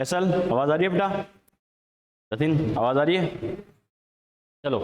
फैसल आवाज आ रही है बेटा? सचिन आवाज आ रही है? चलो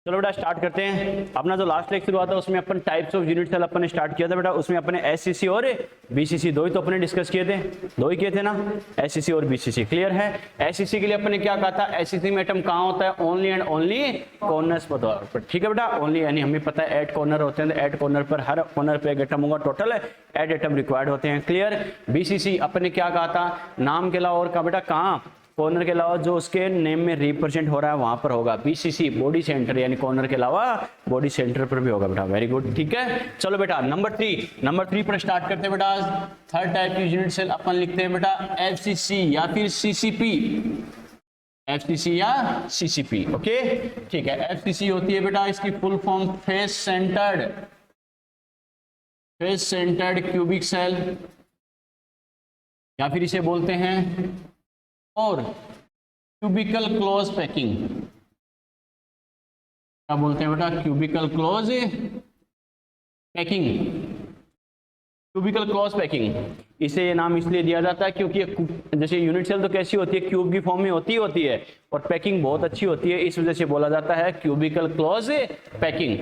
बेटा स्टार्ट करते हैं। अपना जो लास्ट लेक्चर हुआ था उसमें अपन टाइप्स ऑफ यूनिट सेल अपन ने स्टार्ट किया था बेटा। उसमें अपने एससीसी और बीसीसी दो ही तो अपने डिस्कस किए थे, दो ही किए थे ना, एससीसी और बीसीसी। क्लियर है? एससीसी के लिए अपन ने क्या कहा था? एससीसी में एटम कहाँ होता है? ओनली एंड ओनली कॉर्नर्स पर। ठीक है बेटा, ओनली यानी हमें पता है 8 कॉर्नर होते हैं, 8 कॉर्नर पर हर कॉर्नर पे एक एटम होगा, टोटल 8 एटम रिक्वायर्ड होते हैं। क्लियर? बीसीसी अपन ने क्या कहा था? नाम के अलावा और कहा बेटा कहाँ? कॉर्नर के अलावा जो उसके नेम में रिप्रेजेंट हो रहा है वहां पर होगा। बीसीसी बॉडी सेंटर, यानी कॉर्नर के अलावा बॉडी सेंटर पर भी होगा बेटा। वेरी गुड, ठीक है। चलो बेटा नंबर 3 पर स्टार्ट करते हैं बेटा। थर्ड टाइप की यूनिट सेल अपन लिखते हैं बेटा एफसीसी या फिर सीसीपी। एफसीसी या सीसीपी, ओके ठीक है। एफसीसी होती है बेटा, इसकी full form face centred cubic cell, या फिर इसे बोलते हैं और क्यूबिकल क्लोज पैकिंग। क्या बोलते हैं बेटा? Cubical close packing, cubical close packing. इसे ये नाम इसलिए दिया जाता है क्योंकि जैसे यूनिट सेल तो कैसी होती है? क्यूब की फॉर्म में होती है और पैकिंग बहुत अच्छी होती है, इस वजह से बोला जाता है cubical close packing.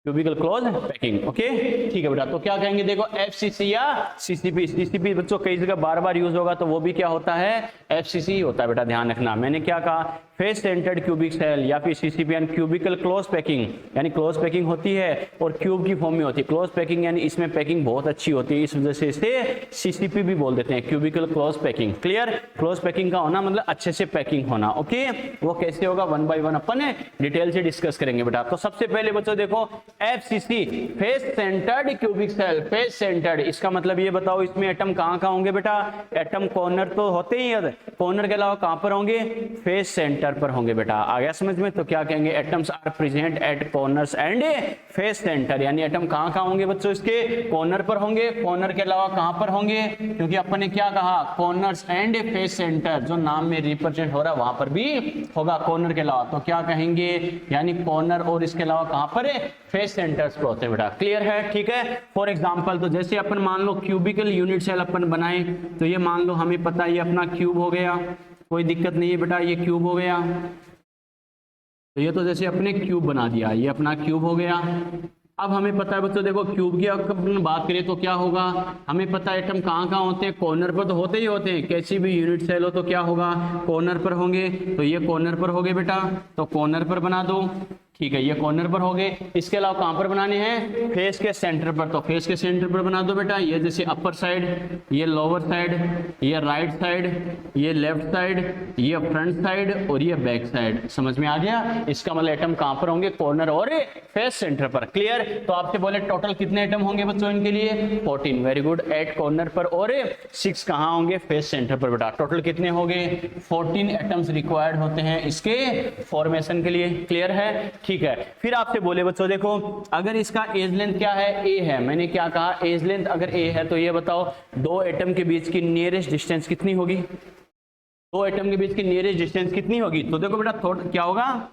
Cubical close packing, okay ठीक है बेटा। तो क्या कहेंगे देखो, एफसीसी या सीसीपी। सीसीपी बच्चों कई जगह बार बार यूज होगा, तो वो भी क्या होता है? एफसीसी होता है बेटा, ध्यान रखना। मैंने क्या कहा? फेस सेंटर्ड क्यूबिक सेल या फिर सीसीपी यानी क्यूबिकल क्लोज पैकिंग, यानी क्लोज पैकिंग होती है और क्यूब की फॉर्म में होती है। क्लोज पैकिंग यानी इसमें पैकिंग बहुत अच्छी होती है, इस वजह से इसे सीसीपी भी बोल देते हैं, cubical close packing. Clear? Close packing का होना मतलब अच्छे से पैकिंग होना, ओके। वो कैसे होगा 1 बाय 1 अपन डिटेल से डिस्कस करेंगे बेटा। तो सबसे पहले बच्चों देखो FCC, face centred cubic cell. Face centred इसका मतलब ये बताओ इसमें एटम कहाँ होंगे बेटा? एटम कॉर्नर तो होते ही है, कॉर्नर के अलावा कहाँ पर होंगे? फेस सेंटर पर होंगे बेटा। आ गया समझ में? तो क्या कहेंगे? Atoms are present at corners and face centre, यानी एटम कहाँ होंगे बच्चों? इसके कॉर्नर पर होंगे, कॉर्नर के अलावा कहाँ पर होंगे? क्योंकि अपन ने क्या कहा? कॉर्नर्स एंड फेस सेंटर, जो नाम में रिप्रेजेंट हो रहा है वहां पर भी होगा कॉर्नर के अलावा। तो क्या कहेंगे? यानी कॉर्नर और इसके अलावा कहाँ पर है? फेस सेंटर्स पर होते हैं बेटा। क्लियर है? ठीक है। फॉर एग्जाम्पल तो जैसे अपन मान लो क्यूबिकल यूनिट सेल अपन बनाए, तो ये मान लो हमें पता है ये अपना क्यूब हो गया, कोई दिक्कत नहीं है बेटा, ये क्यूब हो गया। तो ये तो जैसे अपने क्यूब बना दिया, ये अपना क्यूब हो गया। अब हमें पता है बच्चों देखो क्यूब की अगर बात करें तो क्या होगा? हमें पता है एटम कहाँ होते हैं? कॉर्नर पर तो होते ही होते हैं, कैसी भी यूनिट सेल हो तो क्या होगा? कॉर्नर पर होंगे। तो ये कॉर्नर पर हो गए बेटा, तो कॉर्नर पर बना दो, ठीक है। ये कॉर्नर पर हो गए। इसके अलावा कहाँ पर बनाने हैं? फेस के सेंटर पर। तो फेस के सेंटर पर बना दो बेटा। ये जैसे अपर साइड, ये लोअर साइड, ये राइट साइड, ये लेफ्ट साइड, ये फ्रंट साइड और ये बैक साइड। समझ में आ गया? इसका मतलब एटम कहाँ पर होंगे? कॉर्नर और फेस सेंटर पर। क्लियर? तो आपसे बोले टोटल कितने एटम होंगे बच्चों इनके लिए? 14। Very good. 8 कॉर्नर पर और 6 कहाँ होंगे? फेस सेंटर पर बेटा। टोटल कितने हो गए? 14 एटम्स रिक्वायर्ड होते हैं इसके फॉर्मेशन के लिए। क्लियर है? ठीक है। फिर आपसे बोले बच्चों देखो अगर इसका एज लेंथ क्या है? ए है। मैंने क्या कहा? एज लेंथ अगर ए है तो ये बताओ दो एटम के बीच की नियरेस्ट डिस्टेंस कितनी होगी? दो एटम के बीच की नियरेस्ट डिस्टेंस कितनी होगी? तो देखो बेटा क्या होगा,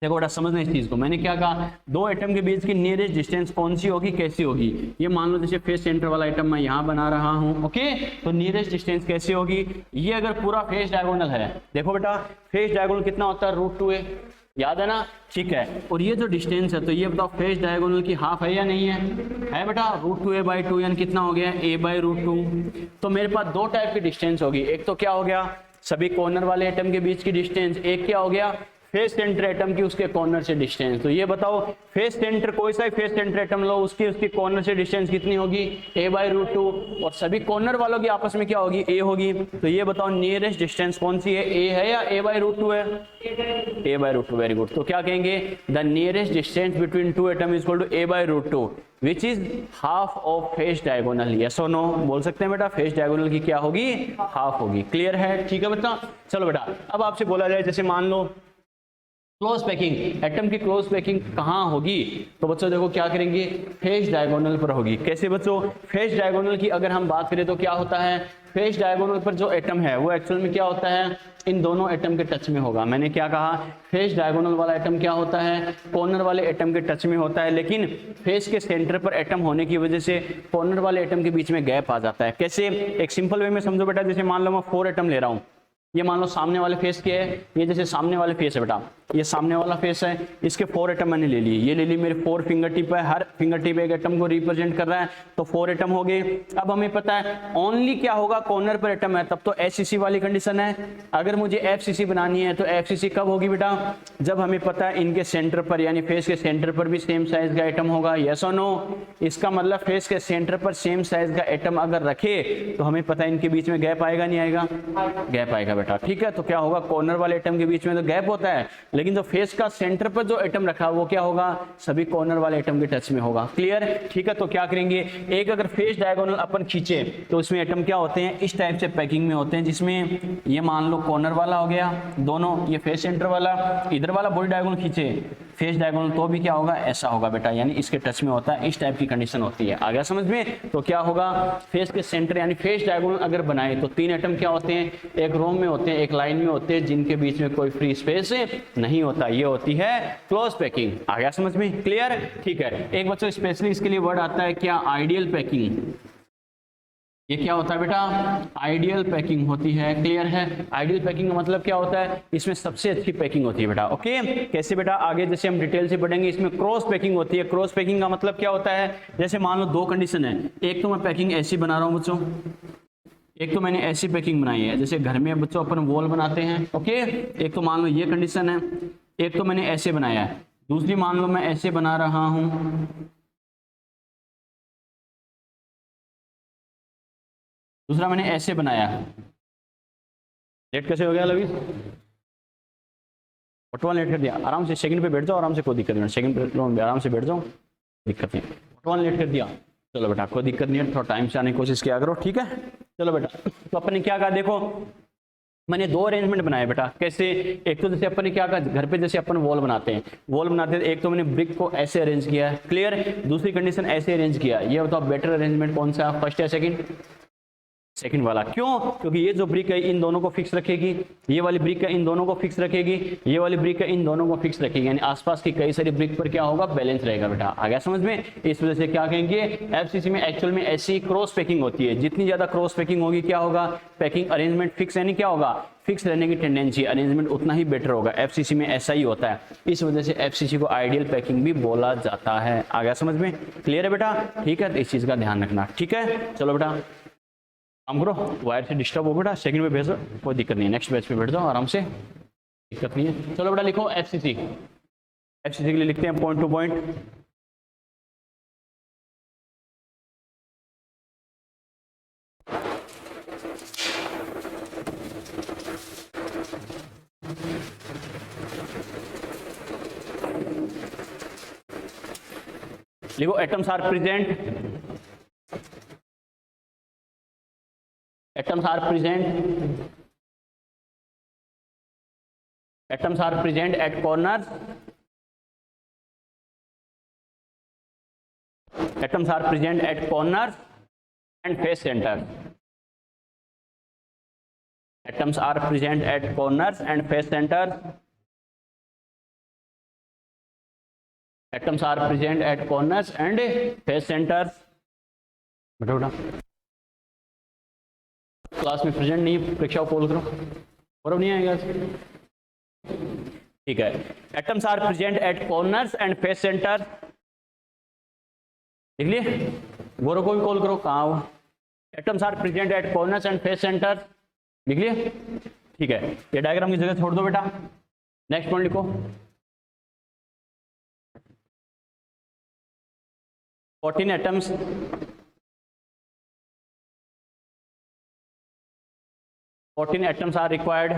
देखो बेटा समझना इस चीज को। मैंने क्या कहा? दो एटम के बीच की नियरेस्ट डिस्टेंस कौन सी होगी, कैसी होगी? ये मान लो जैसे फेस सेंटर वाला एटम मैं यहाँ बना रहा हूँ, ओके। तो नियरेस्ट डिस्टेंस कैसी होगी? ये अगर पूरा फेस डायगोनल है, देखो बेटा फेस डायगोनल कितना होता है? √2a, याद है ना? ठीक है। और ये जो डिस्टेंस है तो ये बताओ फेस डायगोनल की हाफ है या नहीं है? है बेटा। √2a/2 यानी कितना हो गया? a/√2। तो मेरे पास दो टाइप की डिस्टेंस होगी। एक तो क्या हो गया? सभी कॉर्नर वाले एटम के बीच की डिस्टेंस। एक क्या हो गया? फेस सेंटर एटम की उसके कॉर्नर से डिस्टेंस। तो ये बताओ फेस सेंटर, कोई सा फेस सेंटर एटम लो, उसकी कॉर्नर से डिस्टेंस कितनी होगी? a/√2। और सभी कॉर्नर वालों की आपस में क्या होगी? a होगी। तो ये बताओ नियरेस्ट डिस्टेंस कौन सी है? a है या a/√2 है? a/√2। Very good. तो क्या कहेंगे? The nearest distance between two atom is equal to a/√2 which is half of face diagonal. Yes और नो बोल सकते हैं बेटा? फेस डायगोनल की क्या होगी? हाफ होगी। क्लियर है? ठीक है बेटा। चलो बेटा अब आपसे बोला जाए जैसे मान लो क्लोज पैकिंग, एटम की क्लोज पैकिंग कहाँ होगी? तो बच्चों देखो क्या करेंगे, फेस डायगोनल पर होगी। कैसे बच्चों? फेस डायगोनल की अगर हम बात करें तो क्या होता है, फेस डायगोनल पर जो एटम है वो एक्चुअल में क्या होता है, इन दोनों एटम के टच में होगा। मैंने क्या कहा, फेस डायगोनल वाला एटम क्या होता है, कॉर्नर वाले एटम के टच में होता है, लेकिन फेस के सेंटर पर एटम होने की वजह से कॉर्नर वाले एटम के बीच में गैप आ जाता है। कैसे? एक सिंपल वे में समझो बेटा, जैसे मान लो मैं 4 एटम ले रहा हूँ, ये मान लो सामने वाले फेस के है, ये जैसे सामने वाले फेस है बेटा, ये सामने वाला फेस है, इसके 4 एटम मैंने ले लिए, ये ले ली मेरे 4 फिंगर टिप है, हर फिंगर टिप एक एटम को रिप्रेजेंट कर रहा है, तो 4 एटम हो गए। अब हमें पता है ओनली क्या होगा, कॉर्नर पर एटम है, तब तो एचसीसी वाली कंडीशन है। अगर मुझे एफसीसी बनानी है तो एफसीसी कब होगी बेटा, जब हमें पता है इनके सेंटर पर यानी फेस के सेंटर पर भी सेम साइज का एटम होगा। यस और नो? इसका मतलब फेस के सेंटर पर सेम साइज का एटम अगर रखे तो हमें पता है इनके बीच में गैप आएगा नहीं आएगा? गैप आएगा बेटा। ठीक है, तो क्या होगा, कॉर्नर वाले एटम के बीच में तो गैप होता है, लेकिन जो फेस का सेंटर पर जो एटम रखा वो क्या होगा, सभी कॉर्नर वाले एटम के टच में होगा। क्लियर? ठीक है, तो क्या करेंगे, एक अगर फेस डायगोनल अपन खींचे तो उसमें एटम क्या होते हैं, इस टाइप से पैकिंग में होते हैं, जिसमें ये मान लो कॉर्नर वाला हो गया दोनों, ये फेस सेंटर वाला, इधर वाला बॉडी डायगोनल खींचे फेस डायगोनल तो भी क्या होगा, ऐसा होगा बेटा, यानी इसके टच में होता है, इस टाइप की कंडीशन होती है। आ गया समझ में? तो क्या होगा, फेस के सेंटर यानी फेस डायगोनल अगर बनाए तो 3 एटम क्या होते हैं, एक रो में होते हैं, एक लाइन में होते हैं, जिनके बीच में कोई फ्री स्पेस नहीं होता, ये होती है क्लोज पैकिंग। आ गया समझ में? क्लियर? ठीक है, एक बच्चों स्पेशली इसके लिए वर्ड आता है क्या, आइडियल पैकिंग। ये क्या होता है बेटा, आइडियल पैकिंग होती है। क्लियर है? आइडियल पैकिंग का मतलब क्या होता है, इसमें सबसे अच्छी पैकिंग होती है बेटा। ओके, कैसे बेटा, आगे जैसे हम डिटेल से पढ़ेंगे, इसमें क्रॉस पैकिंग होती है। क्रॉस पैकिंग का मतलब क्या होता है, जैसे मान लो 2 कंडीशन है, एक तो मैं पैकिंग ऐसी बना रहा हूँ बच्चों, एक तो मैंने ऐसी पैकिंग बनाई है, जैसे घर में बच्चों अपन वॉल बनाते हैं। ओके, एक तो मान लो ये कंडीशन है, एक तो मैंने ऐसे बनाया है, दूसरी मान लो मैं ऐसे बना रहा हूं, दूसरा मैंने ऐसे बनाया। लेट कैसे हो गया लवी, ऑटो लेट कर दिया, आराम से सेकंड पे बैठ जाओ, आराम से, कोई दिक्कत नहीं, सेकंड पे आराम से बैठ जाओ, दिक्कत नहीं। ऑटो लेट कर दिया, चलो बेटा कोई दिक्कत नहीं है, थोड़ा टाइम से आने की कोशिश किया करो। ठीक है, चलो बेटा, तो अपन ने क्या कहा, देखो मैंने 2 अरेंजमेंट बनाए बेटा। कैसे? एक तो जैसे अपन ने क्या कहा, घर पे जैसे अपन वॉल बनाते हैं, वॉल बनाते हैं, एक तो मैंने ब्रिक को ऐसे अरेंज किया है। क्लियर? दूसरी कंडीशन ऐसे अरेंज किया। ये बताओ बेटर अरेंजमेंट कौन सा, फर्स्ट या सेकंड? सेकंड वाला। क्यों? क्योंकि ये जो ब्रिक है इन दोनों को फिक्स रखेगी, ये वाली ब्रिक है इन दोनों को फिक्स रखेगी, ये वाली ब्रिक है इन दोनों को फिक्स रखेगी, यानी आसपास की कई सारी ब्रिक पर क्या होगा, बैलेंस रहेगा बेटा। आ गया समझ में? इस वजह से क्या कहेंगे, एफसीसी में एक्चुअल में ऐसी क्रॉस पैकिंग होती है। जितनी ज्यादा क्रॉस पैकिंग होगी क्या होगा, पैकिंग अरेंजमेंट फिक्स, यानी क्या होगा, फिक्स रहने की टेंडेंसी, अरेंजमेंट उतना ही बेटर होगा। एफसीसी में ऐसा ही होता है, इस वजह से एफसीसी को आइडियल पैकिंग भी बोला जाता है। आ गया समझ में? क्लियर है बेटा? ठीक है, तो इस चीज का ध्यान रखना। ठीक है, चलो बेटा काम करो, वायर से डिस्टर्ब हो बेटा, सेकंड पे भेजो, कोई दिक्कत नहीं है, नेक्स्ट बैच पे बैठ जाओ आराम से, दिक्कत नहीं है। चलो बेटा लिखो एफसीसी, एफसीसी के लिए लिखते हैं पॉइंट टू पॉइंट। लिखो atoms are present, atoms are present, atoms are present at corners, atoms are present at corners and face centers, atoms are present at corners and face centers, atoms are present at corners and face centers। बेटा बेटा class में present नहीं, परीक्षा को call करो, और नहीं आएगा। ठीक है, atoms are present at corners and face centre, लिख लिए, गोरो को भी कॉल करो, कहाँ हो, atoms are present at corners and face centre, लिख लिए। ठीक है, ये डायग्राम की जगह छोड़ दो बेटा, नेक्स्ट पॉइंट लिखो, 14 atoms, 14 atoms are required,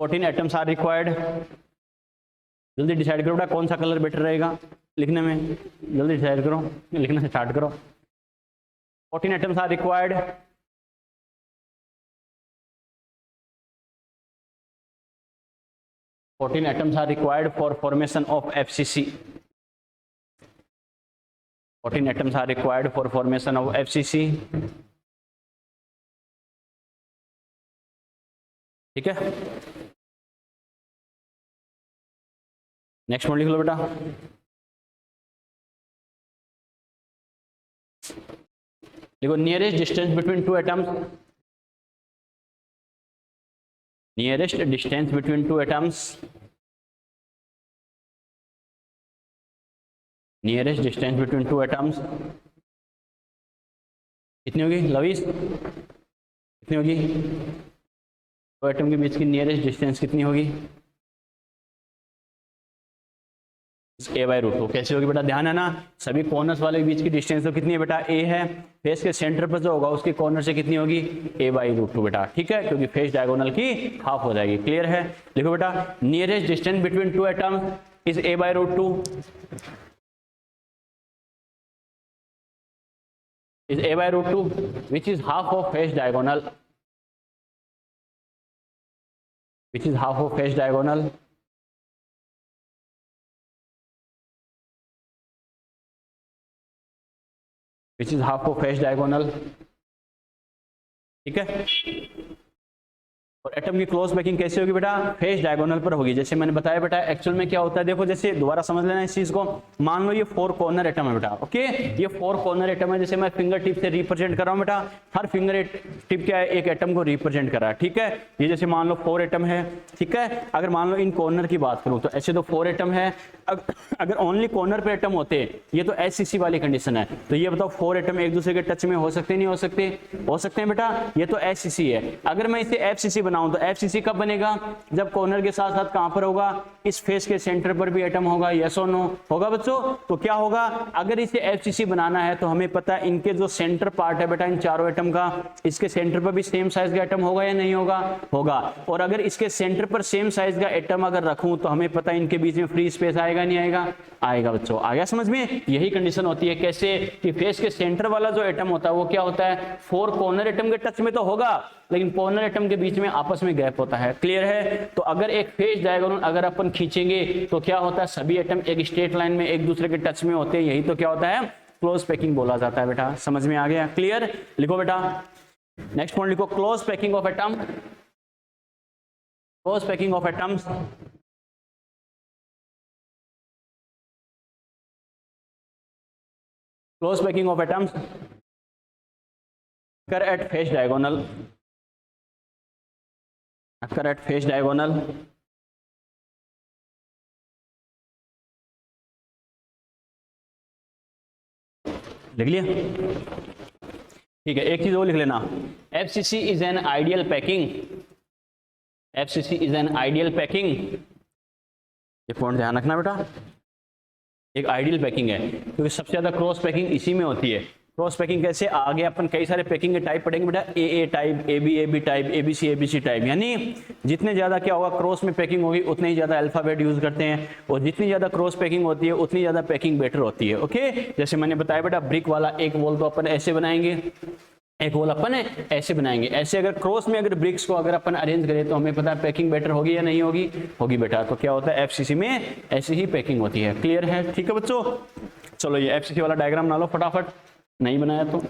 14 atoms are required। जल्दी डिसाइड करो बेटा कौन सा कलर बेटर रहेगा लिखने में, जल्दी डिसाइड करो, लिखना स्टार्ट करो। 14 atoms are required, 14 atoms are required for formation of FCC. 14 atoms are required for formation of FCC. ठीक है, नेक्स्ट वन लिख लो बेटा। देखो nearest distance between two atoms, nearest distance between two atoms, nearest distance between two atoms कितनी होगी लवीस, कितनी होगी? दो एटम के बीच की नियरेस्ट डिस्टेंस कितनी होगी? a/√2। कैसे होगी बेटा? ध्यान है ना, सभी कॉर्नर्स वाले के बीच की डिस्टेंस तो कितनी है बेटा? a है। फेस के सेंटर पर जो होगा उसके कॉर्नर से कितनी होगी? a/√2 बेटा, ठीक है, क्योंकि फेस डायगोनल की हाफ हो जाएगी। क्लियर है? लिखो बेटा, nearest distance between two atoms is a/√2, is a/√2 which is half of face diagonal, which is half of face diagonal, which is half of face diagonal। ठीक है, और atom की क्लोज पैकिंग कैसे होगी बेटा? फेस डायगोनल पर होगी। जैसे मैंने बताया बेटा, एक्चुअल में क्या होता है, देखो जैसे दोबारा समझ लेना इस चीज को। मान लो ये 4 कॉर्नर एटम है बेटा, ओके, ये 4 कॉर्नर एटम है। जैसे मैं फिंगर टिप से रिप्रेजेंट कर रहा हूं बेटा, हर फिंगर टिप क्या है? एक एटम को रिप्रेजेंट कर रहा है, ठीक है। ये जैसे मान लो 4 एटम है, ठीक है। अगर मान लो इन कॉर्नर की बात करूं तो ऐसे तो 4 एटम है। अगर ओनली कॉर्नर पे एटम होते, ये तो एचसीसी वाली कंडीशन है, तो ये बताओ 4 एटम एक दूसरे के टच में हो सकते नहीं हो सकते? हो सकते हैं बेटा, ये तो एचसीसी है। अगर मैं इसे एफसीसी बनाऊं तो एफसीसी कब बनेगा? जब कॉर्नर के साथ साथ कहां पर होगा? इस फेस के सेंटर पर भी एटम होगा। यस और नो? होगा बच्चों? तो क्या होगा, अगर इसे एफसीसी बनाना है तो हमें पता है इनके जो सेंटर पार्ट है बेटा इन चारों एटम का, इसके सेंटर पर भी सेम साइज का एटम होगा या नहीं होगा? होगा। और अगर इसके सेंटर पर सेम साइज का एटम अगर रखूं तो हमें पता है इनके बीच में फ्री स्पेस आएगा नहीं आएगा? आएगा बच्चों। आ गया समझ में? यही कंडीशन होती है। कैसे कि फेस के सेंटर वाला जो एटम होता है वो क्या होता है? 4 कॉर्नर एटम के टच में तो होगा, लेकिन कॉर्नर एटम के बीच में आपस में गैप होता है। क्लियर है? तो अगर एक फेस डायगोनल अगर अपन खींचेंगे तो क्या होता है? सभी एटम एक स्ट्रेट लाइन में एक दूसरे के टच में होते हैं। यही तो क्या होता है? क्लोज पैकिंग बोला जाता है बेटा। समझ में आ गया? क्लियर? लिखो बेटा, नेक्स्ट पॉइंट लिखो, close packing of atom, close packing of atoms, close packing of atoms occur at face diagonal, occur at face diagonal, लिख लिया? ठीक है, एक चीज और लिख लेना, FCC is an ideal packing, FCC is an ideal packing. ये पॉइंट ध्यान रखना बेटा, एक आइडियल पैकिंग है, क्योंकि सबसे ज्यादा क्रॉस पैकिंग इसी में होती है। क्रॉस पैकिंग कैसे? आगे अपन कई सारे पैकिंग के टाइप पढ़ेंगे बेटा, A type, A B type, ABC type, यानी जितने ज्यादा क्या होगा क्रॉस में पैकिंग होगी उतने ही ज्यादा अल्फाबेट यूज करते हैं, और जितनी ज्यादा क्रॉस पैकिंग होती है उतनी ज्यादा पैकिंग बेटर होती है। ओके, जैसे मैंने बताया बेटा, ब्रिक वाला एक वॉल तो अपन ऐसे बनाएंगे, एक वॉल अपन ऐसे बनाएंगे। ऐसे अगर क्रॉस में अगर ब्रिक्स को अगर अपन अरेंज करें तो हमें पता है पैकिंग बेटर होगी या नहीं होगी? होगी बेटा। तो क्या होता है? एफसीसी में ऐसी ही पैकिंग होती है। क्लियर है? ठीक है बच्चों, चलो ये एफसीसी वाला डायग्राम बना लो फटाफट, नहीं बनाया तो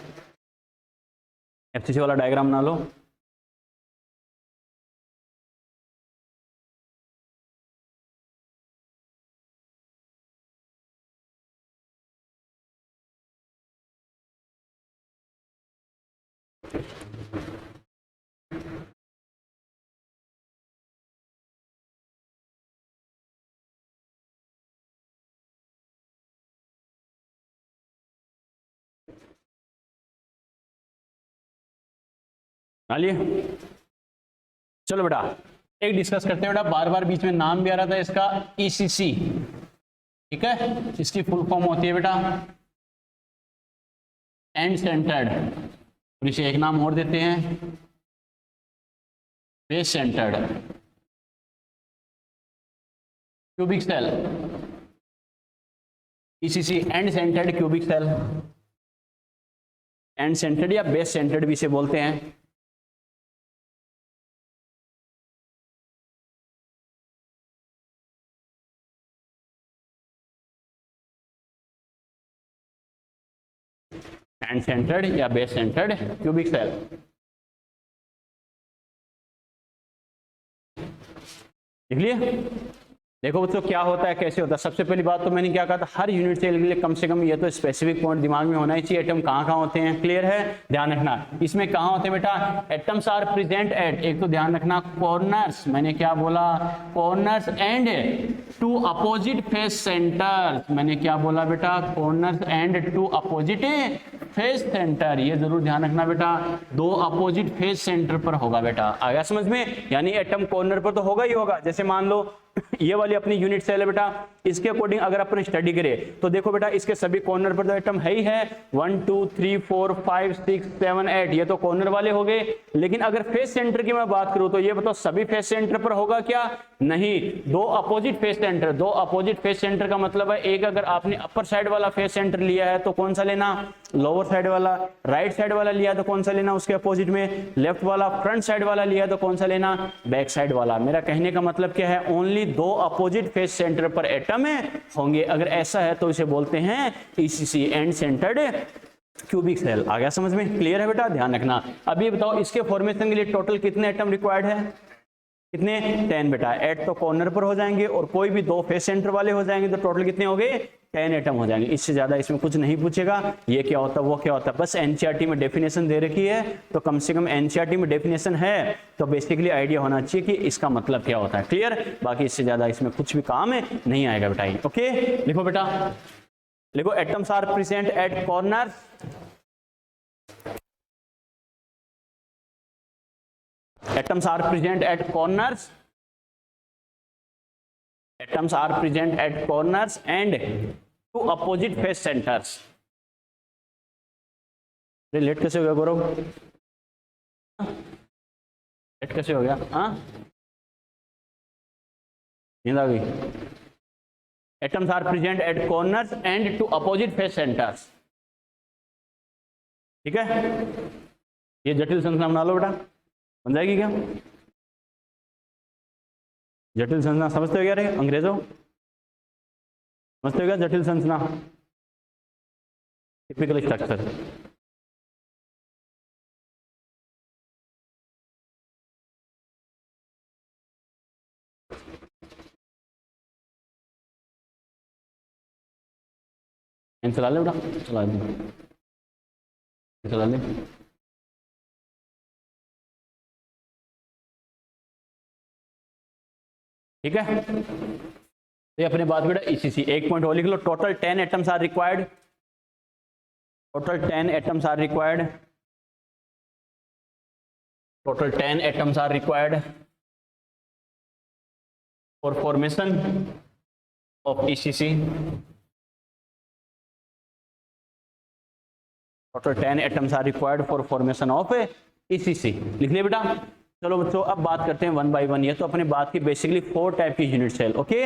एफसीसी वाला डायग्राम बना लो। लिए चलो बेटा एक डिस्कस करते हैं बेटा, बार बार बीच में नाम भी आ रहा था इसका, ईसीसी, ठीक है, इसकी फुल फॉर्म होती है बेटा एंड सेंटर्ड, और इसे एक नाम और देते हैं base centred cubic cell, ECC end centred cubic cell, end centred या बेस सेंटर्ड भी इसे बोलते हैं। एंड सेंटर्ड या बेस सेंटर्ड क्यूबिक सेल। लिख लिए? देखो बच्चों क्या होता है, कैसे होता है। सबसे पहली बात तो मैंने क्या कहा था, हर यूनिट सेल के लिए कम से कम ये तो स्पेसिफिक पॉइंट दिमाग में होना ही चाहिए, एटम कहाँ कहाँ होते हैं। क्लियर है? ध्यान रखना इसमें कहाँ होते हैं बेटा, एटम्स आर प्रेजेंट एट, एक तो ध्यान रखना कॉर्नर्स, मैंने क्या बोला, corners and two opposite face centres. मैंने क्या बोला बेटा, corners and two opposite face centre. ये जरूर ध्यान रखना बेटा, दो अपोजिट फेस सेंटर पर होगा बेटा। आ गया समझ में? यानी एटम कॉर्नर पर तो होगा ही होगा। जैसे मान लो ये वाली अपनी यूनिट सेल है बेटा, इसके अकॉर्डिंग अगर अपन स्टडी करें तो देखो बेटा इसके सभी कॉर्नर पर तो एटम है ही है, 1 2 3 4 5 6 7 8, ये तो कॉर्नर वाले हो गए। लेकिन अगर फेस सेंटर की मैं बात करूं तो ये बताओ सभी फेस सेंटर पर होगा क्या? नहीं, दो अपोजिट फेस सेंटर। दो अपोजिट फेस सेंटर का मतलब है, एक अगर आपने अपर साइड वाला फेस सेंटर लिया है तो कौन सा लेना, लोअर साइड वाला। राइट साइड वाला लिया तो कौन सा लेना उसके अपोजिट में, लेफ्ट वाला। फ्रंट साइड वाला लिया तो कौन सा लेना, बैक साइड वाला। मेरा कहने का मतलब क्या है, ओनली दो अपोजिट फेस सेंटर पर एटम होंगे। अगर ऐसा है तो इसे बोलते हैं ECC, end centred cubic cell. आ गया समझ में? क्लियर है बेटा? ध्यान रखना। अब ये बताओ इसके फॉर्मेशन के लिए टोटल कितने एटम रिक्वायर्ड है? कितने? 10 बेटा। 8 तो कॉर्नर पर हो जाएंगे और कोई भी दो फेस सेंटर वाले हो जाएंगे, तो टोटल कितने हो गए? 10 एटम हो जाएंगे। इससे ज्यादा इसमें कुछ नहीं पूछेगा, ये क्या होता है वो क्या होता है। बस एनसीईआरटी में डेफिनेशन दे रखी है, तो कम से कम एनसीईआरटी में डेफिनेशन है तो बेसिकली आइडिया होना चाहिए कि इसका मतलब क्या होता है। क्लियर? बाकी इससे ज्यादा इसमें कुछ भी काम नहीं आएगा बेटा। ओके, लिखो बेटा, लिखो atoms are present at corners, atoms are present at corners, atoms are present at corners and two opposite face centers। Late कैसे हो गया गौरव? लेट कैसे हो गया? हाँ, नींद आ गई? atoms are present at corners and two opposite face centers। ठीक है, ये जटिल संरचना बना लो बेटा, बन जाएगी क्या? जटिल संरचना समझते हो क्या रे अंग्रेजों? समझते हो क्या जटिल संरचना? Typical structure. चला ले बेटा, चला ले, चला ले। ठीक है, ये अपने बात बेटा ईसीसी। एक पॉइंट और लिख लो, total 10 atoms are required, total 10 atoms are required, total 10 atoms are required for formation of ECC. Total 10 atoms are required for formation of ECC. लिख लिया बेटा? चलो बच्चों अब बात करते हैं वन बाय वन। ये तो अपने बात की बेसिकली 4 टाइप की यूनिट सेल। ओके,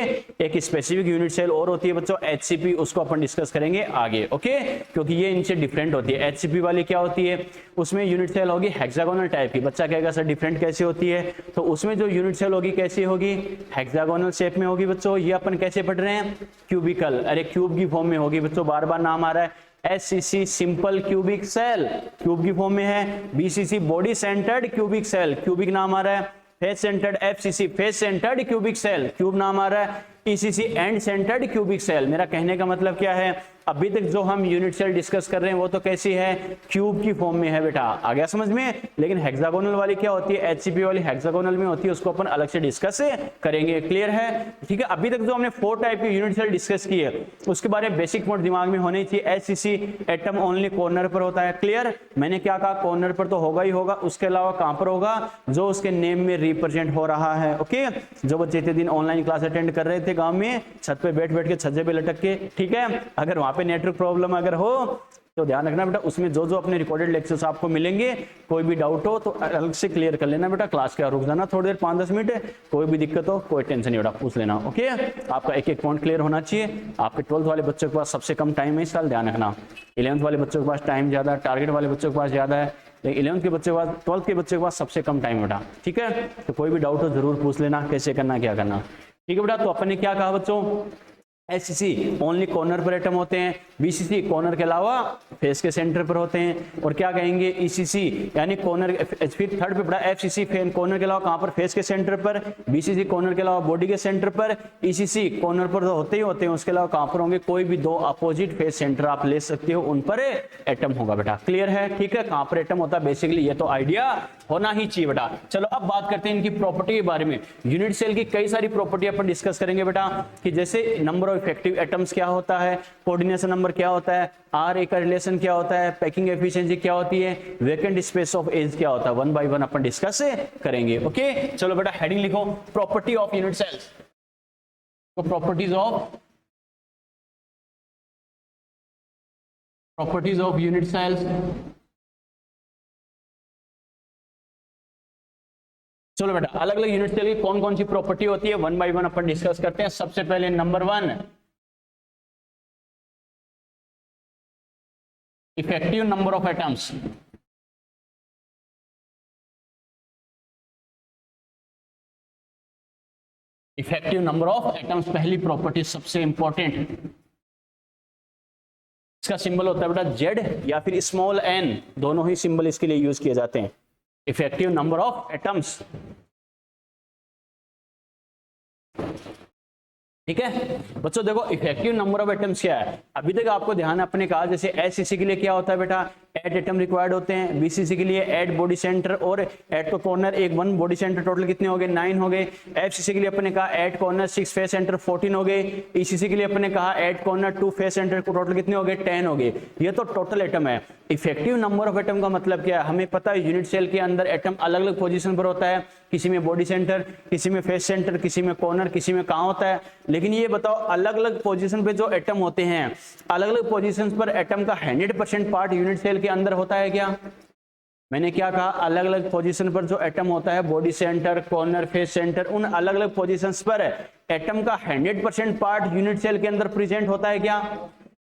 एक स्पेसिफिक यूनिट सेल और होती है बच्चों एचसीपी, उसको अपन डिस्कस करेंगे आगे। ओके, क्योंकि ये इनसे डिफरेंट होती है। एचसीपी वाली क्या होती है, उसमें यूनिट सेल होगी हेक्सागोनल टाइप की। बच्चा कहेगा सर डिफरेंट कैसे होती है, तो उसमें जो यूनिट सेल होगी कैसी होगी, हेक्सागोनल शेप में होगी बच्चों। ये अपन कैसे पढ़ रहे हैं, क्यूबिकल, अरे क्यूब की फॉर्म में होगी बच्चों, बार बार नाम आ रहा है। SCC simple cubic cell, cube की फॉर्म में है। BCC body centred cubic cell, cubic नाम आ रहा है। Face centred FCC face centred cubic cell, cube नाम आ रहा है। ECC end centred cubic cell. मेरा कहने का मतलब क्या है, अभी तक जो हम यूनिट सेल डिस्कस कर रहे हैं वो तो कैसी है, क्यूब की फॉर्म में है बेटा। आ गया समझ में? लेकिन हेक्सागोनल वाली क्या होती है, एचसीपी वाली हेक्सागोनल में होती है, उसको अपन अलग से डिस्कस करेंगे। क्लियर है? ठीक है, अभी तक जो हमने 4 टाइप की यूनिट सेल डिस्कस की है उसके बारे में बेसिक पॉइंट दिमाग में होने चाहिए। एचसीसी एटम ओनली कॉर्नर पर होता है। क्लियर? मैंने क्या कहा, कॉर्नर पर तो होगा ही होगा, उसके अलावा कहां पर होगा, जो उसके नेम में रिप्रेजेंट हो रहा है। ओके, जो बच्चे इतने दिन ऑनलाइन क्लास अटेंड कर रहे थे गांव में, छत पे बैठ बैठ के छज्जे पे लटक के, ठीक है, अगर वहां पे नेटवर्क प्रॉब्लम अगर हो तो ध्यान रखना बेटा, उसमें जो जो अपने रिकॉर्डेड लेक्चर्स आपको मिलेंगे, कोई भी डाउट हो तो अलग से क्लियर कर लेना बेटा। क्लास का रुक जाना थोड़ी देर, 5-10 मिनट, कोई भी दिक्कत हो कोई टेंशन नहीं बेटा, पूछ लेना। ओके, आपका एक एक पॉइंट क्लियर होना चाहिए। आपके 12th वाले बच्चों के पास सबसे कम टाइम है इस साल, ध्यान रखना। 11th वाले बच्चों के पास टाइम ज्यादा है, टारगेट वाले बच्चों के पास ज्यादा है, लेकिन 11th के बच्चे के पास, 12th के बच्चे के पास सबसे कम टाइम बेटा। ठीक है, तो कोई भी डाउट हो जरूर पूछ लेना, कैसे करना क्या करना। ठीक है बेटा, तो अपन ने क्या कहा बच्चों, एचसीसी ओनली कॉर्नर पर एटम होते हैं, बीसीसी कॉर्नर के अलावा फेस के सेंटर पर होते हैं। और क्या कहेंगे ईसीसी यानी कॉर्नर, फिर थर्ड पे पड़ा एफसीसी कॉर्नर के अलावा कहां पर, फेस के सेंटर पर, बीसीसी कॉर्नर के अलावा बॉडी के सेंटर पर, ईसीसी कॉर्नर पर तो होते ही होते हैं, उसके अलावा कहां पर होंगे, कोई भी दो अपोजिट फेस सेंटर आप ले सकते हो, उन पर एटम होगा बेटा। क्लियर है, ठीक है, कहां पर एटम होता है बेसिकली ये तो आइडिया होना ही चाहिए बेटा। चलो अब बात करते हैं इनकी प्रॉपर्टी के बारे में। यूनिट सेल की कई सारी प्रॉपर्टी अपन डिस्कस करेंगे बेटा, कि जैसे नंबर ऑफ इफेक्टिव एटम्स क्या होता है, कोऑर्डिनेशन नंबर क्या होता है, आर ए का रिलेशन क्या होता है, पैकिंग एफिशिएंसी क्या होती है, वेकेंट स्पेस ऑफ एज क्या होता है, one by one upon discuss करेंगे। ओके चलो बेटा हेडिंग लिखो, प्रॉपर्टी ऑफ यूनिट सेल्स। तो प्रॉपर्टीज ऑफ यूनिट सेल्स। चलो बेटा अलग अलग यूनिट सेल की कौन कौन सी प्रॉपर्टी होती है one by one upon discuss करते हैं। सबसे पहले number 1 effective number of atoms. Effective number of atoms पहली प्रॉपर्टी सबसे इंपॉर्टेंट। इसका सिंबल होता है बेटा जेड या फिर स्मॉल एन, दोनों ही सिंबल इसके लिए यूज किए जाते हैं। इफेक्टिव नंबर ऑफ एटम्स, ठीक है बच्चों। देखो इफेक्टिव नंबर ऑफ एटम्स क्या है, अभी तक आपको ध्यान अपने कहा जैसे एचसीसी के लिए क्या होता है बेटा 8 एटम रिक्वायर्ड होते हैं, बीसीसी के लिए 8 बॉडी सेंटर और 8 तो कॉर्नर, एक 1 बॉडी सेंटर, टोटल कितने हो गए 9 हो गए। एफसीसी के लिए अपने कहा 8 कॉर्नर 6 फेस सेंटर 14 हो गए। ईसीसी के लिए अपने कहा 8 कॉर्नर 2 फेस सेंटर, टोटल कितने हो गए 10 हो गए। ये तो टोटल एटम है। इफेक्टिव नंबर ऑफ एटम का मतलब क्या है, हमें पता है यूनिट सेल के अंदर एटम अलग अलग पोजीशन पर होता है, किसी में बॉडी सेंटर, किसी में फेस सेंटर, किसी में कॉर्नर, किसी में कहां होता है। लेकिन ये बताओ अलग अलग पोजीशन पे जो एटम होते हैं, अलग अलग पोजीशंस पर एटम का 100% पार्ट यूनिट सेल के अंदर होता है क्या? मैंने क्या कहा, अलग अलग पोजीशन पर जो एटम होता है, body centre, corner, face centre, उन अलग अलग पोजीशंस पर एटम का 100% पार्ट यूनिट सेल के अंदर प्रेजेंट होता है क्या?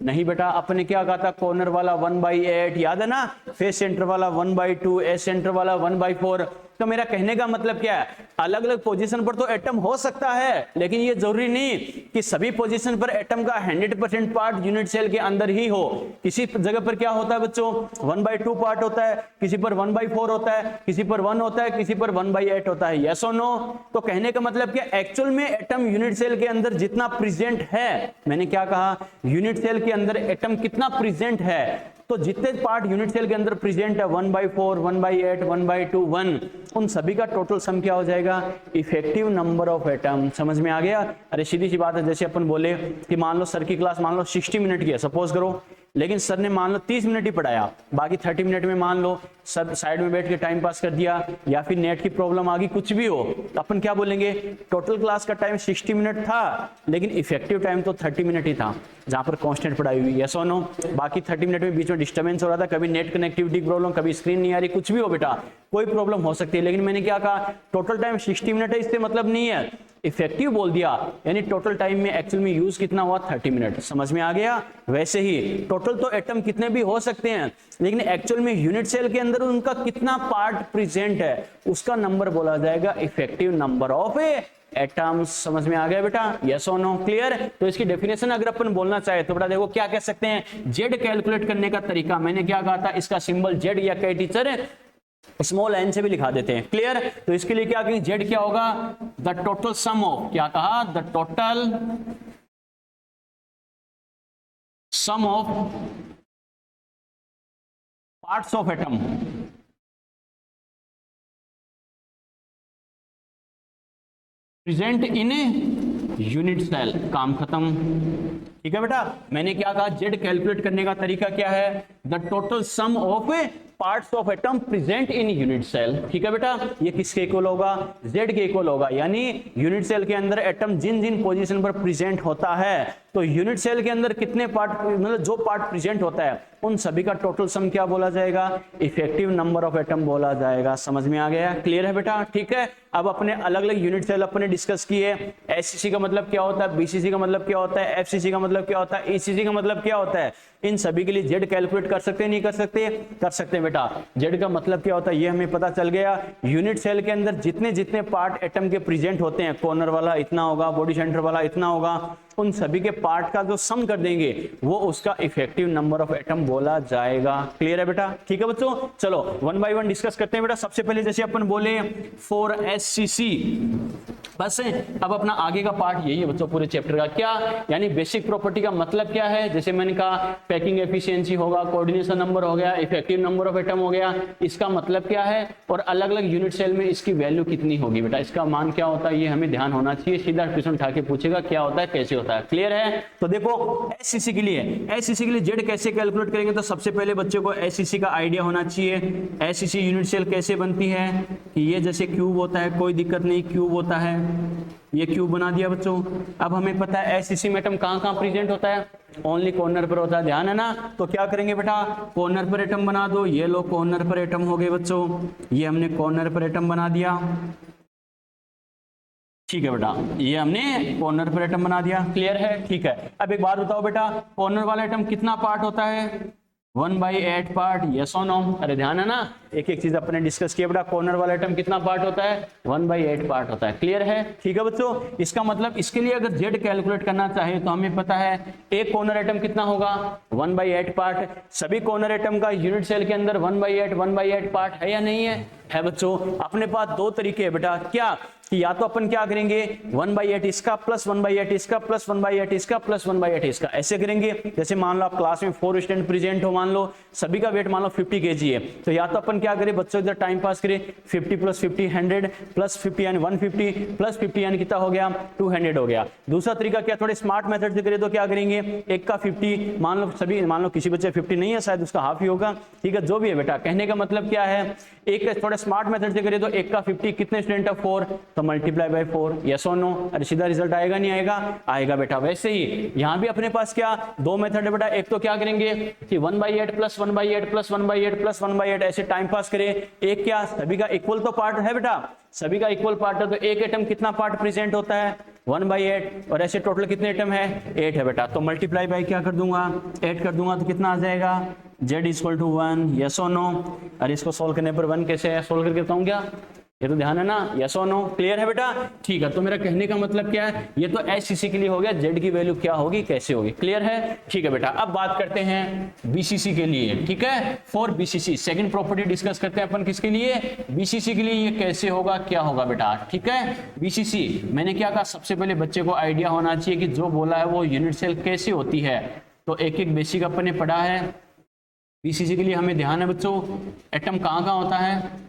नहीं बेटा, अपने क्या कहा था, कॉर्नर वाला 1/8 याद है ना, फेस सेंटर वाला 1/2, एज सेंटर वाला 1/4। तो मेरा कहने का मतलब क्या है, अलग अलग पोजीशन पर तो एटम हो सकता है, लेकिन ये जरूरी नहीं कि सभी पोजीशन पर एटम का 100% पार्ट यूनिट सेल के अंदर ही हो। किसी जगह पर क्या होता है बच्चों, 1/2 पार्ट होता है, किसी पर 1/4 होता है, किसी पर 1 होता है, किसी पर 1/8 होता है। यस और नो? तो कहने का मतलब क्या, एक्चुअल में एटम यूनिट सेल के अंदर जितना प्रेजेंट है, मैंने क्या कहा, यूनिट सेल के अंदर एटम कितना प्रेजेंट है, तो जितने पार्ट यूनिट सेल के अंदर प्रेजेंट है 1/4, 1/8, 1/2, 1, उन सभी का टोटल सम क्या हो जाएगा, इफेक्टिव नंबर ऑफ एटम। समझ में आ गया? अरे सीधी सी बात है, जैसे अपन बोले कि मान लो सर की क्लास मान लो 60 मिनट की है सपोज करो, लेकिन सर ने मान लो 30 मिनट ही पढ़ाया, बाकी 30 मिनट में मान लो सर साइड में बैठ के टाइम पास कर दिया, या फिर नेट की प्रॉब्लम आ गई, कुछ भी हो, तो अपन क्या बोलेंगे, टोटल क्लास का टाइम 60 मिनट था, लेकिन इफेक्टिव टाइम तो 30 मिनट ही था, जहां पर कांस्टेंट पढ़ाई हुई। यस और नो? बाकी 30 मिनट में बीच में डिस्टर्बेंस हो रहा था, कभी नेट कनेक्टिविटी प्रॉब्लम, कभी स्क्रीन नहीं आ रही, कुछ भी हो बेटा, कोई प्रॉब्लम हो सकती है। लेकिन मैंने क्या कहा, टोटल टाइम 60 मिनट है, इससे मतलब नहीं है, इफेक्टिव बोल दिया, यानी टोटल टाइम में एक्चुअल में यूज कितना हुआ, 30 मिनट। समझ में आ गया? वैसे ही टोटल तो एटम कितने भी हो सकते हैं, लेकिन एक्चुअल में यूनिट सेल के अंदर उनका कितना पार्ट प्रेजेंट है, उसका नंबर बोला जाएगा इफेक्टिव नंबर ऑफ एटम्स। समझ में आ गया बेटा? यस और नो? क्लियर? तो इसकी डेफिनेशन अगर अपन बोलना चाहे तो बेटा देखो क्या कह सकते हैं, जेड कैलकुलेट करने का तरीका, मैंने क्या कहा था, इसका सिंबल जेड या कई टीचर स्मॉल एन से भी लिखा देते हैं। क्लियर? तो इसके लिए क्या कहेंगे, जेड क्या होगा, द टोटल सम ऑफ, क्या कहा, the total sum of parts of atom present in unit cell. काम खत्म। ठीक है बेटा, मैंने क्या कहा, जेड कैलकुलेट करने का तरीका क्या है, the total sum of parts of atom present in unit cell. ठीक है बेटा, ये किसके इक्वल होगा, जेड के इक्वल होगा, यानी यूनिट सेल के अंदर एटम जिन जिन पोजीशन पर प्रेजेंट होता है, तो यूनिट सेल के अंदर कितने पार्ट, मतलब जो पार्ट प्रेजेंट होता है उन सभी का टोटल सम क्या बोला जाएगा, इफेक्टिव नंबर ऑफ एटम बोला जाएगा। समझ में आ गया? क्लियर है बेटा? ठीक है, अब अपने अलग अलग यूनिट सेल अपने डिस्कस किए। एचसीसी का मतलब क्या होता है, बीसीसी का मतलब क्या होता है, एफसीसी का मतलब क्या होता है, ईसीसी का मतलब क्या होता है, इन सभी के लिए जेड कैलकुलेट कर सकते हैं, नहीं कर सकते? कर सकते हैं बेटा। जेड का मतलब क्या होता है ये हमें पता चल गया, यूनिट सेल के अंदर जितने जितने पार्ट एटम के प्रेजेंट होते हैं, कॉर्नर वाला इतना होगा, बॉडी सेंटर वाला इतना होगा, उन सभी के पार्ट का जो सम कर देंगे वो उसका इफेक्टिव नंबर ऑफ एटम बोला जाएगा। क्लियर है बेटा? ठीक है बच्चों, चलो वन बाय वन डिस्कस करते हैं बेटा। सबसे पहले जैसे अपन बोले 4SCC, बस अब अपना आगे का पार्ट यही है बच्चों पूरे चैप्टर का। क्या यानी बेसिक प्रॉपर्टी का मतलब क्या है? जैसे मैंने कहा पैकिंग एफिशिएंसी होगा, कोऑर्डिनेशन नंबर हो गया, इफेक्टिव नंबर ऑफ एटम हो गया, इसका मतलब क्या है और अलग अलग यूनिट सेल में इसकी वैल्यू कितनी होगी बेटा, इसका मान क्या होता है, ये हमें ध्यान होना चाहिए। सीधा क्वेश्चन उठा के पूछेगा क्या होता है, कैसे होता है। क्लियर है? तो देखो एससीसी के लिए जेड कैसे कैलकुलेट करेंगे, तो सबसे पहले बच्चों को एससीसी का आइडिया होना चाहिए। एससीसी यूनिट सेल कैसे बनती है कि ये जैसे क्यूब होता है, कोई दिक्कत नहीं, क्यूब होता है, ये क्यूब बना दिया बच्चों। अब हमें पता है एससीसी में एटम कहां कहां प्रेजेंट होता है, ओनली कॉर्नर पर होता है, ध्यान है ना। तो क्या करेंगे बेटा, कॉर्नर पर एटम बना दो। ये लो कॉर्नर पर एटम हो गए बच्चों, ये हमने कॉर्नर पर एटम बना दिया। ठीक है बेटा, ये हमने कॉर्नर पर एटम बना दिया। क्लियर है? ठीक है। अब एक बात बताओ बेटा, कॉर्नर वाला एटम कितना पार्ट होता है? 1/8 पार्ट, यस और नो? अरे ध्यान है ना, एक एक चीज अपने डिस्कस किया बेटा। कॉर्नर वाला एटम कितना पार्ट होता है? 1/8 पार्ट होता है। क्लियर है? ठीक है बच्चों, इसका मतलब इसके लिए अगर जेड कैलकुलेट करना चाहे तो हमें पता है एक कॉर्नर एटम कितना होगा, 1/8 पार्ट। सभी कॉर्नर एटम का यूनिट सेल के अंदर 1/8 पार्ट है या नहीं है? है बच्चों। अपने पास दो तरीके है बेटा, क्या कि या तो अपन क्या करेंगे 1/8 इसका प्लस 1/8 इसका प्लस 1/8 इसका प्लस 1/8 इसका, ऐसे करेंगे। जैसे मान लो आप क्लास में 4 स्टूडेंट प्रेजेंट हो, मान लो सभी का वेट मान लो 50 kg है, तो या तो अपन क्या करें बच्चों इधर टाइम पास करें, 50 + 50 100 प्लस 50 यानी 150 प्लस 50 यानी कितना हो गया 200 हो गया। दूसरा तरीका क्या, थोड़े स्मार्ट मेथड से करें तो क्या करेंगे, एक का 50 मान लो सभी, मान लो किसी बच्चे 50 नहीं है शायद उसका हाफ ही होगा, ठीक है, जो भी है बेटा। कहने का मतलब क्या है, एक थोड़ा स्मार्ट मेथड से करें तो एक का 50 कितने स्टूडेंट है 4, तो मल्टीप्लाई बाय 4, यस और नो? अरे सीधा रिजल्ट आएगा नहीं आएगा? आएगा बेटा। वैसे ही यहाँ भी अपने पास क्या दो मेथड है बेटा। एक तो क्या करेंगे कि 1/8 प्लस 1/8 प्लस 1/8 प्लस 1/8 ऐसे टाइम पास करें। एक क्या सभी का इक्वल तो पार्ट है बेटा, सभी का इक्वल पार्ट है, तो एक एटम कितना पार्ट प्रेजेंट होता है 1/8, और ऐसे टोटल कितने एटम है 8 है बेटा। तो मल्टीप्लाई बाय क्या कर दूंगा 8 कर दूंगा, तो कितना आ जाएगा z = 1, यस और नो? अरे इसको सोल्व करने पर 1 कैसे है, सोल्व करके बताऊं क्या, ये तो ध्यान है ना, यस और नो? क्लियर है बेटा? ठीक है। तो मेरा कहने का मतलब क्या है, ये तो एससीसी के लिए हो गया, जेड की वैल्यू क्या होगी कैसे होगी। क्लियर है? ठीक है बेटा। अब बात करते हैं बीसीसी के लिए, ठीक है, for BCC second property discuss करते हैं अपन किसके लिए, बीसीसी के लिए। ये कैसे होगा क्या होगा बेटा, ठीक है। बीसीसी मैंने क्या कहा, सबसे पहले बच्चे को आइडिया होना चाहिए कि जो बोला है वो यूनिट सेल कैसे होती है, तो एक एक बेसिक अपन ने पढ़ा है। बीसीसी के लिए हमें ध्यान है बच्चों, एटम कहाँ कहाँ होता है,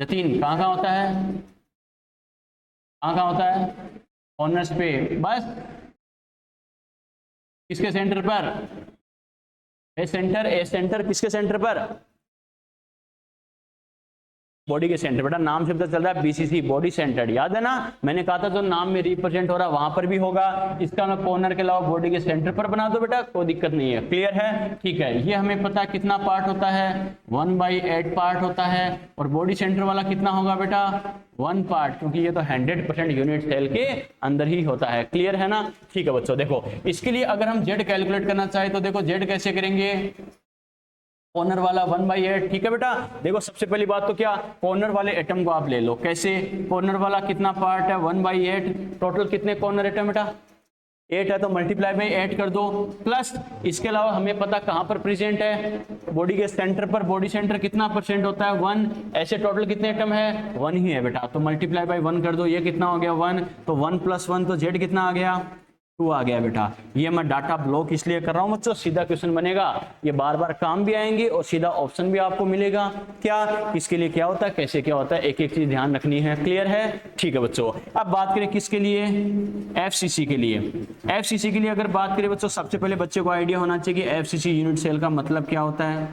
जतीन कहाँ कहाँ होता है, कहाँ कहाँ होता है, कॉर्नर्स पे, बस किसके सेंटर पर, ए सेंटर किसके सेंटर पर, बॉडी के सेंटर। बेटा नाम से पता चल रहा है बीसीसी बॉडी सेंटर्ड, याद है ना, मैंने कहा था जो नाम में रिप्रेजेंट हो रहा है वहां पर भी होगा, इसका ना कॉर्नर के अलावा बॉडी के सेंटर पर बना दो बेटा, कोई दिक्कत नहीं है। क्लियर है? ठीक है। ये हमें पता है कितना पार्ट होता है 1/8 पार्ट होता है, और बॉडी सेंटर वाला कितना होगा बेटा 1 पार्ट, क्योंकि ये तो 100% यूनिट सेल के अंदर ही होता है। क्लियर है ना? ठीक है बच्चों। देखो इसके लिए अगर हम जेड कैलकुलेट करना चाहे तो देखो जेड कैसे करेंगे, कॉर्नर वाला 1/8, ठीक है बेटा। देखो सबसे पहली बात तो क्या, कॉर्नर वाले एटम को आप ले लो, कैसे, कॉर्नर वाला कितना पार्ट है 1/8, टोटल कितने कॉर्नर एटम बेटा 8 है, तो मल्टीप्लाई बाई 8 कर दो, प्लस इसके अलावा हमें पता कहां पर प्रेजेंट है, बॉडी के सेंटर पर, बॉडी सेंटर कितना परसेंट होता है 1, ऐसे टोटल कितने एटम है 1 ही है बेटा, तो मल्टीप्लाई बाई 1 कर दो, ये कितना हो गया 1, तो 1 + 1 तो जेड कितना आ गया 2 आ गया बेटा। ये मैं डाटा ब्लॉक इसलिए कर रहा हूं बच्चों, सीधा क्वेश्चन बनेगा, ये बार बार काम भी आएंगे और सीधा ऑप्शन भी आपको मिलेगा, क्या किसके लिए क्या होता है कैसे क्या होता है, एक एक चीज ध्यान रखनी है। क्लियर है? ठीक है बच्चों। अब बात करें किसके लिए, एफसीसी के लिए। एफसीसी के लिए अगर बात करें बच्चों, सबसे पहले बच्चे को आइडिया होना चाहिए कि एफसीसी यूनिट सेल का मतलब क्या होता है।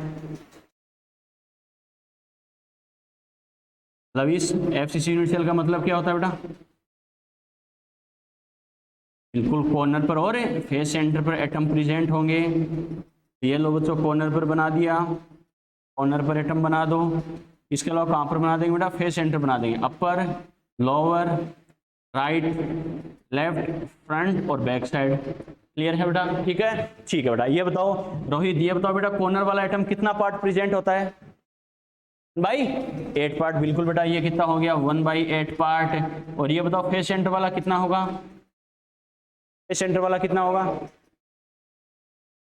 लवीस, एफसीसी यूनिट सेल का मतलब क्या होता है बेटा, बिल्कुल कॉर्नर पर और फेस सेंटर पर एटम प्रेजेंट होंगे। ये लो बच्चों कॉर्नर पर बना दिया, कॉर्नर पर एटम बना दो, इसके अलावा कहां पर बना देंगे बेटा, फेस सेंटर बना देंगे, upper lower right left front और बैक साइड। क्लियर है बेटा? ठीक है, ठीक है बेटा। ये बताओ रोहित, ये बताओ बेटा कॉर्नर वाला एटम कितना पार्ट प्रेजेंट होता है भाई 8 पार्ट, बिल्कुल बेटा, ये कितना हो गया 1/8 पार्ट। और ये बताओ फेस सेंटर वाला कितना होगा फेस सेंटर वाला कितना होगा,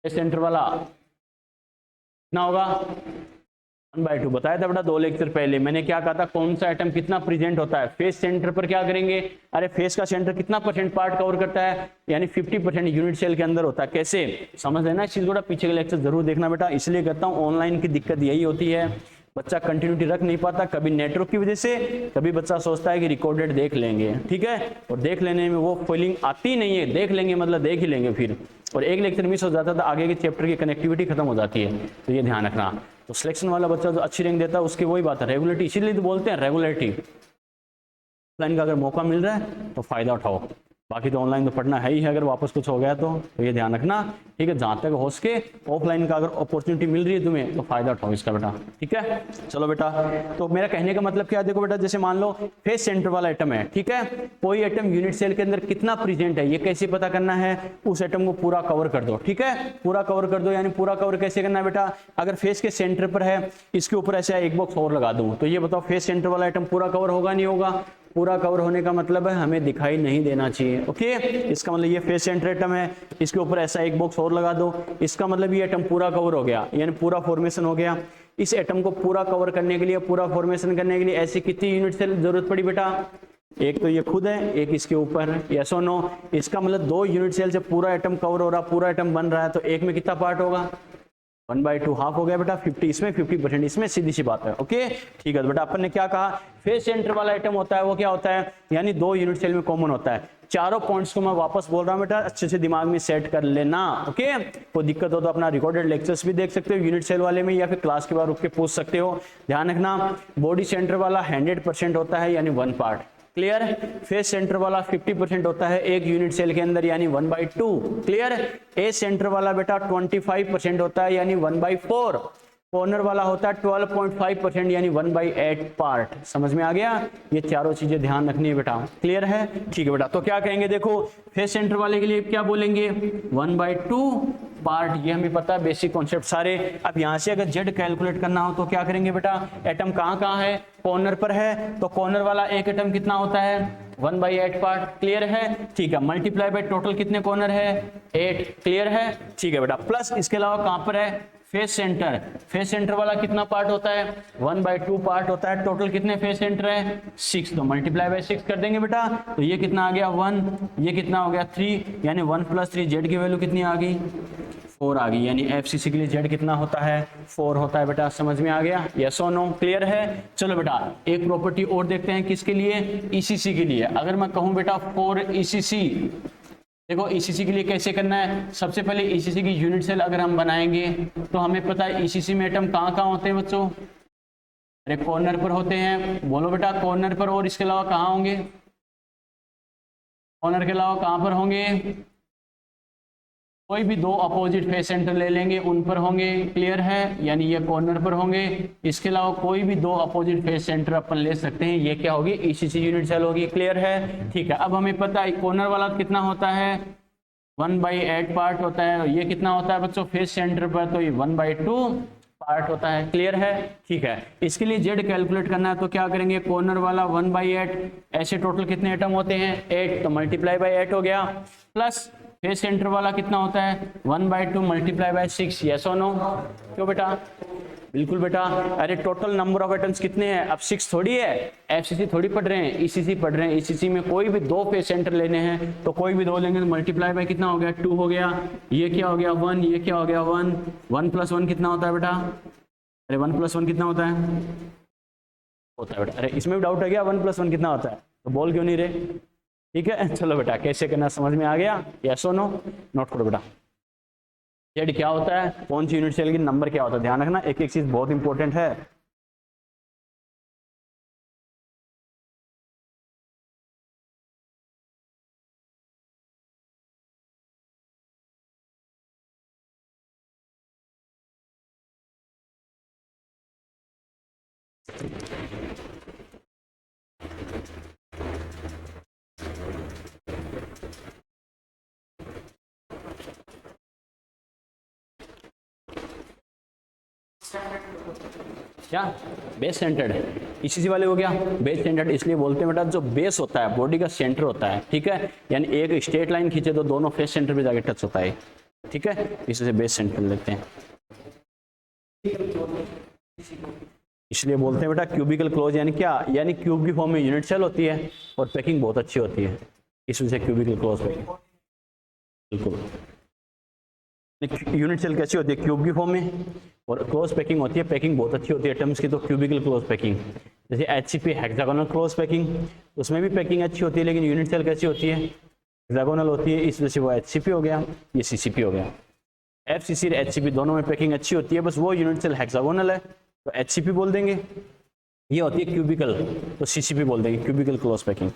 फेस सेंटर वाला कितना होगा 1/2 बताया था बेटा 2 लेक्चर पहले। मैंने क्या कहा था, कौन सा एटम कितना प्रेजेंट होता है फेस सेंटर पर, क्या करेंगे, अरे फेस का सेंटर कितना परसेंट पार्ट कवर करता है, यानी 50% यूनिट सेल के अंदर होता है। कैसे समझ लेना इस चीज को, पीछे के लेक्चर जरूर देखना बेटा। इसलिए कहता हूँ ऑनलाइन की दिक्कत यही होती है, बच्चा कंटिन्यूटी रख नहीं पाता, कभी नेटवर्क की वजह से, कभी बच्चा सोचता है कि रिकॉर्डेड देख लेंगे, ठीक है, और देख लेने में वो फीलिंग आती नहीं है। देख लेंगे मतलब देख ही लेंगे फिर, और एक लेक्चर मिस हो जाता है तो आगे के चैप्टर की कनेक्टिविटी खत्म हो जाती है, तो ये ध्यान रखना। तो सिलेक्शन वाला बच्चा जो अच्छी रैंक देता है उसकी वही बात है, रेगुलरिटी, इसीलिए तो बोलते हैं रेगुलरिटी। ऑफलाइन का अगर मौका मिल रहा है तो फायदा उठाओ, बाकी तो ऑनलाइन तो पढ़ना है ही है, अगर वापस कुछ हो गया तो ये ध्यान रखना, ठीक है। जहां तक हो सके ऑफलाइन का अगर अपॉर्चुनिटी मिल रही है तुम्हें तो फायदा उठाओ इसका बेटा, ठीक है। चलो बेटा, तो मेरा कहने का मतलब क्या है, देखो बेटा, जैसे मान लो फेस सेंटर वाला एटम है, ठीक है, कोई एटम यूनिट सेल के अंदर कितना प्रेजेंट है ये कैसे पता करना है, उस एटम को पूरा कवर कर दो, ठीक है, पूरा कवर कर दो। यानी पूरा कवर कैसे करना है बेटा, अगर फेस के सेंटर पर है, इसके ऊपर ऐसा एक बॉक्स और लगा दूं, तो ये बताओ फेस सेंटर वाला एटम पूरा कवर होगा नहीं होगा। पूरा कवर होने का मतलब है हमें दिखाई नहीं देना चाहिए, ओके। इसका मतलब ये फेस सेंटर एटम है, इसके ऊपर ऐसा एक बॉक्स और लगा दो, इसका मतलब ये एटम पूरा कवर हो गया, यानी पूरा फॉर्मेशन हो गया। इस एटम को पूरा कवर करने के लिए, पूरा फॉर्मेशन करने के लिए ऐसी कितनी यूनिट सेल जरूरत पड़ी बेटा, एक तो ये खुद है, एक इसके ऊपर, यस और नो। इसका मतलब 2 यूनिट सेल से पूरा एटम कवर हो रहा, पूरा एटम बन रहा है, तो एक में कितना पार्ट होगा, 1/2, हाफ हो गया बेटा, 50 इसमें 50% इसमें, सीधी सी बात है, ओके, ठीक है। तो बेटा अपन ने क्या कहा, फेस सेंटर वाला आइटम होता है वो क्या होता है, यानी 2 यूनिट सेल में कॉमन होता है। चारों पॉइंट्स को मैं वापस बोल रहा हूं बेटा, अच्छे से दिमाग में सेट कर लेना, ओके। कोई दिक्कत हो तो अपना रिकॉर्डेड लेक्चर्स भी देख सकते हो यूनिट सेल वाले में, या फिर क्लास के बाद रुक के पूछ सकते हो। ध्यान रखना, बॉडी सेंटर वाला 100% होता है, यानी 1 पार्ट, क्लियर। फेस सेंटर वाला 50% होता है एक यूनिट सेल के अंदर, यानी 1/2, क्लियर। ए सेंटर वाला बेटा 25% होता है, यानी 1/4। कॉर्नर वाला होता है 12.5%, यानी 1/8 पार्ट। समझ में आ गया, ये चारों चीजें ध्यान रखनी है बेटा, क्लियर है, ठीक है बेटा। तो क्या कहेंगे, देखो फेस सेंटर वाले के लिए क्या बोलेंगे, 1/2 पार्ट, ये हमें पता है, बेसिक कॉन्सेप्ट सारे। अब यहां से अगर जेड कैलकुलेट करना हो तो क्या करेंगे बेटा, एटम कहां है, कॉर्नर पर है, तो कॉर्नर वाला एक एटम कितना होता है, 1/8 पार्ट, क्लियर है, ठीक है। मल्टीप्लाई बाय टोटल कितने कॉर्नर है, 8, क्लियर है, ठीक है बेटा। प्लस इसके अलावा कहां पर है, फेस सेंटर, फेस सेंटर वाला कितना पार्ट होता है, 1/2 पार्ट होता है। टोटल कितने फेस सेंटर है, 6, तो मल्टीप्लाई बाय 6 कर देंगे बेटा, तो ये कितना आ गया 1, ये कितना हो गया 3, यानी 1 + 3, जेड की वैल्यू कितनी आ गई, 4 आ गई। यानी एफसीसी के लिए जेड कितना होता है, 4 होता है बेटा। समझ में आ गया, यस और नो, क्लियर है। चलो बेटा, एक प्रॉपर्टी और देखते हैं, किसके लिए, ईसीसी के लिए। अगर मैं कहूं बेटा फॉर ईसीसी, देखो ईसीसी के लिए कैसे करना है, सबसे पहले ईसीसी की यूनिट सेल अगर हम बनाएंगे तो हमें पता है ईसीसी में एटम कहाँ होते हैं बच्चों, अरे कॉर्नर पर होते हैं, बोलो बेटा कॉर्नर पर, और इसके अलावा कहाँ होंगे, कॉर्नर के अलावा कहाँ पर होंगे, कोई भी 2 अपोजिट फेस सेंटर ले लेंगे उन पर होंगे, क्लियर है, यानी ये कॉर्नर पर होंगे। इसके अलावा कोई भी 2 अपोजिट फेस सेंटर अपन ले सकते हैं, ये क्या होगी, ईसीसी यूनिट सेल होगी, क्लियर है, ठीक है। अब हमें पता है कॉर्नर वाला कितना होता है, 1/8 पार्ट होता है, ये कितना होता है बच्चों फेस सेंटर पर, तो ये 1/2 पार्ट होता है, क्लियर है, ठीक है। इसके लिए जेड कैलकुलेट करना है तो क्या करेंगे, कॉर्नर वाला 1/8, ऐसे टोटल कितने एटम होते हैं, 8, तो मल्टीप्लाई बाय 8 हो गया, प्लस फेस सेंटर वाला कितना होता है 1/2 मल्टीप्लाई बाय 6, यस और नो, क्यों बेटा, बिल्कुल बेटा। अरे टोटल नंबर ऑफ एटम्स कितने हैं, अब 6 थोड़ी है, एफसीसी थोड़ी पढ़ रहे हैं, ईसीसी पढ़ रहे हैं। ईसीसी में कोई भी 2 फेस सेंटर लेने हैं तो कोई भी 2 लेंगे तो मल्टीप्लाई बाय कितना हो गया, 2 हो गया, ये क्या हो गया 1, ये क्या हो गया 1, 1 + 1 कितना होता है बेटा, अरे 1 + 1 कितना होता है बेटा, अरे इसमें भी डाउट है क्या, 1 + 1 कितना होता है, तो बोल क्यों नहीं रहे, ठीक है। चलो बेटा, कैसे करना समझ में आ गया, यस और नो, नोट करो बेटा। जेड क्या होता है, कौन सी यूनिट सेल की नंबर क्या होता है, ध्यान रखना, एक एक चीज बहुत इंपॉर्टेंट है। क्या बेस सेंटर्ड, इसी वाले हो गया बेस सेंटर्ड। इसलिए बोलते हैं बेटा जो बेस होता है बॉडी का सेंटर होता है, ठीक है, यानी एक स्ट्रेट लाइन खींचे तो दोनों फेस सेंटर पे जाके टच होता है, ठीक है, इससे बेस सेंटर लेते हैं। इसलिए बोलते हैं बेटा क्यूबिकल क्लोज यानी क्या, यानी क्यूब की फॉर्म में यूनिट सेल होती है और पैकिंग बहुत अच्छी होती है, इस वजह से क्यूबिकल क्लोज पैकिंग। बिल्कुल, यूनिट सेल कैसी होती है क्यूब की फॉर्म में, और क्लोज पैकिंग होती है, पैकिंग बहुत अच्छी होती है एटम्स की, तो क्यूबिकल क्लोज पैकिंग। जैसे HCP हेक्सागोनल क्लोज पैकिंग, उसमें भी पैकिंग अच्छी होती है, लेकिन यूनिट सेल कैसी होती है हेक्सागोनल होती है, इस वजह से वो HCP हो गया, ये CCP हो गया। FCC और HCP दोनों में पैकिंग अच्छी होती है, बस वो यूनिट सेल हेक्सागोनल है तो HCP बोल देंगे, ये होती है क्यूबिकल तो CCP बोल देंगे, क्यूबिकल क्लोज पैकिंग।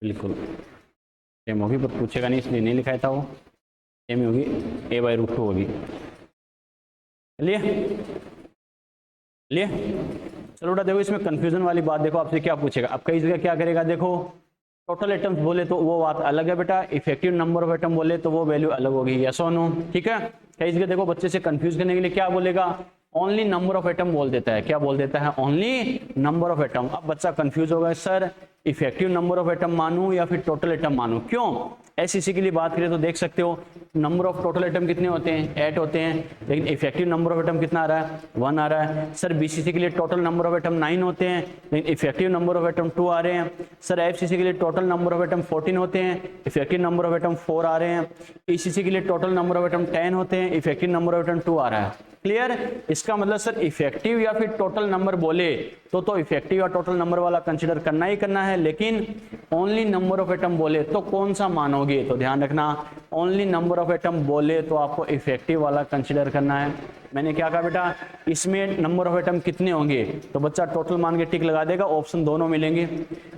बिल्कुल सेम होगी, पर पूछेगा नहीं इसलिए नहीं लिखाया था वो, सेम ही होगी, a/√2 होगी। चलिए चलिए चलो बेटा देखो इसमें कंफ्यूजन वाली बात देखो, आपसे क्या पूछेगा, अब कई जगह क्या करेगा, देखो टोटल एटम्स बोले तो वो बात अलग है बेटा, इफेक्टिव नंबर ऑफ एटम बोले तो वो वैल्यू अलग होगी, यस और नो, ठीक है। कई जगह देखो बच्चे से कंफ्यूज करने के लिए क्या बोलेगा, ओनली नंबर ऑफ एटम बोल देता है, क्या बोल देता है, ओनली नंबर ऑफ एटम। अब बच्चा कंफ्यूज होगा, sir effective number of atom मानूं या फिर टोटल एटम मानूं, क्यों, SEC के लिए बात करें तो देख सकते हो नंबर ऑफ टोटल एटम कितने होते हैं, 8 होते हैं, लेकिन इफेक्टिव नंबर ऑफ एटम कितना आ रहा है, 1 आ रहा है। सर BCC के लिए टोटल नंबर ऑफ एटम 9 होते हैं, लेकिन इफेक्टिव नंबर ऑफ एटम 2 आ रहे हैं। सर FCC के लिए टोटल नंबर ऑफ एटम 14 होते हैं, इफेक्टिव नंबर ऑफ एटम 4 आ रहे हैं। ECC के लिए टोटल नंबर ऑफ एटम 10 होते हैं, इफेक्टिव नंबर ऑफ एटम 2 आ रहा है। क्लियर, इसका मतलब सर इफेक्टिव या फिर टोटल नंबर बोले तो इफेक्टिव या टोटल नंबर वाला कंसीडर करना ही करना है, लेकिन ओनली नंबर ऑफ एटम बोले तो कौन सा मानोगे, तो ध्यान रखना ओनली नंबर ऑफ एटम बोले तो आपको इफेक्टिव वाला कंसीडर करना है। मैंने क्या कहा बेटा, इसमें नंबर ऑफ एटम कितने होंगे, तो बच्चा टोटल मान के टिक लगा देगा, ऑप्शन दोनों मिलेंगे।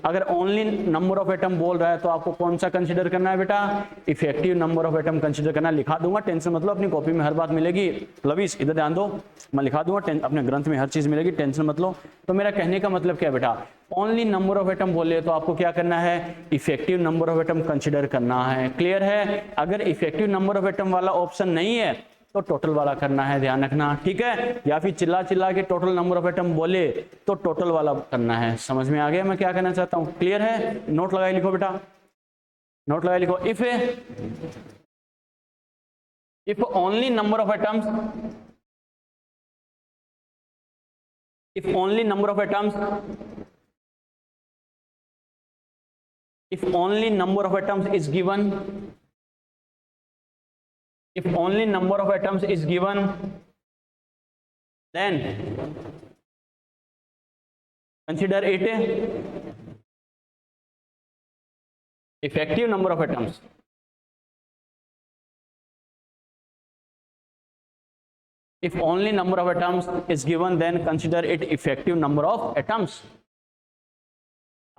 अगर ओनली नंबर ऑफ एटम बोल रहा है तो आपको कौन सा कंसीडर करना है बेटा, effective number of atom consider करना। लिखा दूंगा, टेंशन मतलब, अपनी कॉपी में हर बात मिलेगी, लवीस इधर ध्यान दो, मैं लिखा दूंगा, अपने ग्रंथ में हर चीज मिलेगी, टेंशन मत लो। तो मेरा कहने का मतलब क्या है बेटा, ओनली नंबर ऑफ एटम बोले तो आपको क्या करना है, effective number of atom consider करना है। क्लियर है, अगर इफेक्टिव नंबर ऑफ एटम वाला ऑप्शन नहीं है तो टोटल वाला करना है, ध्यान रखना, ठीक है। या फिर चिल्ला चिल्ला के टोटल नंबर ऑफ एटम बोले तो टोटल वाला करना है। समझ में आ गया मैं क्या कहना चाहता हूं, क्लियर है। नोट लगाए लिखो बेटा, नोट लगाए लिखो, if only number of atoms, if only number of atoms, if only number of atoms is given, if only number of atoms is given, then consider it effective number of atoms. If only number of atoms is given, then consider it effective number of atoms.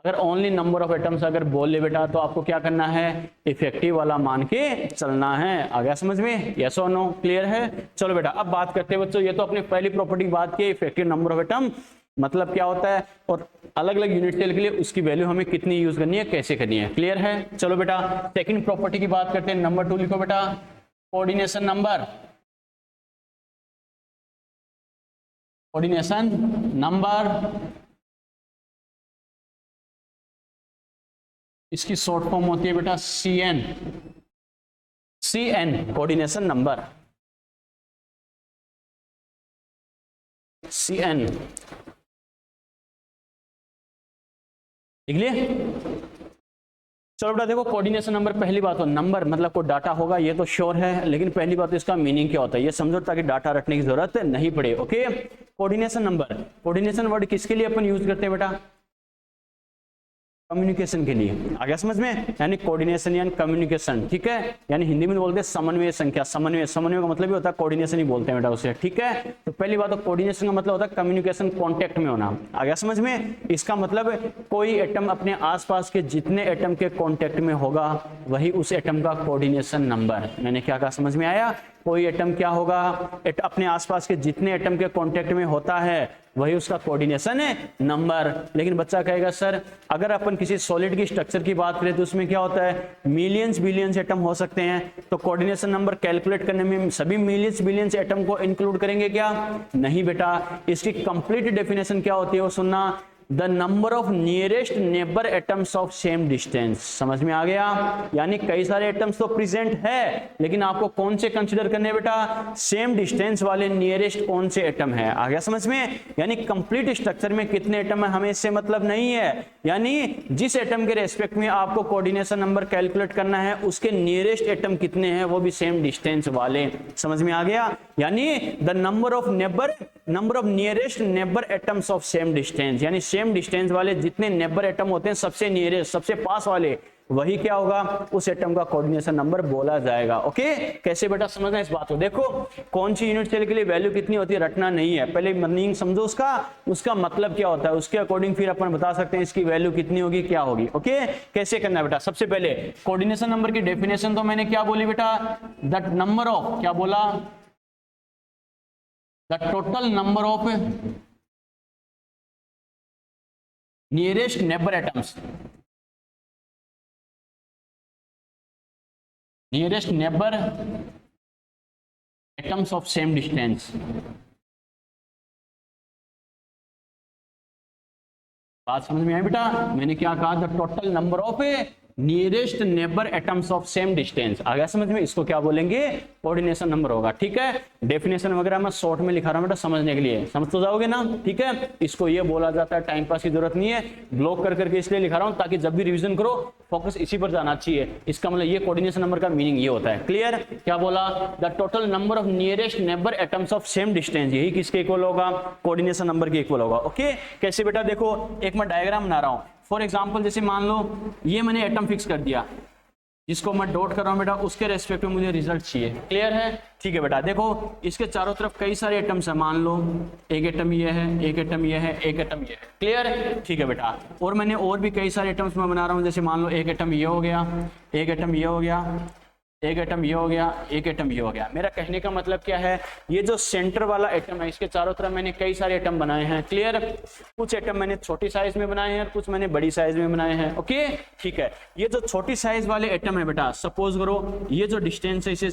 अगर only number of atoms अगर बोल ले बेटा तो आपको क्या करना है, इफेक्टिव वाला मान के चलना है। आ गया समझ में? यस और नो? क्लियर है? चलो बेटा अब बात करते हैं बच्चों, ये तो अपनी पहली प्रॉपर्टी की बात की, इफेक्टिव नंबर ऑफ एटम मतलब क्या होता है और अलग अलग यूनिट सेल के लिए उसकी वैल्यू हमें कितनी यूज करनी है, कैसे करनी है। क्लियर है? चलो बेटा सेकंड प्रॉपर्टी की बात करते हैं। नंबर 2 लिखो बेटा, कोऑर्डिनेशन नंबर। कोऑर्डिनेशन नंबर इसकी शॉर्ट फॉर्म होती है बेटा CN। CN coordination number, CN लिख लिए? चलो बेटा देखो, कोऑर्डिनेशन नंबर पहली बात हो, नंबर मतलब कोई डाटा होगा ये तो श्योर है, लेकिन पहली बात तो इसका मीनिंग क्या होता है ये समझो ताकि डाटा रखने की जरूरत नहीं पड़े। Okay, coordination number, coordination word किसके लिए अपन यूज करते हैं बेटा? कम्युनिकेशन के लिए। आ गया समझ में? यानी कोऑर्डिनेशन यानी कम्युनिकेशन, ठीक है? यानी हिंदी में बोलते हैं समन्वय संख्या। समन्वय, समन्वय का मतलब भी होता है कोऑर्डिनेशन ही बोलते हैं बेटा उसे, ठीक है? तो पहली बात तो कोऑर्डिनेशन का मतलब होता है कम्युनिकेशन, कांटेक्ट में होना। आ गया समझ में? इसका मतलब कोई एटम अपने आसपास के जितने एटम के कांटेक्ट में होगा वही उस एटम का कोऑर्डिनेशन नंबर। मैंने क्या कहा, समझ में आया? कोई एटम क्या होगा, अपने आसपास के जितने एटम के कांटेक्ट में होता है वही उसका कोऑर्डिनेशन नंबर। लेकिन बच्चा कहेगा सर अगर अपन किसी सॉलिड की स्ट्रक्चर की बात करें तो उसमें क्या होता है, मिलियंस बिलियंस एटम हो सकते हैं, तो कोऑर्डिनेशन नंबर कैलकुलेट करने में सभी मिलियंस बिलियंस एटम को इंक्लूड करेंगे क्या? नहीं बेटा, इसकी कंप्लीट डेफिनेशन क्या होती है वो सुनना, the number of nearest neighbour atoms of same distance. समझ में आ गया? यानी कई सारे एटम्स तो प्रेजेंट है लेकिन आपको कौन से कंसीडर करने हैं बेटा? सेम डिस्टेंस वाले नियरेस्ट कौन से एटम है। आ गया समझ में? यानी कंप्लीट स्ट्रक्चर में कितने एटम है हमें इससे मतलब नहीं है, यानी जिस एटम के रेस्पेक्ट में आपको कोऑर्डिनेशन नंबर कैलकुलेट करना है उसके नियरेस्ट एटम कितने हैं वो भी सेम डिस्टेंस वाले। समझ में आ गया? यानी the number of nearest neighbour atoms of same distance, यानी सेम डिस्टेंस वाले जितने नेबर एटम होते हैं सबसे नियरेस्ट, सबसे पास वाले, वही क्या होगा, उस एटम का कोऑर्डिनेशन नंबर बोला जाएगा। ओके, कैसे बेटा समझना इस बात को? देखो कौन सी यूनिट सेल के लिए वैल्यू कितनी होती है रटना नहीं है, पहले मीनिंग समझो उसका मतलब क्या होता है, उसके अकॉर्डिंग फिर अपन बता सकते हैं इसकी वैल्यू कितनी होगी, क्या होगी। ओके, कैसे करना है बेटा? सबसे पहले कोऑर्डिनेशन नंबर की डेफिनेशन तो मैंने क्या बोली बेटा, दैट नंबर ऑफ, क्या बोला, the total number of nearest neighbour atoms, nearest neighbour atoms of same distance. बात समझ में आई बेटा? मैंने क्या कहा, the total number of nearest neighbour atoms of same distance. आ गया समझ में? इसको क्या बोलेंगे, कोऑर्डिनेशन नंबर होगा। ठीक है, डेफिनेशन वगैरह मैं शॉर्ट में लिखा रहा हूं बेटा समझने के लिए, समझ तो जाओगे ना? ठीक है, इसको ये बोला जाता है, टाइम पास की जरूरत नहीं है, ब्लॉक कर करके इसलिए लिखा रहा हूं ताकि जब भी रिवीजन करो फोकस इसी पर जाना चाहिए। इसका मतलब ये कोऑर्डिनेशन नंबर का मीनिंग ये होता है। क्लियर? क्या बोला, the total number of nearest neighbour atoms of same distance, यही किसके इक्वल होगा, कोऑर्डिनेशन नंबर के इक्वल होगा। ओके, कैसे बेटा? देखो एक मैं डायग्राम बना रहा हूं, फॉर एग्जाम्पल जैसे मान लो ये मैंने एटम फिक्स कर दिया जिसको मैं डॉट कर रहा हूं बेटा, उसके रेस्पेक्ट में मुझे रिजल्ट चाहिए। क्लियर है? ठीक है बेटा, देखो इसके चारों तरफ कई सारे एटम्स है, मान लो एक एटम ये है, एक एटम ये है, एक एटम ये है। क्लियर? ठीक है बेटा, और मैंने और भी कई सारे एटम्स मैं बना रहा हूं, जैसे मान लो एक एटम ये हो गया, एक एटम ये हो गया, एक एटम ये हो गया, एक एटम ये हो गया। मेरा कहने का मतलब क्या है, ये जो सेंटर वाला एटम है इसके चारों तरफ मैंने कई सारे एटम बनाए हैं। क्लियर? कुछ एटम मैंने छोटी साइज में बनाए हैं, कुछ मैंने बड़ी साइज में बनाए हैं। ओके, ठीक है, ये जो छोटी साइज वाले एटम है बेटा, सपोज करो ये जो डिस्टेंस है इसे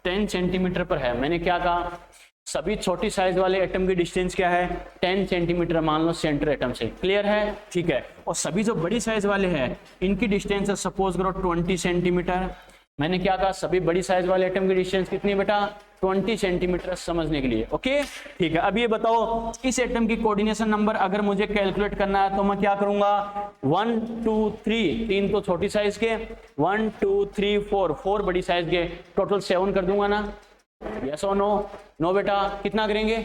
10 सेंटीमीटर पर है। मैंने क्या कहा, सभी छोटी साइज वाले एटम की डिस्टेंस क्या है, 10 सेंटीमीटर मान लो सेंटर एटम से। क्लियर है? ठीक है, और सभी जो बड़ी साइज वाले हैं इनकी डिस्टेंस है सपोज करो 20 सेंटीमीटर, मैंने क्या कहा, सभी बड़ी साइज वाले एटम की डिस्टेंस कितनी है बेटा, 20 सेंटीमीटर, समझने के लिए। ओके ठीक है, अब ये बताओ इस एटम की कोऑर्डिनेशन नंबर अगर मुझे कैलकुलेट करना है तो मैं क्या करूंगा, 1 2 3, 3 तो छोटी साइज के, 1 2 3 4, 4 बड़ी साइज के, टोटल 7 कर दूंगा ना, यस और नो, नो बेटा, कितना करेंगे,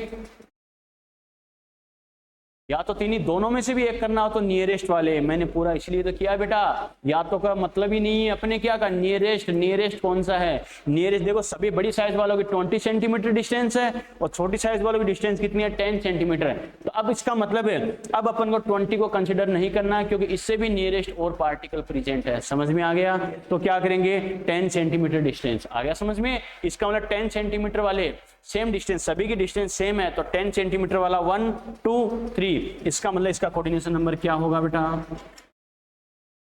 या तो तीन ही, दोनों में से भी एक करना हो तो नियरेस्ट वाले, मैंने पूरा इसलिए तो किया बेटा, या तो का मतलब ही नहीं है, अपने क्या का नियरेस्ट, नियरेस्ट कौन सा है, नियरेस्ट देखो सभी बड़ी साइज वालों की 20 सेंटीमीटर डिस्टेंस है और छोटी साइज वालों की डिस्टेंस कितनी है, 10 सेंटीमीटर है। तो अब इसका मतलब है अब अपन को 20 को कंसिडर नहीं करना है क्योंकि इससे भी नियरेस्ट और पार्टिकल प्रेजेंट है, समझ में आ गया। तो क्या करेंगे, 10 सेंटीमीटर डिस्टेंस आ गया समझ में, इसका मतलब 10 सेंटीमीटर वाले सेम डिस्टेंस, सभी की डिस्टेंस सेम है तो 10 सेंटीमीटर वाला 1 2 3, इसका मतलब इसका कोऑर्डिनेशन नंबर क्या होगा बेटा।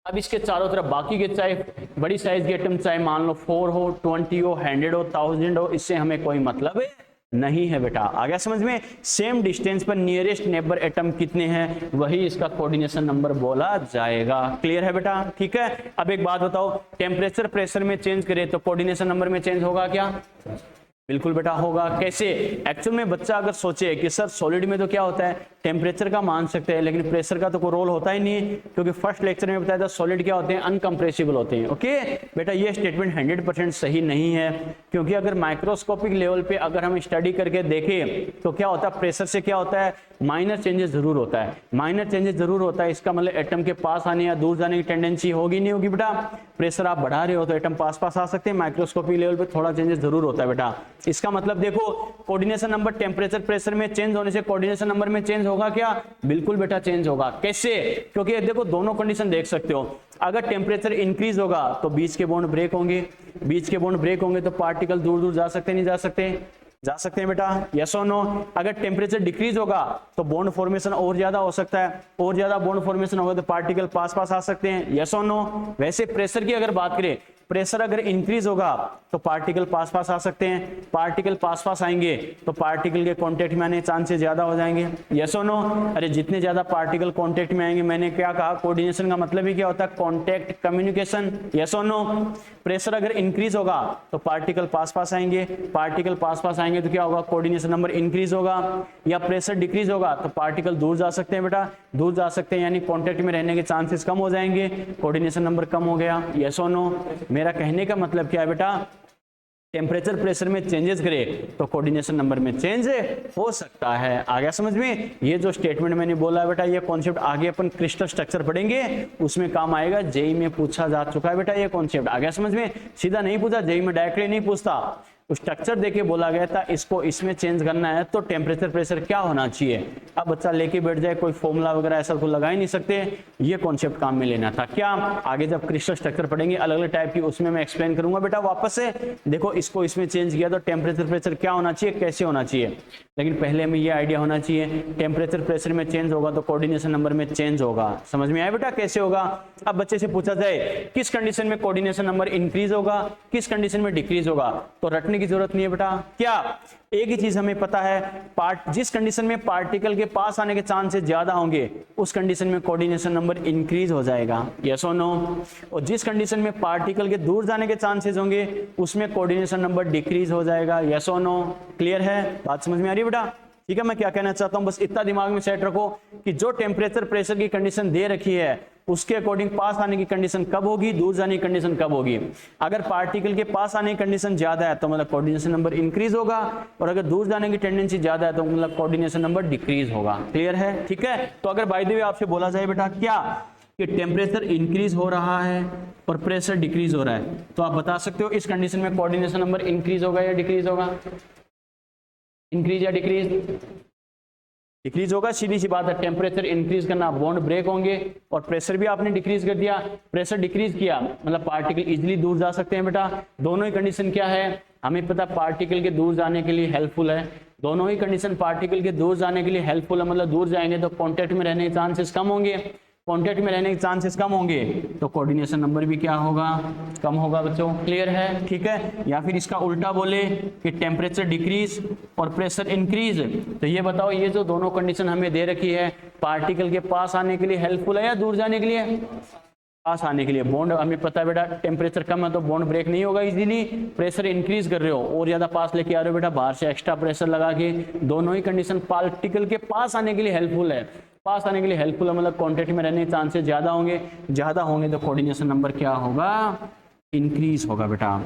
अब इसके चारों तरफ बाकी के चाहे बड़ी साइज के एटम चाहे मान लो 4 हो, 20 हो, 100 हो, 1000 हो, इससे हमें कोई मतलब नहीं है बेटा, आ गया समझ में। सेम डिस्टेंस पर नियरेस्ट नेबर एटम कितने हैं वही इसका कोऑर्डिनेशन नंबर बोला जाएगा, क्लियर है बेटा, ठीक है। अब एक बात बताओ, टेम्परेचर प्रेशर में चेंज करे तो कोऑर्डिनेशन नंबर में चेंज होगा क्या, बिल्कुल बेटा होगा। कैसे, एक्चुअल में बच्चा अगर सोचे कि सर सॉलिड में तो क्या होता है, टेम्परेचर का मान सकते हैं लेकिन प्रेशर का तो कोई रोल होता ही नहीं है, क्योंकि फर्स्ट लेक्चर में बताया था सॉलिड क्या होते हैं, अनकंप्रेसिबल होते हैं। ओके बेटा, ये स्टेटमेंट 100% सही नहीं है, क्योंकि अगर माइक्रोस्कोपिक लेवल पे अगर हम स्टडी करके देखें तो क्या होता है, प्रेशर से क्या होता है, माइनर चेंजेस जरूर होता है, माइनर चेंजेस जरूर होता है। इसका मतलब एटम के पास आने या दूर जाने की टेंडेंसी होगी नहीं होगी बेटा, प्रेशर आप बढ़ा रहे हो तो एटम पास पास आ सकते हैं, माइक्रोस्कोपिक लेवल पे थोड़ा चेंजेस जरूर होता है बेटा। इसका मतलब देखो कोऑर्डिनेशन नंबर टेम्परेचर प्रेशर में चेंज होने से कोऑर्डिनेशन नंबर में चेंज होगा क्या, बिल्कुल बेटा चेंज होगा। कैसे, क्योंकि देखो दोनों कंडीशन देख सकते हो, अगर टेम्परेचर इंक्रीज होगा तो बीच के बॉन्ड ब्रेक होंगे, बीच के बॉन्ड ब्रेक होंगे तो पार्टिकल दूर दूर जा सकते नहीं जा सकते, जा सकते हैं बेटा, यस और नो। अगर टेम्परेचर डिक्रीज होगा तो बॉन्ड फॉर्मेशन और ज्यादा हो सकता है, और ज्यादा बॉन्ड फॉर्मेशन होगा तो पार्टिकल पास पास आ सकते हैं, यस और नो। वैसे प्रेशर की अगर बात करें, प्रेशर अगर इंक्रीज होगा तो पार्टिकल पास पास आ सकते हैं, पार्टिकल पास पास आएंगे तो पार्टिकल के कांटेक्ट में आने चांसेस ज्यादा हो जाएंगे, यस और नो। अरे जितने ज्यादा पार्टिकल कांटेक्ट में आएंगे, मैंने क्या कहा, कोऑर्डिनेशन का मतलब ही क्या होता है, कांटेक्ट कम्युनिकेशन, यस और नो। प्रेशर अगर इंक्रीज होगा तो पार्टिकल पास पास आएंगे, पार्टिकल पास पास आएंगे तो क्या होगा, कोऑर्डिनेशन नंबर इंक्रीज होगा। या प्रेशर डिक्रीज होगा तो पार्टिकल दूर जा सकते हैं बेटा, दूर जा सकते हैं यानी कांटेक्ट में रहने के चांसेस कम हो जाएंगे, कोऑर्डिनेशन नंबर कम हो गया, यस और नो। मेरा कहने का मतलब क्या है बेटा, टेम्परेचर प्रेशर में चेंजेस करे तो कोऑर्डिनेशन नंबर में चेंज हो सकता है, आ गया समझ में। ये जो स्टेटमेंट मैंने बोला है बेटा, ये कॉन्सेप्ट आगे अपन क्रिस्टल स्ट्रक्चर पढ़ेंगे उसमें काम आएगा, जेई में पूछा जा चुका है बेटा ये कॉन्सेप्ट, आ गया समझ में। सीधा नहीं पूछा, जेई में डायरेक्टली नहीं पूछता, स्ट्रक्चर देके बोला गया था इसको इसमें चेंज करना है तो टेम्परेचर प्रेशर क्या होना चाहिए। अब बच्चा लेके बैठ जाए, कोई फॉर्मूला वगैरह ऐसा तो लगा ही नहीं सकते, ये कॉन्सेप्ट काम में लेना था। क्या आगे जब क्रिस्टल स्ट्रक्चर पढ़ेंगे अलग अलग टाइप की, उसमें मैं एक्सप्लेन करूंगा बेटा वापस से। देखो इसको इसमें चेंज किया तो टेम्परेचर प्रेशर क्या होना चाहिए, कैसे होना चाहिए, लेकिन पहले हमें ये आइडिया होना चाहिए टेम्परेचर प्रेशर में चेंज होगा तो कोऑर्डिनेशन नंबर में चेंज होगा। समझ में आया बेटा कैसे होगा। अब बच्चे से पूछा जाए किस कंडीशन में कोऑर्डिनेशन नंबर इंक्रीज होगा, किस कंडीशन में डिक्रीज होगा, तो रटने की जरूरत नहीं है बेटा। क्या एक ही चीज हमें पता है, जिस कंडीशन में पार्टिकल के पास आने के चांसेस ज्यादा होंगे उस कंडीशन में कोऑर्डिनेशन नंबर इंक्रीज हो जाएगा, यस और नो। और जिस कंडीशन में पार्टिकल के दूर जाने के चांसेस होंगे उसमें कोऑर्डिनेशन नंबर डिक्रीज हो जाएगा, यस और नो। क्लियर है, बात समझ में आ रही है बेटा। ठीक है, मैं क्या कहना चाहता हूं, बस इतना दिमाग में सेट रखो कि जो टेम्परेचर प्रेशर की कंडीशन दे रखी है उसके अकॉर्डिंग पास आने की कंडीशन कब होगी, दूर जाने की कंडीशन कब होगी। अगर पार्टिकल के पास आने की कंडीशन ज्यादा है तो मतलब कोऑर्डिनेशन नंबर इंक्रीज होगा, और अगर दूर जाने की टेंडेंसी ज्यादा है तो मतलब कोऑर्डिनेशन नंबर डिक्रीज होगा। क्लियर है, ठीक है। तो अगर बाय द वे आपसे बोला जाए बेटा क्या कि टेम्परेचर इंक्रीज हो रहा है और प्रेशर डिक्रीज हो रहा है, तो आप बता सकते हो इस कंडीशन में कोऑर्डिनेशन नंबर इंक्रीज होगा या डिक्रीज होगा, इंक्रीज या डिक्रीज, डिक्रीज होगा। सीधी सी बात है, टेम्परेचर इंक्रीज करना बॉन्ड ब्रेक होंगे, और प्रेशर भी आपने डिक्रीज कर दिया, प्रेशर डिक्रीज किया मतलब पार्टिकल इजीली दूर जा सकते हैं बेटा। दोनों ही कंडीशन क्या है हमें पता, पार्टिकल के दूर जाने के लिए हेल्पफुल है, दोनों ही कंडीशन पार्टिकल के दूर जाने के लिए हेल्पफुल है, मतलब दूर जाएंगे तो कॉन्टेक्ट में रहने के चांसेस कम होंगे, कॉन्टेक्ट में रहने के चांसेस कम होंगे तो कोऑर्डिनेशन नंबर भी क्या होगा, कम होगा बच्चों। क्लियर है, ठीक है। या फिर इसका उल्टा बोले कि टेम्परेचर डिक्रीज और प्रेशर इंक्रीज, तो ये बताओ ये जो दोनों कंडीशन हमें दे रखी है पार्टिकल के पास आने के लिए हेल्पफुल है या दूर जाने के लिए, पास आने के लिए बॉन्ड, हमें पता है बेटा टेम्परेचर कम है तो बॉन्ड ब्रेक नहीं होगा इजीली, प्रेशर इंक्रीज कर रहे हो और ज्यादा पास लेके आ रहे हो बेटा, बाहर से एक्स्ट्रा प्रेशर लगा के, दोनों ही कंडीशन पार्टिकल के पास आने के लिए हेल्पफुल है, पास आने के लिए हेल्पफुल है, मतलब कॉन्टेक्ट में रहने के चांसेस ज्यादा होंगे तो कोऑर्डिनेशन नंबर क्या होगा, इंक्रीज होगा बेटा।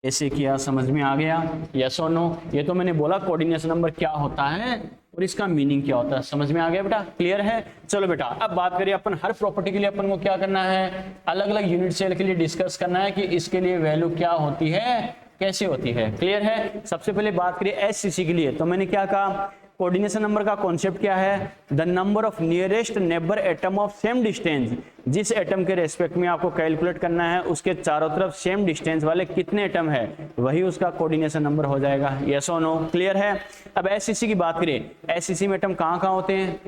ऐसे किया, समझ में आ गया, यस और नो? ये तो मैंने बोला कोऑर्डिनेशन नंबर क्या होता है और इसका मीनिंग क्या होता है, समझ में आ गया बेटा, क्लियर है? चलो बेटा अब बात करिए अपन हर प्रॉपर्टी के लिए अपन को क्या करना है, अलग अलग यूनिट सेल के लिए डिस्कस करना है कि इसके लिए वैल्यू क्या होती है, कैसे होती है, क्लियर है? सबसे पहले बात करिए एससीसी के लिए, तो मैंने क्या कहा, कोऑर्डिनेशन नंबर का कॉन्सेप्ट क्या है, the number of nearest neighbour atom of same distance, जिस एटम के रेस्पेक्ट में आपको कैलकुलेट करना है उसके चारों तरफ सेम डिस्टेंस वाले कितने एटम है, वही उसका कोऑर्डिनेशन नंबर हो जाएगा, यस और नो? क्लियर है? अब एससीसी की बात करें, एससीसी में एटम कहाँ कहाँ होते हैं,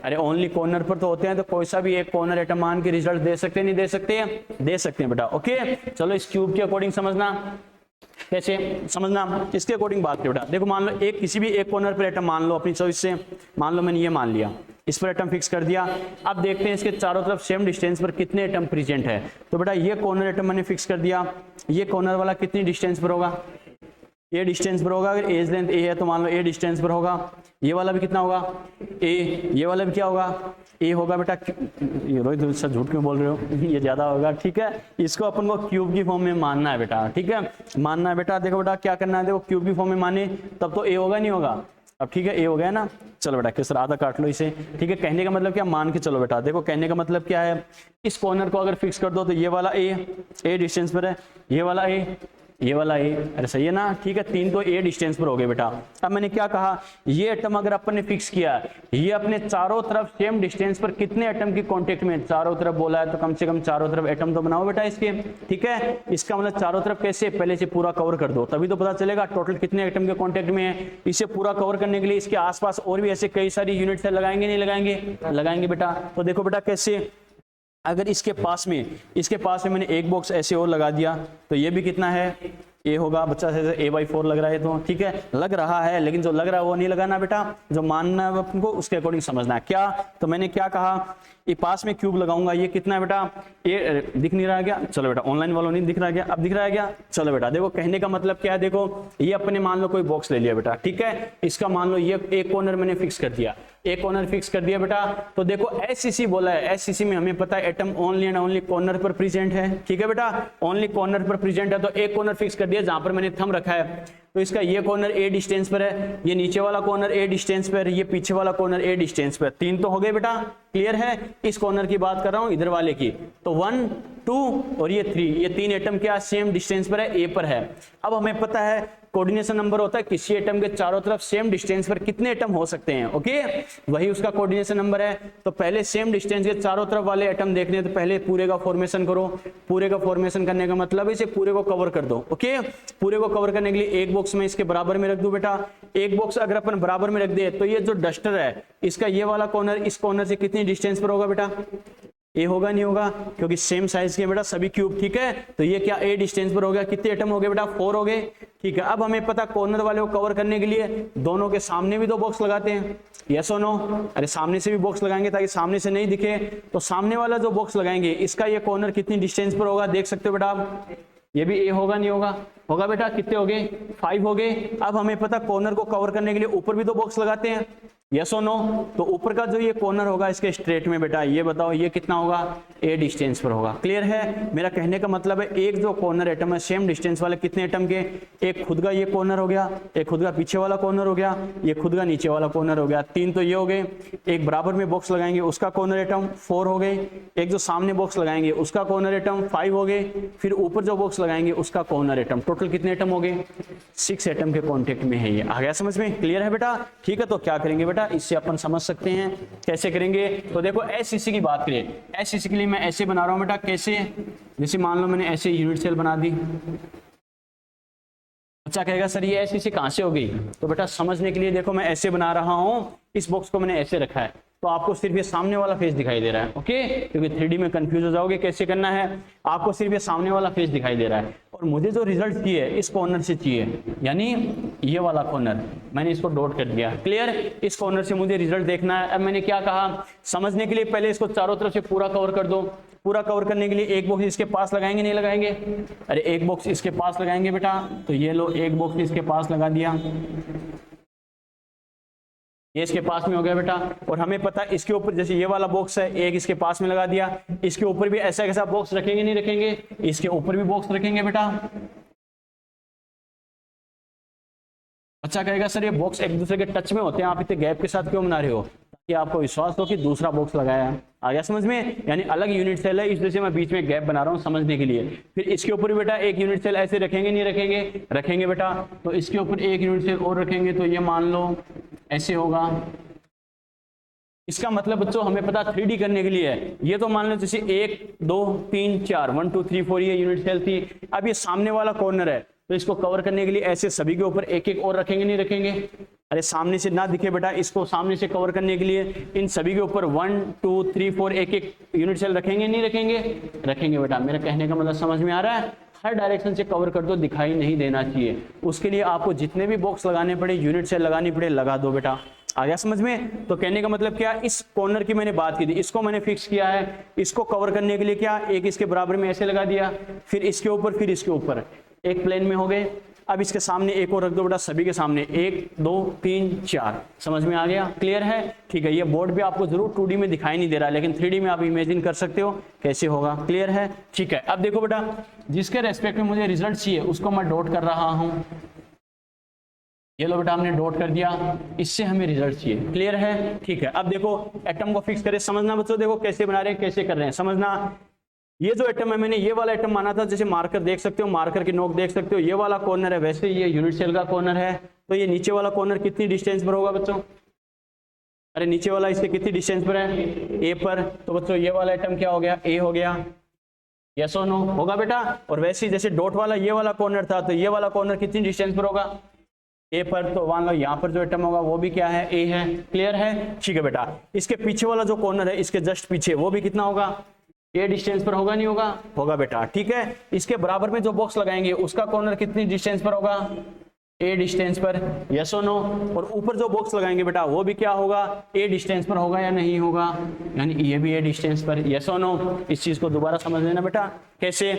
अरे ओनली कॉर्नर पर तो होते हैं, तो कोई सा भी एक कॉर्नर एटम मान के रिजल्ट दे सकते हैं, नहीं दे सकते? दे सकते हैं बेटा, ओके? चलो इस क्यूब के अकॉर्डिंग समझना, कैसे समझना, इसके अकॉर्डिंग बात करें बेटा। देखो मान लो एक किसी भी एक कॉर्नर पर एटम मान लो अपनी चॉइस से, मान लो मैंने ये मान लिया, इस पर एटम फिक्स कर दिया। अब देखते हैं इसके चारों तरफ सेम डिस्टेंस पर कितने एटम प्रेजेंट है। तो बेटा ये कॉर्नर एटम मैंने फिक्स कर दिया, ये कॉर्नर वाला कितनी डिस्टेंस पर होगा, ए डिस्टेंस पर होगा, अगर एज लेंथ ए है तो मान लो ए डिस्टेंस पर होगा, ये वाला भी कितना होगा ए, ये वाला भी क्या होगा ए होगा बेटा। रोहित सर झूठ क्यों बोल रहे हो, ये ज्यादा होगा, ठीक है? इसको अपन को क्यूब की फॉर्म में मानना है बेटा, ठीक है? मानना है बेटा। देखो बेटा क्या करना है, देखो क्यूब की फॉर्म में माने तब तो ए होगा, नहीं होगा? अब ठीक है ए हो गया ना, चलो बेटा किस आधा काट लो इसे, ठीक है? कहने का मतलब क्या, मान के चलो बेटा। देखो कहने का मतलब क्या है, इस कॉर्नर को अगर फिक्स कर दो तो ये वाला ए डिस्टेंस पर है, ये वाला ए, ये वाला ए, अरे सही है ना, ठीक है? तीन तो ए डिस्टेंस पर हो गए बेटा। अब मैंने क्या कहा, ये एटम अगर अपन ने फिक्स किया, ये अपने चारों तरफ सेम डिस्टेंस पर कितने एटम की कांटेक्ट में, चारों तरफ बोला है तो कम से कम चारों तरफ एटम तो बनाओ बेटा इसके, ठीक है? इसका मतलब चारों तरफ कैसे, पहले से पूरा कवर कर दो, तभी तो पता चलेगा टोटल कितने एटम के कांटेक्ट में है। इसे पूरा कवर करने के लिए इसके आसपास और भी ऐसे कई सारी यूनिट से लगाएंगे, नहीं लगाएंगे? लगाएंगे बेटा। तो देखो बेटा कैसे, अगर इसके पास में मैंने एक बॉक्स ऐसे और लगा दिया तो ये भी कितना है, ए होगा, बच्चा से a/4 लग रहा है तो, ठीक है? लग रहा है, लेकिन जो लग रहा है वो नहीं लगाना बेटा, जो मानना है अपन को उसके अकॉर्डिंग समझना है। क्या, तो मैंने क्या कहा, ये पास में क्यूब लगाऊंगा, ये कितना है बेटा, ये दिख नहीं रहा है क्या? चलो बेटा ऑनलाइन वालों नहीं दिख रहा है क्या, अब दिख रहा है क्या? चलो बेटा देखो कहने का मतलब क्या है, देखो ये अपने मान लो कोई बॉक्स ले लिया बेटा, ठीक है? इसका मान लो ये एक कॉर्नर मैंने फिक्स कर दिया, एक कॉर्नर फिक्स कर दिया बेटा। तो देखो एससीसी बोला है, एससीसी में हमें पता है atom only and only corner पर प्रेजेंट है, ठीक है बेटा? ओनली कॉर्नर पर प्रेजेंट है, तो एक कॉर्नर फिक्स कर दिया जहां पर मैंने थंब रखा है, तो इसका ये कॉर्नर ए डिस्टेंस पर है, ये नीचे वाला कॉर्नर ए डिस्टेंस पर, ये पीछे वाला कॉर्नर ए डिस्टेंस पर, तीन तो हो गए बेटा, क्लियर है? इस कॉर्नर की बात कर रहा हूं, इधर वाले की, तो 1 2 और ये 3, ये तीन एटम क्या सेम डिस्टेंस पर है, ए पर है। अब हमें पता है कोऑर्डिनेशन नंबर होता है किसी एटम के चारों तरफ सेम डिस्टेंस पर कितने एटम हो सकते हैं, ओके? वही उसका कोऑर्डिनेशन नंबर है। तो पहले सेम डिस्टेंस के चारों तरफ वाले एटम देखने हैं तो पहले पूरे का फॉर्मेशन करो। पूरे का फॉर्मेशन करने का मतलब इसे पूरे को कवर कर दो, ओके? पूरे को कवर करने के लिए एक बॉक्स में इसके बराबर में रख दो बेटा। एक बॉक्स अगर अपन बराबर में रख दे तो ये जो डस्टर है इसका ये वाला कॉर्नर इस कॉर्नर से कितनी डिस्टेंस पर होगा बेटा, ए होगा, नहीं होगा? क्योंकि सेम साइज के बेटा सभी क्यूब, ठीक है? तो ये क्या ए डिस्टेंस पर हो गया, कितने एटम हो गए बेटा, 4 हो गए, ठीक है? अब हमें पता कॉर्नर वाले को कवर करने के लिए दोनों के सामने भी 2 बॉक्स लगाते हैं, यस और नो? अरे सामने से भी बॉक्स लगाएंगे ताकि सामने से नहीं दिखे, तो सामने वाला जो बॉक्स लगाएंगे इसका ये कॉर्नर कितनी डिस्टेंस पर होगा, देख सकते हो बेटा आप, ये भी ए होगा, नहीं होगा? होगा बेटा। कितने हो गए, 5 हो गए। अब हमें पता कॉर्नर को कवर करने के लिए ऊपर भी 2 बॉक्स लगाते हैं, यस और नो? तो ऊपर का जो ये कॉर्नर होगा इसके स्ट्रेट में बेटा, ये बताओ ये कितना होगा, ए डिस्टेंस पर होगा, क्लियर है? मेरा कहने का मतलब है एक जो कॉर्नर एटम है सेम डिस्टेंस वाले कितने एटम के, एक खुद का ये कॉर्नर हो गया, एक खुद का पीछे वाला कॉर्नर हो गया, ये खुद का नीचे वाला कॉर्नर हो गया, 3 तो ये हो गए। एक बराबर में बॉक्स लगाएंगे उसका कॉर्नर एटम 4 हो गए, एक जो सामने बॉक्स लगाएंगे उसका कॉर्नर एटम 5 हो गए, फिर ऊपर जो बॉक्स लगाएंगे उसका कॉर्नर एटम, टोटल कितने एटम हो गए, 6 एटम के कॉन्टेक्ट में है। ये आ गया समझ में, क्लियर है बेटा? ठीक है, तो क्या करेंगे बेटा, इससे अपन समझ सकते हैं कैसे करेंगे। तो देखो एससीसी की बात करें, एससीसी के लिए मैं ऐसे बना रहा हूं बेटा, कैसे, जैसे मान लो मैंने ऐसे यूनिट सेल बना दी। बच्चा कहेगा सर ये एससीसी कहां से हो गई, तो बेटा समझने के लिए देखो मैं ऐसे बना रहा हूं, इस बॉक्स को मैंने ऐसे रखा है तो आपको सिर्फ ये सामने वाला फेस दिखाई दे रहा है, ओके? क्योंकि 3D में कंफ्यूज हो जाओगे कैसे करना है, आपको सिर्फ ये सामने वाला फेस दिखाई दे रहा है। और मुझे जो रिजल्ट चाहिए इस कॉर्नर से चाहिए, यानी ये वाला कॉर्नर, मैंने इसको डॉट कर दिया। क्लियर? इस कॉर्नर से मुझे रिजल्ट देखना है। अब मैंने क्या कहा, समझने के लिए पहले इसको चारों तरफ से पूरा कवर कर दो। पूरा कवर करने के लिए एक बॉक्स इसके पास लगाएंगे, नहीं लगाएंगे? अरे एक बॉक्स इसके पास लगाएंगे बेटा, तो ये लो एक बॉक्स इसके पास लगा दिया, ये इसके पास में हो गया बेटा। और हमें पता है इसके ऊपर जैसे ये वाला बॉक्स है, एक इसके पास में लगा दिया, इसके ऊपर भी ऐसा कैसा बॉक्स रखेंगे, नहीं रखेंगे? इसके ऊपर भी बॉक्स रखेंगे बेटा। बच्चा कहेगा सर ये बॉक्स एक दूसरे के टच में होते हैं, आप इतने गैप के साथ क्यों बना रहे हो? ताकि आपको विश्वास हो कि दूसरा बॉक्स लगाया है। आ गया समझ में? यानी अलग यूनिट सेल है, इसलिए मैं बीच में गैप बना रहा हूँ समझने के लिए। फिर इसके ऊपर भी बेटा एक यूनिट सेल ऐसे रखेंगे, नहीं रखेंगे? रखेंगे बेटा। तो इसके ऊपर एक यूनिट सेल और रखेंगे, तो ये मान लो ऐसे होगा। इसका मतलब बच्चों हमें पता 3D करने के लिए है। ये तो मान लो जैसे 1 2 3 4 1 2 3 4 ये यूनिट सेल थी। अब ये सामने वाला कॉर्नर है, तो इसको कवर करने के लिए ऐसे सभी के ऊपर एक एक और रखेंगे, नहीं रखेंगे? अरे सामने से ना दिखे बेटा, इसको सामने से कवर करने के लिए इन सभी के ऊपर 1 2 3 4 एक एक यूनिट सेल रखेंगे, नहीं रखेंगे? रखेंगे बेटा। मेरा कहने का मतलब समझ में आ रहा है? हर डायरेक्शन से कवर कर दो, दिखाई नहीं देना चाहिए। उसके लिए आपको जितने भी बॉक्स लगाने पड़े, यूनिट सेल लगानी पड़े, लगा दो बेटा। आ गया समझ में? तो कहने का मतलब क्या, इस कॉर्नर की मैंने बात की थी, इसको मैंने फिक्स किया है। इसको कवर करने के लिए क्या, एक इसके बराबर में ऐसे लगा दिया, फिर इसके ऊपर, फिर इसके ऊपर, एक प्लेन में हो गए। अब इसके सामने एक और रख दो बेटा, सभी के सामने 1 2 3 4। समझ में आ गया? क्लियर है? ठीक है। ये बोर्ड भी आपको जरूर 2D में दिखाई नहीं दे रहा है, लेकिन 3D में आप इमेजिन कर सकते हो कैसे होगा। क्लियर है? ठीक है। अब देखो बेटा, जिसके रेस्पेक्ट में मुझे रिजल्ट चाहिए उसको मैं डॉट कर रहा हूं। ये लो बेटा, हमने डॉट कर दिया, इससे हमें रिजल्ट चाहिए। क्लियर है? ठीक है। अब देखो एटम को फिक्स करें। समझना बच्चों, देखो कैसे बना रहे हैं, कैसे कर रहे हैं, समझना। ये जो एटम है, मैंने ये वाला एटम माना था, जैसे मार्कर देख सकते हो, मार्कर की नोक देख सकते हो, ये वाला कॉर्नर है, वैसे ये यूनिट सेल का कॉर्नर है। तो ये नीचे वाला कॉर्नर कितनी डिस्टेंस पर होगा बच्चों? अरे नीचे वाला इससे कितनी डिस्टेंस पर है? ए पर। तो बच्चों ये वाला एटम क्या हो गया? ए हो गया। यस और नो? होगा बेटा। और वैसे ही जैसे डॉट वाला ये वाला कॉर्नर था, तो ये वाला कॉर्नर कितनी डिस्टेंस पर होगा? ए पर। तो मान लो यहाँ पर जो एटम होगा वो भी क्या है? ए है। क्लियर है? ठीक है बेटा। इसके पीछे वाला जो कॉर्नर है, इसके जस्ट पीछे, वो भी कितना होगा? ए डिस्टेंस पर होगा, नहीं होगा? होगा बेटा। ठीक है। इसके बराबर में जो बॉक्स लगाएंगे उसका कॉर्नर कितनी डिस्टेंस पर होगा? ए डिस्टेंस पर। यस और नो? और ऊपर जो बॉक्स लगाएंगे बेटा वो भी क्या होगा? ए डिस्टेंस पर होगा या नहीं होगा? यानी ये भी ए डिस्टेंस पर। यस और नो? इस चीज को दोबारा समझ लेना बेटा। कैसे?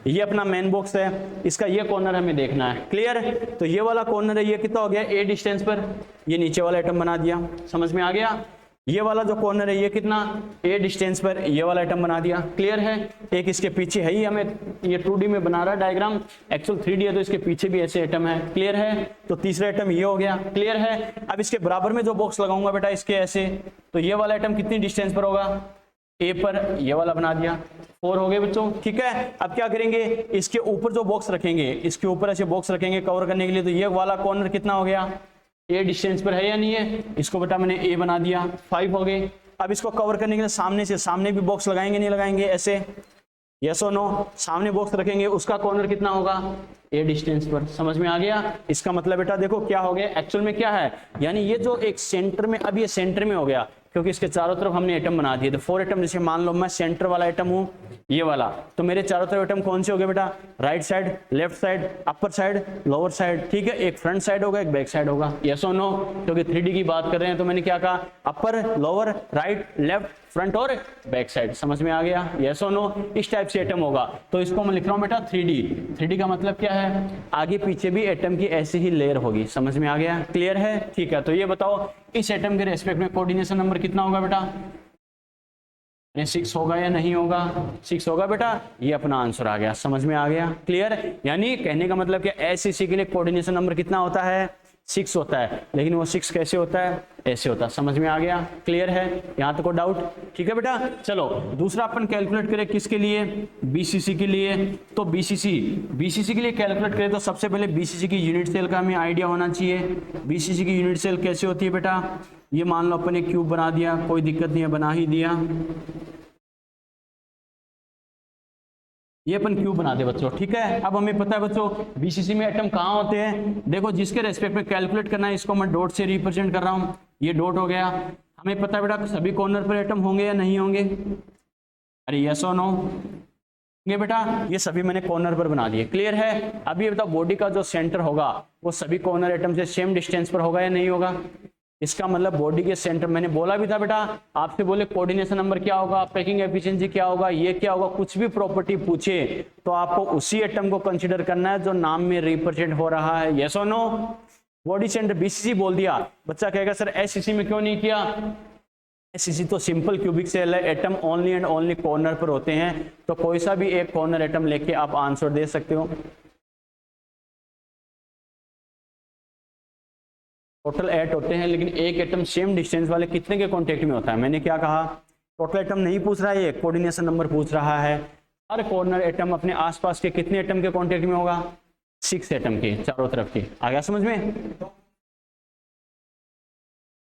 ये अपना मेन बॉक्स है, इसका ये कॉर्नर हमें देखना है। क्लियर? तो ये वाला कॉर्नर है, ये कितना हो गया? ए डिस्टेंस पर। ये नीचे वाला आइटम बना दिया। समझ में आ गया? ये वाला जो कॉर्नर है ये कितना? ए डिस्टेंस पर। ये वाला आइटम बना दिया। क्लियर है? एक इसके पीछे है ही, हमें ये 2D में बना रहा है डायग्राम, एक्चुअल 3D है, तो इसके पीछे भी ऐसे आइटम है। क्लियर है? तो तीसरा आइटम ये हो गया। क्लियर है? अब इसके बराबर में जो बॉक्स लगाऊंगा बेटा इसके ऐसे, तो ये वाला आइटम कितनी डिस्टेंस पर होगा? ए पर। ये वाला बना दिया। 4 हो गए बच्चों। ठीक है। अब क्या करेंगे, इसके ऊपर जो बॉक्स रखेंगे, इसके ऊपर ऐसे बॉक्स रखेंगे कवर करने के लिए, तो ये वाला कॉर्नर कितना हो गया? ए डिस्टेंस पर है या नहीं है? इसको बेटा मैंने ए बना दिया। 5 हो गए। अब इसको कवर करने के लिए सामने से, सामने भी बॉक्स लगाएंगे, नहीं लगाएंगे? ऐसे। यस और नो? सामने बॉक्स रखेंगे, उसका कॉर्नर कितना होगा? ए डिस्टेंस पर। समझ में आ गया? इसका मतलब बेटा देखो क्या हो गया, एक्चुअल में क्या है, यानी ये जो एक सेंटर में, अब ये सेंटर में हो गया क्योंकि इसके चारों तरफ हमने एटम बना दिए। तो 4 एटम, जैसे मान लो मैं सेंटर वाला एटम हूं, ये वाला, तो मेरे चारों तरफ एटम कौन से हो गए बेटा? Right side, left side, upper side, lower side. ठीक है। एक फ्रंट साइड होगा, एक बैक साइड होगा। यस और नो? क्योंकि 3D की बात कर रहे हैं, तो मैंने क्या कहा? अपर, लोअर, राइट, लेफ्ट, फ्रंट और बैक साइड। समझ में आ गया? यस और नो? इस टाइप से एटम होगा। तो इसको मैं लिख रहा हूं बेटा 3D। 3D का मतलब क्या है? आगे पीछे भी एटम की ऐसी ही लेयर होगी। समझ में आ गया? क्लियर है? ठीक है। तो ये बताओ इस एटम के रेस्पेक्ट में कोऑर्डिनेशन नंबर कितना होगा बेटा? 6 होगा या नहीं होगा? 6 होगा बेटा। ये अपना आंसर आ गया। समझ में आ गया? क्लियर? यानी कहने का मतलब कि एससीसी के लिए कोऑर्डिनेशन नंबर कितना होता है? 6 होता है। लेकिन वो 6 कैसे होता है? ऐसे होता है। समझ में आ गया? क्लियर है? यहां तक को डाउट? ठीक है बेटा। चलो दूसरा अपन कैलकुलेट करें किसके लिए? बीसीसी के लिए। तो बीसीसी के लिए कैलकुलेट करें तो सबसे पहले बीसीसी की यूनिट सेल का हमें आइडिया होना चाहिए। बीसीसी की यूनिट सेल कैसे होती है बेटा? ये मान लो अपन एक क्यूब बना दिया, कोई दिक्कत नहीं है, बना ही दिया। ये अपन क्यूब बना दे बच्चों। ठीक है। अब हमें पता है बच्चों बीसीसी में एटम कहाँ होते हैं। देखो जिसके रेस्पेक्ट में कैलकुलेट करना है, इसको मैं डॉट से रिप्रेजेंट कर रहा हूँ। ये डॉट हो गया। हमें पता है बेटा सभी कॉर्नर पर एटम होंगे या नहीं होंगे? अरे यस और नो? ये बेटा ये सभी मैंने कॉर्नर पर बना दिए, क्लियर है। अभी ये बताओ बॉडी का जो सेंटर होगा वो सभी कॉर्नर एटम से सेम डिस्टेंस पर होगा या नहीं होगा। इसका मतलब बॉडी के सेंटर, मैंने बोला भी था बेटा, आपसे बोले कोऑर्डिनेशन नंबर क्या होगा, पैकिंग एफिशिएंसी क्या होगा, ये क्या होगा, कुछ भी प्रॉपर्टी पूछे तो आपको उसी एटम को कंसीडर करना है जो नाम में रिप्रेजेंट हो रहा है। यस और नो। बॉडी सेंटर बीसीसी बोल दिया, बच्चा कहेगा सर एससीसी में क्यों नहीं किया। एससीसी तो सिंपल क्यूबिक सेल है, atom only and only corner पर होते हैं, तो कोई सा भी एक कॉर्नर एटम लेके आप आंसर दे सकते हो। टोटल 8 होते हैं, लेकिन एक एटम सेम डिस्टेंस वाले कितने के कांटेक्ट में होता है। मैंने क्या कहा, टोटल एटम नहीं पूछ रहा है, ये कोऑर्डिनेशन नंबर पूछ रहा है। हर कॉर्नर एटम अपने आसपास के कितने एटम के कांटेक्ट में होगा, 6 एटम के, चारों तरफ के। आ गया समझ में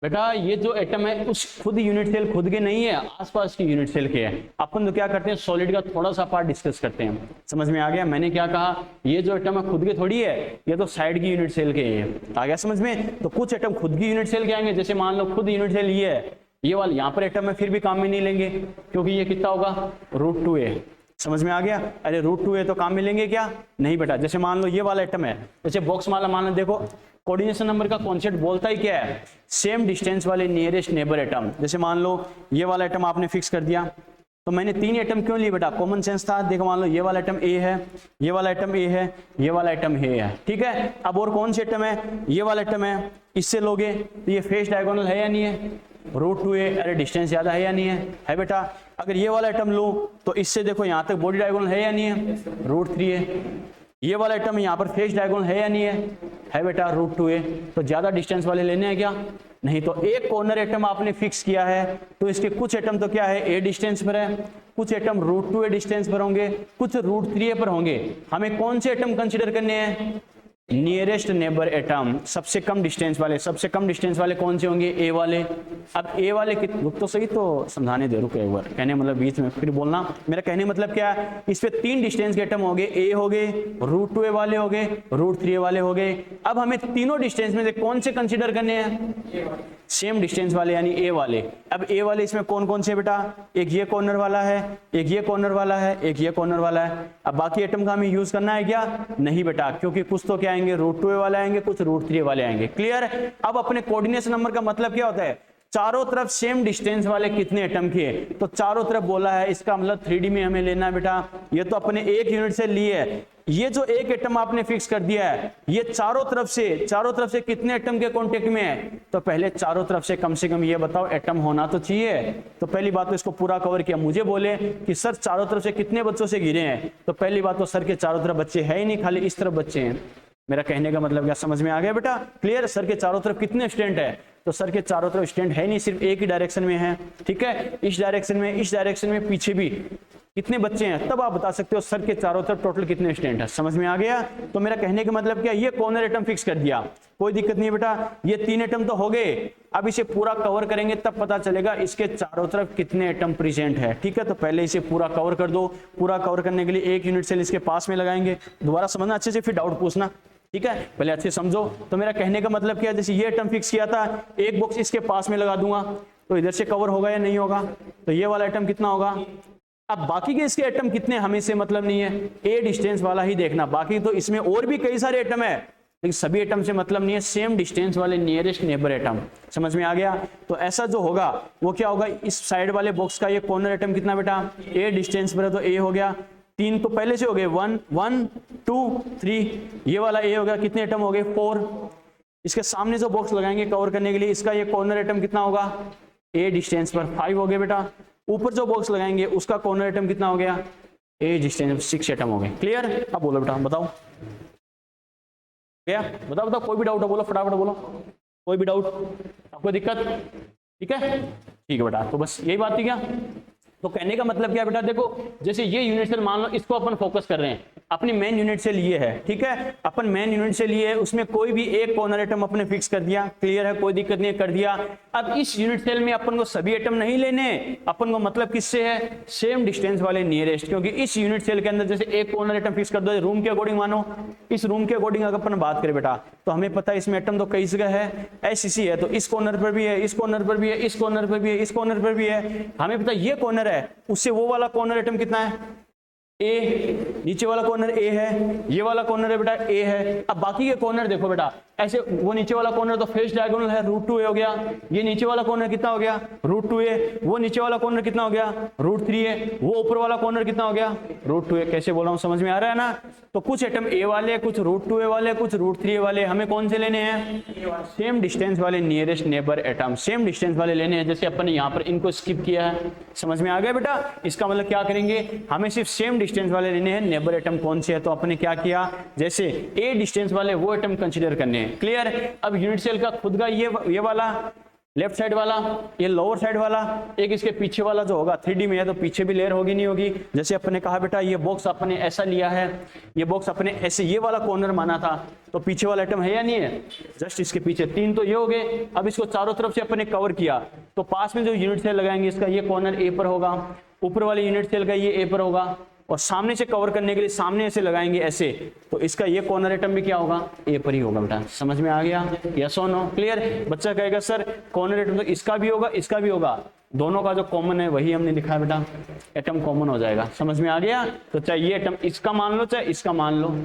बेटा। ये जो एटम है उस खुद यूनिट सेल खुद के नहीं है, आसपास की यूनिट सेल के है। अपन तो क्या करते हैं, सॉलिड का थोड़ा सा पार्ट डिस्कस करते हैं। समझ में आ गया मैंने क्या कहा, ये जो एटम है खुद के थोड़ी है, ये तो साइड की यूनिट सेल के है। आ गया समझ में। तो कुछ एटम खुद की यूनिट सेल के आएंगे, जैसे मान लो खुद यूनिट सेल ये है, ये वाला यहाँ पर एटम है, फिर भी काम में नहीं लेंगे क्योंकि ये कितना होगा, √2a। समझ में आ गया। अरे √2a तो काम में लेंगे क्या, नहीं बेटा। जैसे मान लो ये वाला एटम है, जैसे बॉक्स वाला मान लो, देखो कोऑर्डिनेशन नंबर का कॉन्सेप्ट बोलता ही क्या है, सेम डिस्टेंस वाले नियरेस्ट नेबर एटम। जैसे मान लो ये वाला एटम आपने फिक्स कर दिया, तो मैंने 3 एटम क्यों लिए बेटा, कॉमन सेंस था। देखो मान लो ये वाला एटम ए है, ये वाला एटम ए है, ये वाला एटम ए है, ठीक है। अब और कौन से एटम है, ये वाला एटम है, इससे लोगे तो ये फेस डायगोनल है या नहीं है, √2a। अरे डिस्टेंस ज्यादा है या नहीं है बेटा। अगर ये वाला एटम लो तो इससे देखो यहाँ तक बॉडी डायगोनल है या नहीं है, √3a। ये वाला एटम यहाँ पर फेस डायगोनल है या नहीं है बेटा, √2a। तो ज्यादा डिस्टेंस वाले लेने हैं क्या, नहीं। तो एक कॉर्नर एटम आपने फिक्स किया है, तो इसके कुछ एटम तो क्या है, a डिस्टेंस पर है, कुछ एटम √2a डिस्टेंस पर होंगे, कुछ √3a पर होंगे। हमें कौन से एटम कंसीडर करने हैं, नियरेस्ट नेबर एटम, सबसे कम डिस्टेंस वाले। सबसे कम डिस्टेंस वाले कौन से होंगे, ए वाले। अब ए वाले रुक तो सही, तो समझाने दे, रुक एक बार, कहने मतलब बीच में फिर बोलना। मेरा कहने मतलब क्या है, इस पे 3 डिस्टेंस के एटम हो गए, ए हो गए, √2a वाले हो गए, √3a वाले हो गए। अब हमें तीनों डिस्टेंस में से कौन से कंसीडर करने हैं, सेम डिस्टेंस वाले यानी ए वाले। अब ए वाले इसमें कौन कौन से बेटा, एक ये कॉर्नर वाला है, एक ये कॉर्नर वाला है, एक ये कॉर्नर वाला है। अब बाकी एटम का हमें यूज करना है क्या, नहीं बेटा, क्योंकि कुछ तो क्या आएंगे, √2a वाले आएंगे, कुछ √3a वाले आएंगे। क्लियर। अब अपने कोऑर्डिनेशन नंबर का मतलब क्या होता है, चारों तरफ सेम डिस्टेंस वाले कितने एटम के, तो चारों तरफ बोला है, इसका मतलब 3D में हमें लेना है बेटा। ये तो अपने एक यूनिट से लिए है, ये जो एक एटम आपने फिक्स कर दिया है, ये चारों तरफ से कितने एटम के कांटेक्ट में है, तो पहले चारों तरफ से कम ये बताओ एटम होना तो चाहिए। तो पहली बात तो इसको पूरा कवर किया। मुझे बोले कि सर चारों तरफ से कितने बच्चों से घिरे हैं, तो पहली बात तो सर के चारों तरफ बच्चे है ही नहीं, खाली इस तरफ बच्चे हैं। मेरा कहने का मतलब क्या समझ में आ गया बेटा, क्लियर। सर के चारों तरफ कितने स्टूडेंट है, तो सर के चारों तरफ स्टूडेंट है नहीं, सिर्फ एक ही डायरेक्शन में है, ठीक है। इस डायरेक्शन में पीछे भी कितने बच्चे हैं, तब आप बता सकते हो सर के चारों तरफ टोटल कितने स्टूडेंट है। समझ में आ गया। तो मेरा कहने का मतलब क्या, ये कॉर्नर एटम फिक्स कर दिया, कोई दिक्कत नहीं है बेटा। ये 3 एटम तो हो गए, अब इसे पूरा कवर करेंगे तब पता चलेगा इसके चारों तरफ कितने एटम प्रेजेंट है, ठीक है। तो पहले इसे पूरा कवर कर दो। पूरा कवर करने के लिए एक यूनिट सेल इसके पास में लगाएंगे। दोबारा समझना अच्छे से, फिर डाउट पूछना, ठीक है। पहले अच्छे समझो। तो मेरा कहने का मतलब क्या है, जैसे ये एटम फिक्स किया था, एक बॉक्स इसके पास में लगा दूंगा, तो इधर से कवर होगा या नहीं होगा, तो ये वाला एटम कितना होगा। अब बाकी के इसके एटम कितने हमें से मतलब नहीं है, ए डिस्टेंस वाला ही देखना। बाकी तो इसमें और भी कई सारे एटम है, लेकिन सभी एटम से मतलब नहीं है, सेम डिस्टेंस वाले नियरेस्ट नेबर एटम। समझ में आ गया। तो ऐसा जो होगा वो क्या होगा, इस साइड वाले बॉक्स का ये कॉर्नर एटम कितना बेटा, ए डिस्टेंस पर है, तो ए हो गया। 3 तो पहले से हो गए, 1 1 2 3। ये वाला ए हो गया, कितने एटम हो गए, 4। इसके सामने जो बॉक्स लगाएंगे कवर करने के लिए, इसका ये कॉर्नर एटम कितना होगा, ए डिस्टेंस पर 5 हो गए बेटा। ऊपर जो बॉक्स लगाएंगे उसका कॉर्नर एटम कितना हो गया, ए डिस्टेंस पर 6 एटम हो गए। क्लियर। अब बोलो बेटा, बताओ क्या, बताओ कोई भी डाउट है बोलो, फटाफट बोलो, कोई भी डाउट, आपको दिक्कत, ठीक है बेटा। तो बस यही बात थी क्या। तो कहने का मतलब क्या बेटा, देखो जैसे ये यूनिट सेल मान लो, इसको अपन फोकस कर रहे हैं, अपनी मेन यूनिट सेल ये है, ठीक है। अपन मेन यूनिट सेल ये है, उसमें कोई भी एक कॉर्नर एटम अपने फिक्स कर दिया, क्लियर है, कोई दिक्कत नहीं, कर दिया। अब इस यूनिट सेल में अपन को सभी एटम नहीं लेने, अपन को मतलब किससे है, सेम डिस्टेंस वाले नियरेस्ट। क्योंकि इस यूनिट सेल के अंदर जैसे एक कॉर्नर एटम फिक्स कर दो, रूम के अकॉर्डिंग मानो, इस रूम के अकॉर्डिंग अगर अपन बात करें बेटा, तो हमें पता है इसमें एटम तो कई जगह है, एससीसी है, तो इस कॉर्नर पर भी है, इस कॉर्नर पर भी है, इस कॉर्नर पर भी है, इस कॉर्नर पर भी है। हमें पता ये कॉर्नर है, उससे वो वाला कॉर्नर एटम कितना है, ए, नीचे वाला कॉर्नर ए है, ये वाला कॉर्नर है बेटा ए है। अब बाकी के कॉर्नर देखो बेटा, ऐसे वो नीचे वाला कॉर्नर तो फेस डायगोनल है, √2a हो गया। ये नीचे वाला कॉर्नर कितना हो गया, √2a। वो नीचे वाला कॉर्नर कितना हो गया, √3a। वो ऊपर वाला कॉर्नर कितना हो गया, √2a। कैसे बोला हूं, समझ में आ रहा है ना। तो कुछ एटम ए वाले, कुछ √2a वाले, कुछ √3a वाले। हमें कौन से लेने हैं, सेम डिस्टेंस वाले nearest neighbour atom, same distance वाले लेने हैं। जैसे अपन ने यहाँ पर इनको स्किप किया है, समझ में आ गया बेटा। इसका मतलब क्या करेंगे, हमें सिर्फ सेम डिस्टेंस वाले लेने हैं। नेबर एटम कौन से है, तो अपने क्या किया, जैसे ए डिस्टेंस वाले वो एटम कंसीडर करने हैं। क्लियर। अब यूनिट सेल का खुद का ये वाला लेफ्ट साइड वाला, ये लोअर साइड वाला, एक इसके पीछे वाला जो होगा 3D में है तो पीछे भी लेयर होगी नहीं होगी। जैसे अपने कहा बेटा ये बॉक्स अपने ऐसा लिया है, ये बॉक्स अपने ऐसे ये वाला कॉर्नर माना था, तो पीछे वाला आइटम है या नहीं है, जस्ट इसके पीछे 3 तो ये हो गए। अब इसको चारों तरफ से अपने कवर किया, तो पास में जो यूनिट सेल लगाएंगे इसका ये कॉर्नर ए पर होगा, ऊपर वाले यूनिट सेल का ये ए पर होगा, और सामने से कवर करने के लिए सामने ऐसे लगाएंगे ऐसे, तो इसका ये कॉर्नर एटम भी क्या होगा, ए पर ही होगा बेटा। समझ में आ गया, यस और नो, क्लियर। बच्चा कहेगा सर कॉर्नर एटम तो इसका भी होगा इसका भी होगा, दोनों का जो कॉमन है वही हमने लिखा है बेटा, एटम कॉमन हो जाएगा। समझ में आ गया। तो चाहे ये एटम इसका मान लो चाहे इसका मान लो,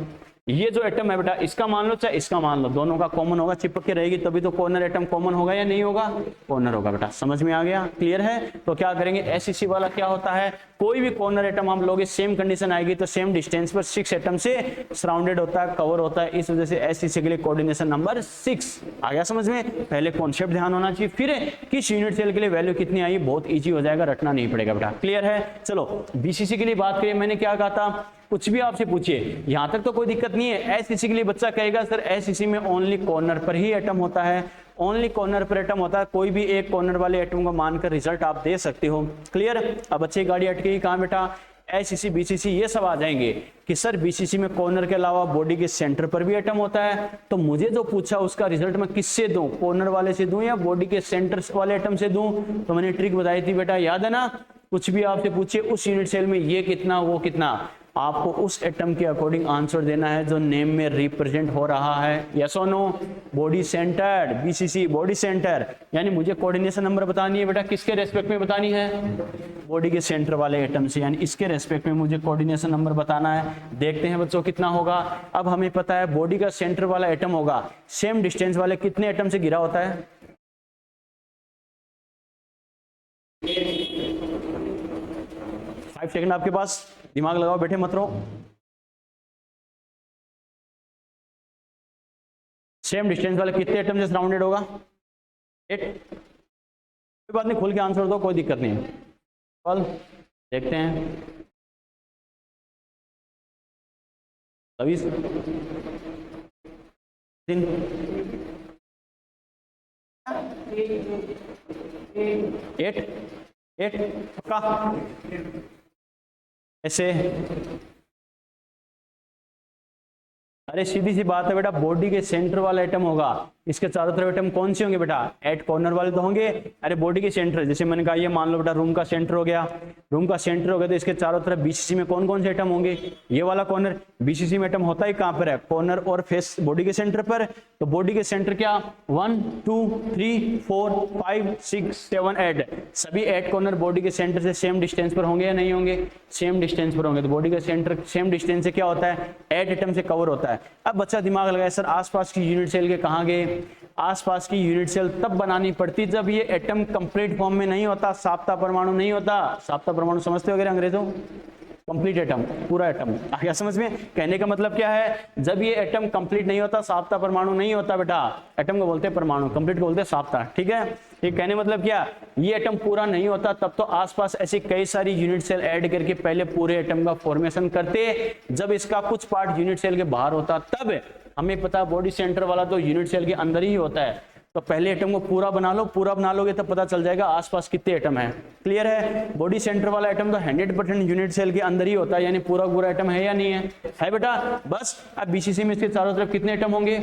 ये जो एटम है बेटा इसका मान लो चाहे इसका मान लो, दोनों का कॉमन होगा, चिपक के रहेगी, तभी तो कॉर्नर एटम कॉमन होगा या नहीं होगा, कॉर्नर होगा बेटा। समझ में आ गया, क्लियर है। तो क्या करेंगे, एसईसी वाला क्या होता है, कोई भी कॉर्नर एटम हम लोगे सेम कंडीशन आएगी तो सेम डिस्टेंस पर 6 एटम से सराउंडेड होता है, कवर होता है, इस वजह से एसईसी के लिए कोऑर्डिनेशन नंबर 6 आ गया समझ में। पहले कॉन्सेप्ट ध्यान होना चाहिए, फिर किस यूनिट सेल के लिए वैल्यू कितनी आई, बहुत ईजी हो जाएगा, रटना नहीं पड़ेगा बेटा। क्लियर है। चलो बीसीसी के लिए बात करिए, मैंने क्या कहा था, कुछ भी आपसे पूछिए यहां तक तो कोई दिक्कत नहीं है। एसईसी के लिए बच्चा कहेगा सर एसईसी में ओनली कॉर्नर पर ही एटम होता है, ओनली कॉर्नर पर एटम होता है, कोई भी एक कॉर्नर वाले एटम को मानकर रिजल्ट आप दे सकते हो। क्लियर। अब अच्छी गाड़ी अटकेगी कहां बेटा, एसईसी बीसीसी ये सब आ जाएंगे कि सर बीसीसी में कॉर्नर के अलावा बॉडी के सेंटर पर भी एटम होता है, तो मुझे जो पूछा उसका रिजल्ट मैं किससे दूं, कॉर्नर वाले से दूं या बॉडी के सेंटर वाले एटम से दूं। तो मैंने ट्रिक बताई थी बेटा, याद है ना, कुछ भी आपसे पूछे उस यूनिट सेल में ये कितना वो कितना, आपको उस एटम के अकॉर्डिंग आंसर देना है जो नेम में रिप्रेजेंट हो रहा है। यस और no. Body centred BCC, body centre, यानी मुझे कोऑर्डिनेशन नंबर बतानी है बेटा, किसके रेस्पेक्ट में बतानी है, बॉडी के सेंटर वाले एटम से, यानी इसके रेस्पेक्ट में मुझे कोऑर्डिनेशन नंबर बताना है। देखते हैं बच्चों कितना होगा। अब हमें पता है बॉडी का सेंटर वाला एटम होगा, सेम डिस्टेंस वाले कितने एटम से घिरा होता है, 5 सेकंड आपके पास, दिमाग लगाओ, बैठे मत रहो। सेम डिस्टेंस वाले कितने एटम से सराउंडेड होगा, 8। कोई बात नहीं, खुल के आंसर दो, कोई दिक्कत नहीं है। चल देखते हैं, 23 3 8 पक्का ऐसे। अरे सीधी सी बात है बेटा, बॉडी के सेंटर वाला एटम होगा, इसके चारों तरफ एटम कौन से होंगे बेटा, 8 कॉर्नर वाले तो होंगे। अरे बॉडी के सेंटर, जैसे मैंने कहा ये मान लो बेटा रूम का सेंटर हो गया, रूम का सेंटर हो गया तो इसके चारों तरफ बीसीसी में कौन कौन से एटम होंगे, ये वाला कॉर्नर, बीसीसी में एटम होता ही कहां पर है, कॉर्नर और फेस बॉडी के सेंटर पर। तो बॉडी के सेंटर क्या 1 2 3 4 5 6 7 8, सभी 8 कॉर्नर बॉडी के सेंटर से सेम डिस्टेंस पर होंगे या नहीं होंगे, सेम डिस्टेंस पर होंगे। तो बॉडी का सेंटर सेम डिस्टेंस से क्या होता है, 8 एटम से कवर होता है। अब बच्चा दिमाग लगाए, सर आसपास की यूनिट सेल के कहां गए, आसपास की यूनिट सेल तब बनानी पड़ती जब ये एटम कंप्लीट फॉर्म में नहीं होता, साप्ता परमाणु नहीं होता। साप्ता परमाणु समझते हो अंग्रेजों, कंप्लीट एटम, पूरा एटम आ गया समझ में। कहने का मतलब क्या है, जब ये एटम कंप्लीट नहीं होता, साप्ता परमाणु नहीं होता बेटा, एटम को बोलते हैं परमाणु, कंप्लीट को बोलते हैं साप्ता। ठीक है, ये कहने मतलब क्या, ये एटम पूरा नहीं होता तब तो आसपास ऐसी कई सारी यूनिट सेल ऐड करके पहले पूरे एटम का फॉर्मेशन करते, जब इसका कुछ पार्ट यूनिट सेल के बाहर होता तब। हमें पता बॉडी सेंटर वाला तो यूनिट सेल के अंदर ही होता है, तो पहले एटम को पूरा बना लो, पूरा बना लोगे तब पता चल जाएगा आसपास कितने एटम है। क्लियर है। बॉडी सेंटर वाला एटम तो 100% यूनिट सेल के अंदर ही होता है, यानी पूरा पूरा एटम है या नहीं है बेटा। बस अब बीसीसी में इसके चारों तरफ कितने एटम होंगे,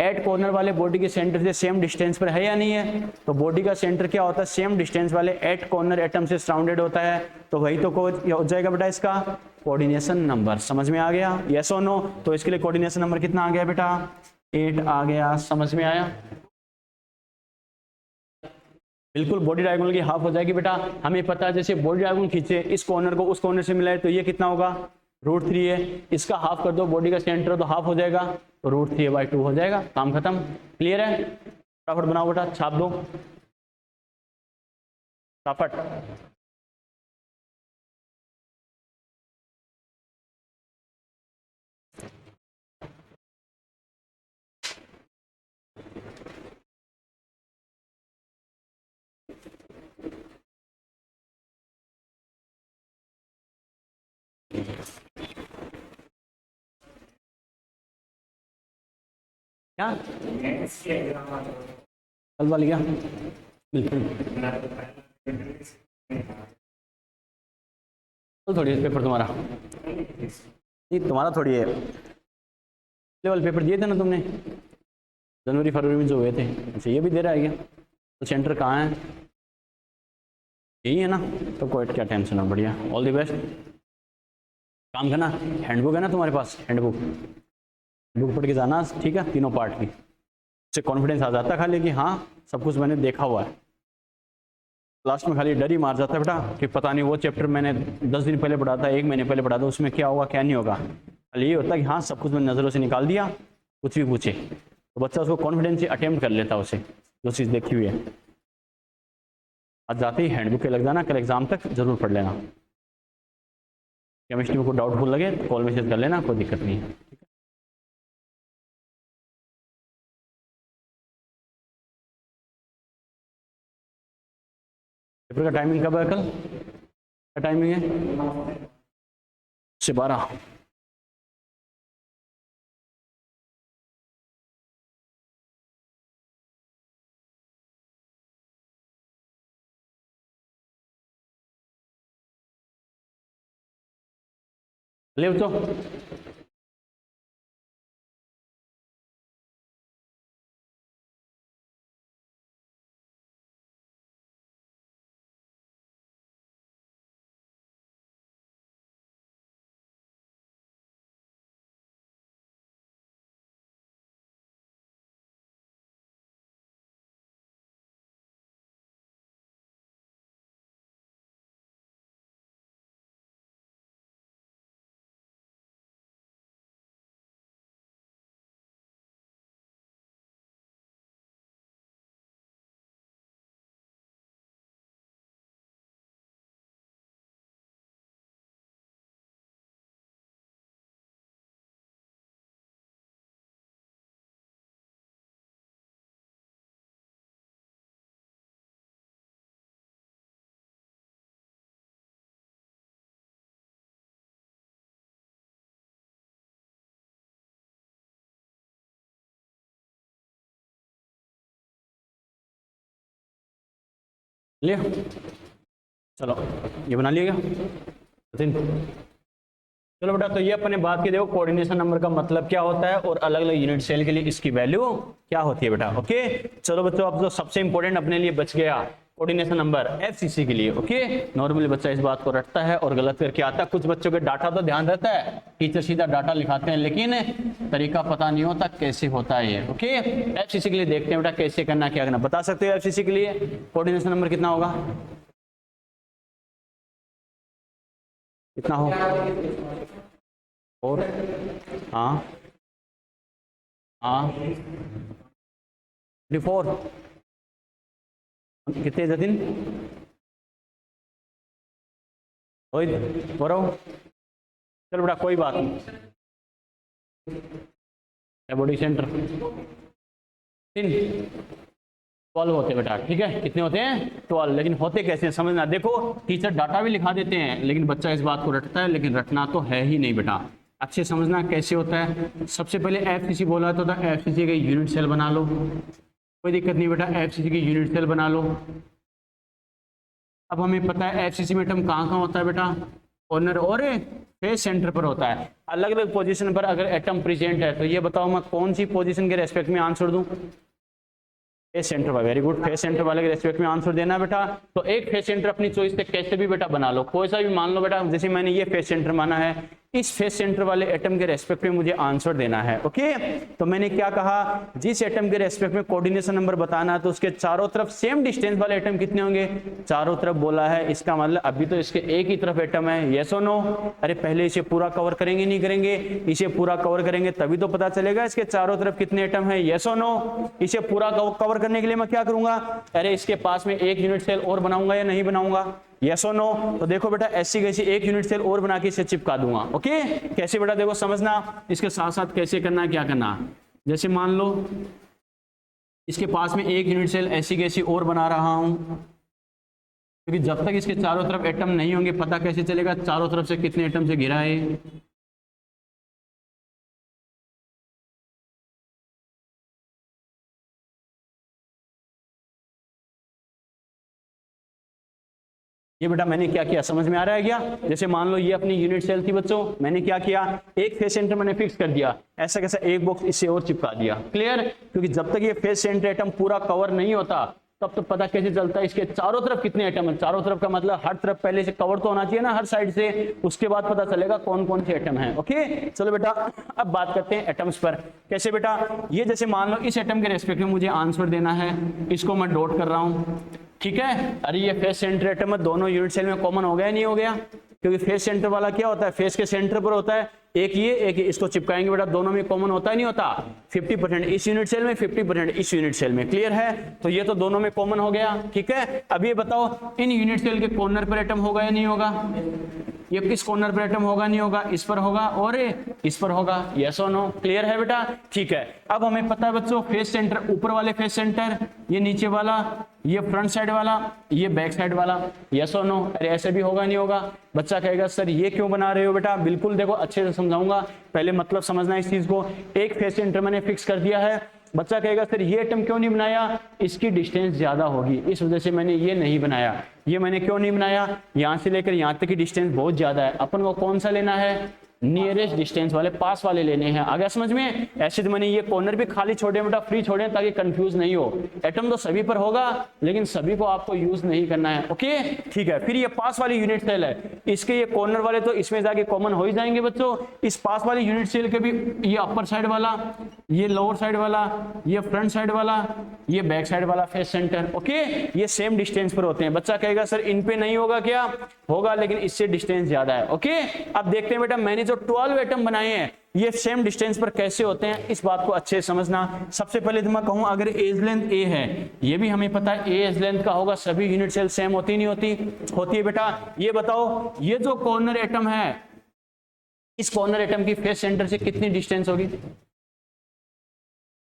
8 कॉर्नर वाले बॉडी के सेंटर से सेम डिस्टेंस पर है या नहीं है। तो बॉडी का सेंटर क्या होता है, सेम डिस्टेंस वाले 8 कॉर्नर एटम से सराउंडेड होता है, तो वही तो हो जाएगा बेटा इसका कोऑर्डिनेशन नंबर। समझ में आ गया, यस और नो। तो इसके लिए कोऑर्डिनेशन नंबर कितना आ गया बेटा, 8 आ गया। समझ में आया, बिल्कुल बॉडी डायगोनल की हाफ हो जाएगी बेटा। हमें पता है जैसे बॉडी डायगोनल खींचे, इस कॉर्नर को उस कॉर्नर से मिलाए तो ये कितना होगा √3 है, इसका हाफ कर दो, बॉडी का सेंटर तो हाफ हो जाएगा, तो √3/2 हो जाएगा, काम खत्म। क्लियर है? फटाफट बनाओ बेटा, छाप दो फटाफट। क्या कल वाली क्या? बिल्कुल थोड़ी पेपर तुम्हारा नहीं, तुम्हारा थोड़ी है, लेवल पेपर दिए थे ना तुमने जनवरी फरवरी में जो हुए थे। अच्छा ये भी दे रहा है क्या? तो सेंटर कहाँ है? यही है ना, तो कोई क्या टेंशन है, बढ़िया, ऑल द बेस्ट। काम करना, हैंडबुक है ना तुम्हारे पास, हैंडबुक पढ़ के जाना, ठीक है, तीनों पार्ट की, उससे कॉन्फिडेंस आ जाता है खाली कि हाँ सब कुछ मैंने देखा हुआ है। लास्ट में खाली डर ही मार जाता है बेटा कि पता नहीं वो चैप्टर मैंने 10 दिन पहले पढ़ा था, 1 महीने पहले पढ़ा था, उसमें क्या होगा क्या नहीं होगा। खाली ये होता है कि हाँ सब कुछ मैंने नज़रों से निकाल दिया, कुछ भी पूछे तो बच्चा उसको कॉन्फिडेंस से अटेम्प्ट कर लेता है उसे, जो चीज़ देखी हुई है। आज जाते ही हैंडबुक के लग जाना, कल एग्जाम तक जरूर पढ़ लेना। केमिस्ट्री में कोई डाउटफुल लगे तो कॉल मैसेज कर लेना, कोई दिक्कत नहीं है। पेपर का टाइमिंग कब है? कल क्या टाइमिंग है? 9 से 12। ले बच्चों, ले चलो ये बना लिएगा सचिन। चलो बेटा, तो ये अपने बात की देखो कोऑर्डिनेशन नंबर का मतलब क्या होता है और अलग अलग यूनिट सेल के लिए इसकी वैल्यू क्या होती है बेटा। ओके चलो बच्चों, अब जो सबसे इंपॉर्टेंट अपने लिए बच गया कोऑर्डिनेशन नंबर एफसीसी के लिए। ओके नॉर्मली बच्चा इस बात को रटता है और गलत करके आता है। कुछ बच्चों के डाटा तो ध्यान रहता है, टीचर सीधा डाटा लिखाते हैं लेकिन तरीका पता नहीं होता कैसे होता है ये। ओके एफसीसी के लिए देखते हैं बेटा कैसे करना, क्या करना, बता सकते हो एफसीसी के लिए कोऑर्डिनेशन नंबर कितना होगा? कितना हो? और हाँ हाँ 24 कितने जतिन चलो बेटा कोई बात नहीं, बॉडी सेंटर 12 होते हैं बेटा, ठीक है कितने होते हैं? 12। लेकिन होते कैसे हैं समझना, देखो टीचर डाटा भी लिखा देते हैं लेकिन बच्चा इस बात को रटता है, लेकिन रटना तो है ही नहीं बेटा। अच्छे समझना कैसे होता है। सबसे पहले एफसीसी बोला तो एफसीसी के यूनिट सेल बना लो, कोई दिक्कत नहीं बेटा, एफसीसी की यूनिट सेल बना लो। अब हमें पता है एफसीसी में एटम कहाँ कहाँ होता है बेटा? कॉर्नर और फेस सेंटर पर होता है। अलग अलग पोजीशन पर अगर एटम प्रेजेंट है तो ये बताओ मैं कौन सी पोजीशन के रेस्पेक्ट में आंसर दूं? फेस सेंटर पर। वेरी गुड, फेस सेंटर वाले के रेस्पेक्ट में आंसर देना बेटा। तो एक फेस सेंटर अपनी चॉइस से कैसे भी बेटा बना लो, कोई सा भी मान लो बेटा। जैसे मैंने ये फेस सेंटर माना है, इस फेस सेंटर वाले एटम के रेस्पेक्ट में मुझे आंसर देना है। ओके, तो मैंने क्या कहा, जिस एटम के रेस्पेक्ट में कोऑर्डिनेशन नंबर बताना तो उसके चारों तरफ सेम डिस्टेंस वाले एटम कितने होंगे, चारों तरफ बोला है, इसका मतलब अभी तो इसके एक ही तरफ एटम है, यस और नो। अरे पहले इसे पूरा कवर करेंगे नहीं करेंगे, इसे पूरा कवर करेंगे तभी तो पता चलेगा इसके चारों तरफ कितने एटम है, यस और नो। इसे पूरा कवर करने के लिए मैं क्या करूंगा, अरे इसके पास में एक यूनिट सेल और बनाऊंगा या नहीं बनाऊंगा, यस और नो। तो देखो बेटा ऐसी कैसी एक यूनिट सेल और बना के इसे चिपका दूंगा। ओके, कैसे बेटा देखो समझना, इसके साथ साथ कैसे करना है, क्या करना है। जैसे मान लो इसके पास में एक यूनिट सेल ऐसी कैसी और बना रहा हूं, क्योंकि जब तक इसके चारों तरफ एटम नहीं होंगे पता कैसे चलेगा चारों तरफ से कितने एटम से घिरा है। ये बेटा मैंने क्या किया, समझ में आ रहा है क्या। जैसे मान लो ये अपनी यूनिट सेल थी बच्चों, मैंने क्या किया, एक फेस सेंटर मैंने फिक्स कर दिया, ऐसा कैसा एक बॉक्स इससे और चिपका दिया, क्लियर। क्योंकि जब तक ये फेस सेंटर एटम पूरा कवर नहीं होता तब तो पता कैसे चलता है इसके चारों तरफ कितने एटम है। चारों तरफ का मतलब हर तरफ पहले से कवर तो होना चाहिए ना हर साइड से, उसके बाद पता चलेगा कौन कौन से एटम है। ओके चलो बेटा अब बात करते हैं एटम्स पर। कैसे बेटा, ये जैसे मान लो इस एटम के रेस्पेक्ट में मुझे आंसर देना है, इसको मैं डॉट कर रहा हूं, ठीक है। अरे ये फेस सेंटर एटम में दोनों यूनिट सेल में कॉमन हो गया नहीं हो गया, क्योंकि फेस सेंटर वाला क्या होता है, फेस के सेंटर पर होता है, एक ये एक इसको चिपकाएंगे बेटा, दोनों में कॉमन होता है नहीं होता, 50% इस यूनिट सेल में 50% इस यूनिट सेल में, क्लियर है। तो ये तो दोनों में कॉमन हो गया, ठीक है। अब ये बताओ इन यूनिट सेल के कॉर्नर पर एटम होगा या नहीं होगा, ये किस कॉर्नर पर एटम होगा नहीं होगा, इस पर होगा और इस पर होगा, यस और नो, क्लियर है बेटा, ठीक है। अब हमें पता है बच्चों फेस सेंटर, ऊपर वाले फेस सेंटर, ये नीचे वाला, ये फ्रंट साइड वाला, ये बैक साइड वाला, यस और नो। अरे ऐसे भी होगा नहीं होगा, बच्चा कहेगा सर ये क्यों बना रहे हो बेटा, बिल्कुल देखो अच्छे से समझाऊंगा, पहले मतलब समझना इस चीज को। एक फेस सेंटर मैंने फिक्स कर दिया है, बच्चा कहेगा सर ये एटम क्यों नहीं बनाया, इसकी डिस्टेंस ज्यादा होगी इस वजह से मैंने ये नहीं बनाया। ये मैंने क्यों नहीं बनाया, यहां से लेकर यहां तक की डिस्टेंस बहुत ज्यादा है, अपन को कौन सा लेना है, नियरेस्ट डिस्टेंस वाले, पास वाले लेने हैं, आ गया समझ में। ऐसे तो मैंने ये कॉर्नर भी खाली छोड़े बेटा, फ्री छोड़े ताकि कंफ्यूज नहीं हो, एटम तो सभी पर होगा लेकिन सभी को आपको यूज नहीं करना है। ओके ठीक है, फिर ये पास वाली यूनिट सेल है, इसके ये कॉर्नर वाले तो इसमें जाके कॉमन हो ही जाएंगे बच्चों। इस पास वाली यूनिट सेल के भी ये अपर साइड वाला, ये लोअर साइड वाला, ये फ्रंट साइड वाला, ये बैक साइड वाला फेस सेंटर, ओके ये सेम डिस्टेंस पर होते हैं। बच्चा कहेगा सर इन पे नहीं होगा क्या, होगा लेकिन इससे डिस्टेंस ज्यादा है। ओके अब देखते हैं बेटा मैंने जो 12 एटम बनाए हैं ये सेम डिस्टेंस पर कैसे होते हैं, इस बात को अच्छे से समझना। सबसे पहले तो मैं कहूं अगर एज लेंथ ए है, ये भी हमें पता है ए एज लेंथ का होगा, सभी यूनिट सेल सेम होती नहीं होती, होती है बेटा। ये बताओ ये जो कॉर्नर एटम है, इस कॉर्नर एटम की फेस सेंटर से कितनी डिस्टेंस होगी,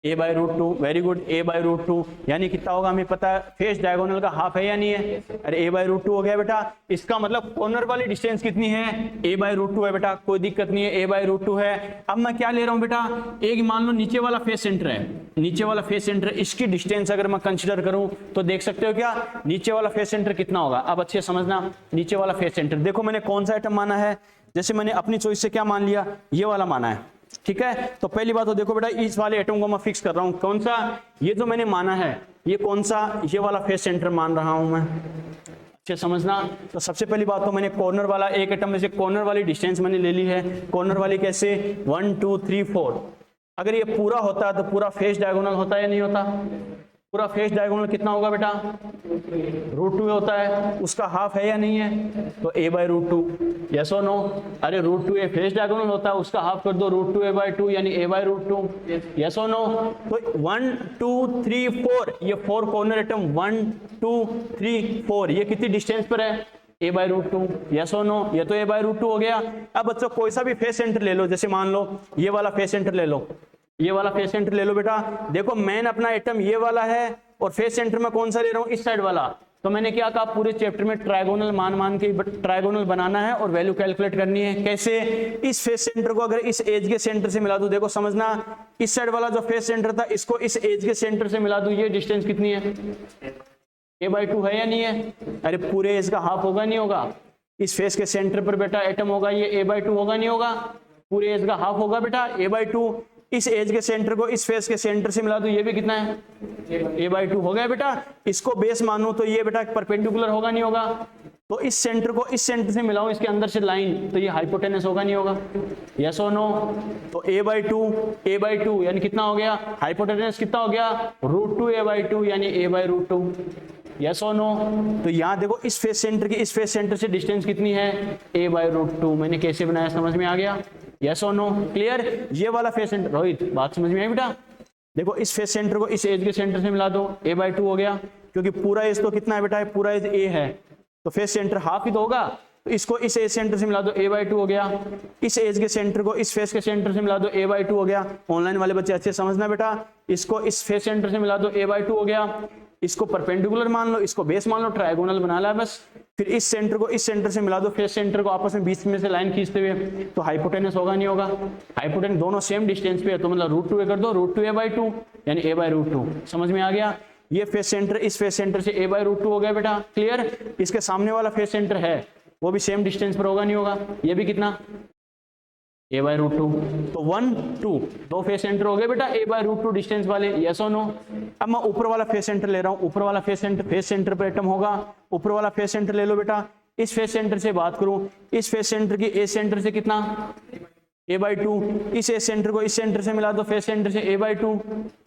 a/√2, वेरी गुड, a/√2 यानी कितना होगा हमें पता है, फेस डायगोनल का हाफ है या नहीं है, अरे a/√2 हो गया बेटा। इसका मतलब कॉर्नर वाली डिस्टेंस कितनी है, a/√2 है बेटा, कोई दिक्कत नहीं है, a/√2 है। अब मैं क्या ले रहा हूं बेटा, एक मान लो नीचे वाला फेस सेंटर है, नीचे वाला फेस सेंटर, इसकी डिस्टेंस अगर मैं कंसिडर करूं तो देख सकते हो क्या नीचे वाला फेस सेंटर कितना होगा। अब अच्छे समझना, नीचे वाला फेस सेंटर देखो मैंने कौन सा आइटम माना है, जैसे मैंने अपनी चॉइस से क्या मान लिया, ये वाला माना है, ठीक है। तो पहली बात तो देखो बेटा इस वाले एटम को मैं फिक्स कर रहा हूं, कौन सा, ये जो मैंने माना है ये कौन सा, ये वाला फेस सेंटर मान रहा हूं मैं, अच्छे समझना। तो सबसे पहली बात तो मैंने कॉर्नर वाला एक एटम में से कॉर्नर वाली डिस्टेंस मैंने ले ली है, कॉर्नर वाली कैसे 1 2 3 4, अगर ये पूरा होता तो पूरा फेस डायगोनल होता या नहीं होता, पूरा फेस डायगोनल कितना होगा बेटा, √2 होता है, उसका हाफ है या नहीं है, तो a/√2, यस और नो। अरे √2 ए फेस डायगोनल होता है, उसका हाफ कर दो √2a/2 यानी a/√2, यस और नो। तो 1 2 3 4 ये 4 कॉर्नर एटम 1 2 3 4 ये कितनी डिस्टेंस पर है, a/√2, यस और नो, ये तो a/√2 हो गया। अब बच्चों कोई सा भी फेस सेंटर ले लो, जैसे मान लो ये वाला फेस सेंटर ले लो, ये वाला फेस सेंटर ले लो बेटा, देखो मेन अपना एटम ये वाला है और फेस सेंटर में कौन सा ले रहा हूं, इस साइड वाला। तो मैंने क्या कहा पूरे चैप्टर में ट्रायगोनल मान के ट्रायगोनल बनाना है और वैल्यू कैलकुलेट करनी है। कैसे, इस फेस सेंटर को अगर इस एज के सेंटर से मिला दूं, देखो समझना, इस साइड वाला जो फेस सेंटर था इसको इस एज के सेंटर से मिला दूं, ये डिस्टेंस कितनी है, a/2 है या नहीं है, अरे पूरे एज का हाफ होगा नहीं होगा, इस फेस के सेंटर पर बेटा एटम होगा, ये a/2 होगा नहीं होगा, पूरे एज का हाफ होगा बेटा a/2। इस एज के सेंटर को इस फेस के सेंटर से मिला दूं, ये भी कितना है a/2 हो गया बेटा। इसको बेस मानूं तो ये बेटा परपेंडिकुलर होगा नहीं होगा, तो इस सेंटर को इस सेंटर से मिलाऊं इसके अंदर से लाइन, तो ये हाइपोटेनस होगा नहीं होगा? यस और नो? तो a/2 यानी कितना हो गया? हाइपोटेनस कितना हो गया? √2 a/2 यानी a/√2। यस और नो? तो यहाँ देखो इस फेस सेंटर की इस फेस सेंटर से डिस्टेंस कितनी है? a/√2। मैंने कैसे बनाया, समझ में आ गया? यस और नो? क्लियर? ये वाला फेस सेंटर, रोहित बात समझ में आई बेटा? देखो इस फेस सेंटर को इस एज के सेंटर से मिला दो, a/2 हो गया, क्योंकि पूरा एज तो कितना है बेटा? पूरा एज a है, तो फेस सेंटर हाफ ही तो होगा, तो इसको इस एज सेंटर से मिला दो, a/2 हो गया। इस एज के सेंटर को इस फेस के सेंटर से मिला दो, a/2 हो गया। ऑनलाइन वाले बच्चे अच्छे समझना बेटा, इसको इस फेस सेंटर से मिला दो, a/2 हो गया। इसको परपेंडिकुलर मान लो, इसको बेस मान लो, ट्रायगोनल बना ला बस। फिर इस सेंटर को इस सेंटर से मिला दो, फेस सेंटर को आपस में बीच में से लाइन खींचते हुए, तो हाइपोटेनस होगा नहीं होगा? हाइपोटेनस दोनों सेम डिस्टेंस पे है, तो मतलब √2 कर दो, √2 a/2 यानी a/√2। समझ में आ गया? ये फेस सेंटर इस फेस सेंटर से a/√2 हो गया बेटा। क्लियर? इसके सामने वाला फेस सेंटर है वो भी सेम डिस्टेंस पर होगा नहीं होगा? ये भी कितना? a/√2। तो 1 2 दो फेस सेंटर हो गए बेटा a/√2 डिस्टेंस वाले। यस और नो? अब मैं ऊपर वाला फेस सेंटर ले रहा हूं, ऊपर वाला फेस सेंटर पर एटम होगा। ऊपर वाला फेस सेंटर ले लो बेटा। इस फेस सेंटर से बात करूं, इस फेस सेंटर की ए सेंटर से कितना? a/2। इस ए सेंटर को इस सेंटर से मिला दो, फेस सेंटर से a/2,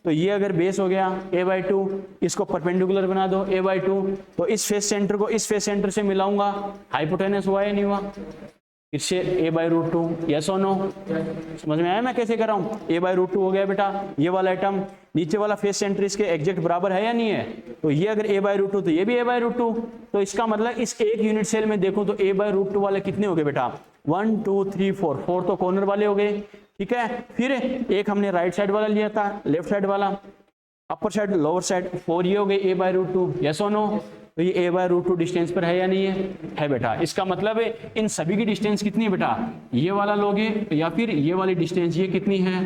तो ये अगर बेस हो गया a/2, इसको परपेंडिकुलर बना दो a/2, तो इस फेस सेंटर को इस फेस सेंटर से मिलाऊंगा, हाइपोटेनस हुआ या नहीं हुआ? फिर से a/√2। यस और नो? समझ में आया मैं कैसे कर रहा हूँ? a/√2 हो गया बेटा। ये वाला एटम नीचे वाला फेस सेंटर इसके एग्जैक्ट बराबर है या नहीं है? तो ये अगर a/√2 तो ये भी a/√2, तो इसका मतलब इस एक यूनिट सेल में देखो तो a/√2 वाले कितने हो गए बेटा? 1 2 3 4 तो कॉर्नर वाले हो गए। ठीक है, फिर एक हमने राइट साइड वाला लिया था, लेफ्ट साइड वाला, अपर साइड लोअर साइड, 4 ये हो गए a/√2। यस और नो? तो ये a/√2 डिस्टेंस पर है या नहीं है? है बेटा। इसका मतलब है इन सभी की डिस्टेंस कितनी है बेटा? ये वाला लोगे या फिर ये वाली डिस्टेंस, ये कितनी है?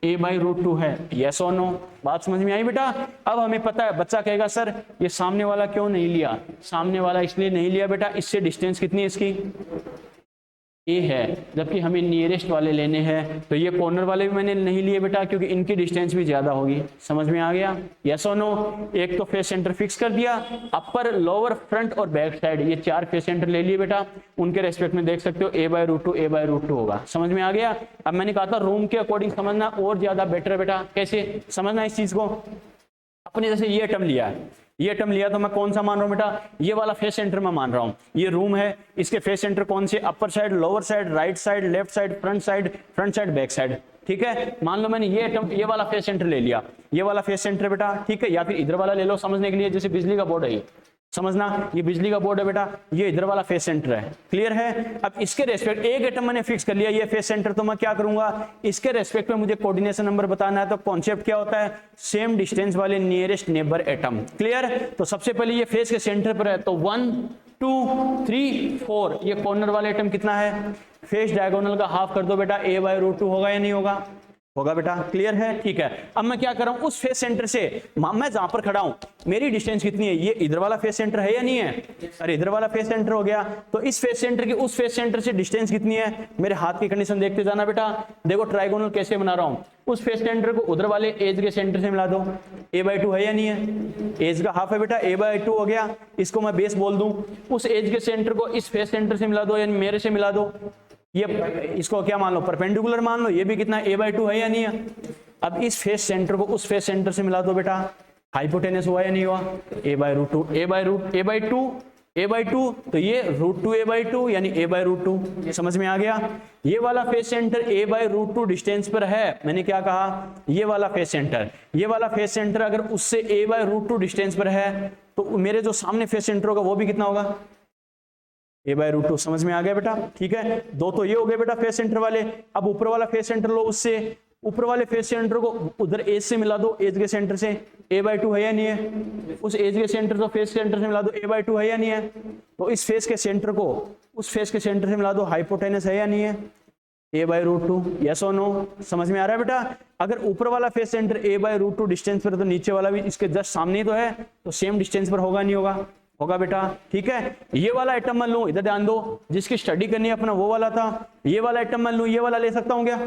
a/√2 है। यस और नो? बात समझ में आई बेटा? अब हमें पता है, बच्चा कहेगा सर ये सामने वाला क्यों नहीं लिया? सामने वाला इसलिए नहीं लिया बेटा, इससे डिस्टेंस कितनी है इसकी? ए है, जबकि हमें नियरेस्ट वाले लेने हैं, तो ये कॉर्नर वाले भी मैंने नहीं लिए बेटा, क्योंकि इनकी डिस्टेंस भी ज्यादा होगी। समझ में आ गया? यस और नो? एक तो फेस सेंटर फिक्स कर दिया, अपर लोअर फ्रंट और बैक साइड, ये 4 फेस सेंटर ले लिए बेटा। उनके रेस्पेक्ट में देख सकते हो a/√2 होगा। समझ में आ गया? अब मैंने कहा था रूम के अकॉर्डिंग समझना और ज्यादा बेटर बेटा। कैसे समझना इस चीज को? अपने जैसे ये टर्म लिया है, ये टर्म लिया, तो मैं कौन सा मान रहा हूं बेटा? ये वाला फेस सेंटर मैं मान रहा हूं। ये रूम है, इसके फेस सेंटर कौन से? Upper side, lower side, right side, left side, front side, back side. ठीक है, मान लो मैंने ये वाला फेस सेंटर ले लिया, ये वाला फेस सेंटर बेटा। ठीक है, या फिर इधर वाला ले लो समझने के लिए, जैसे बिजली का बोर्ड है, समझना ये बिजली का बोर्ड है बेटा, ये इधर वाला फेस सेंटर है। क्लियर है? अब इसके रेस्पेक्ट एक एटम मैंने फिक्स कर लिया, ये फेस सेंटर, तो मैं क्या करूंगा? इसके रेस्पेक्ट में मुझे कोऑर्डिनेशन नंबर बताना है, तो कॉन्सेप्ट क्या होता है? सेम डिस्टेंस वाले नियरेस्ट नेबर एटम। क्लियर? तो सबसे पहले ये फेस के सेंटर पर है, तो 1 2 3 4 ये कॉर्नर वाले एटम कितना है? फेस डायगोनल का हाफ कर दो बेटा, a/√2 होगा या नहीं होगा? होगा बेटा। क्लियर है? ठीक है, अब मैं क्या कर रहा हूं? उस फेस सेंटर से मैं जहां पर खड़ा हूं मेरी डिस्टेंस कितनी है? ये इधर वाला फेस सेंटर है या नहीं है? अरे इधर वाला फेस सेंटर हो गया, तो इस फेस सेंटर की उस फेस सेंटर से डिस्टेंस कितनी है? मेरे हाथ की कंडीशन देखते जाना बेटा। देखो ट्राइगोनल कैसे बना रहा हूं, उस फेस सेंटर को उधर वाले एज के सेंटर से मिला दो, a/2 है या नहीं है? एज का हाफ है बेटा, a/2 हो गया। इसको मैं बेस बोल दूं, उस एज के सेंटर को इस फेस सेंटर से मिला दो, यानी मेरे से मिला दो। ये इसको क्या मान लो? परपेंडिकुलर मान लो। ये भी कितना? a/2 है या नहीं है? अब इस फेस सेंटर को उस फेस सेंटर से मिला दो बेटा, हाइपोटेनस हुआ या नहीं हुआ? a/2 तो ये √2 a/2 यानी a/√2। समझ में आ गया? ये वाला फेस सेंटर a/√2 डिस्टेंस पर है। मैंने क्या कहा? ये वाला फेस सेंटर अगर उससे a/√2 डिस्टेंस पर है, तो मेरे जो सामने फेस सेंटर होगा वो भी कितना होगा? a/√2। समझ में आ गया बेटा? ठीक है, दो तो ये हो गए बेटा फेस सेंटर वाले। अब ऊपर वाला फेस सेंटर लो, उससे ऊपर वाले फेस सेंटर को उधर एज से मिला दो, एज के सेंटर से, a/2 है या नहीं है? उस एज के सेंटर को फेस सेंटर से मिला दो, a/2 है या नहीं है? तो इस फेस के सेंटर को उस फेस के सेंटर से मिला दो, हाइपोटेनस है या नहीं है? a/√2। यस और नो? समझ में आ रहा है बेटा? अगर ऊपर वाला फेस सेंटर a/√2 डिस्टेंस पर, तो नीचे वाला भी इसके जस्ट सामने ही तो है, तो सेम डिस्टेंस पर होगा नहीं होगा? होगा बेटा। ठीक है, ये वाला आइटम मान लूं, इधर ध्यान दो, जिसकी स्टडी करनी है अपना वो वाला था। ये वाला आइटम मान लूं, ये वाला ले सकता हूं क्या?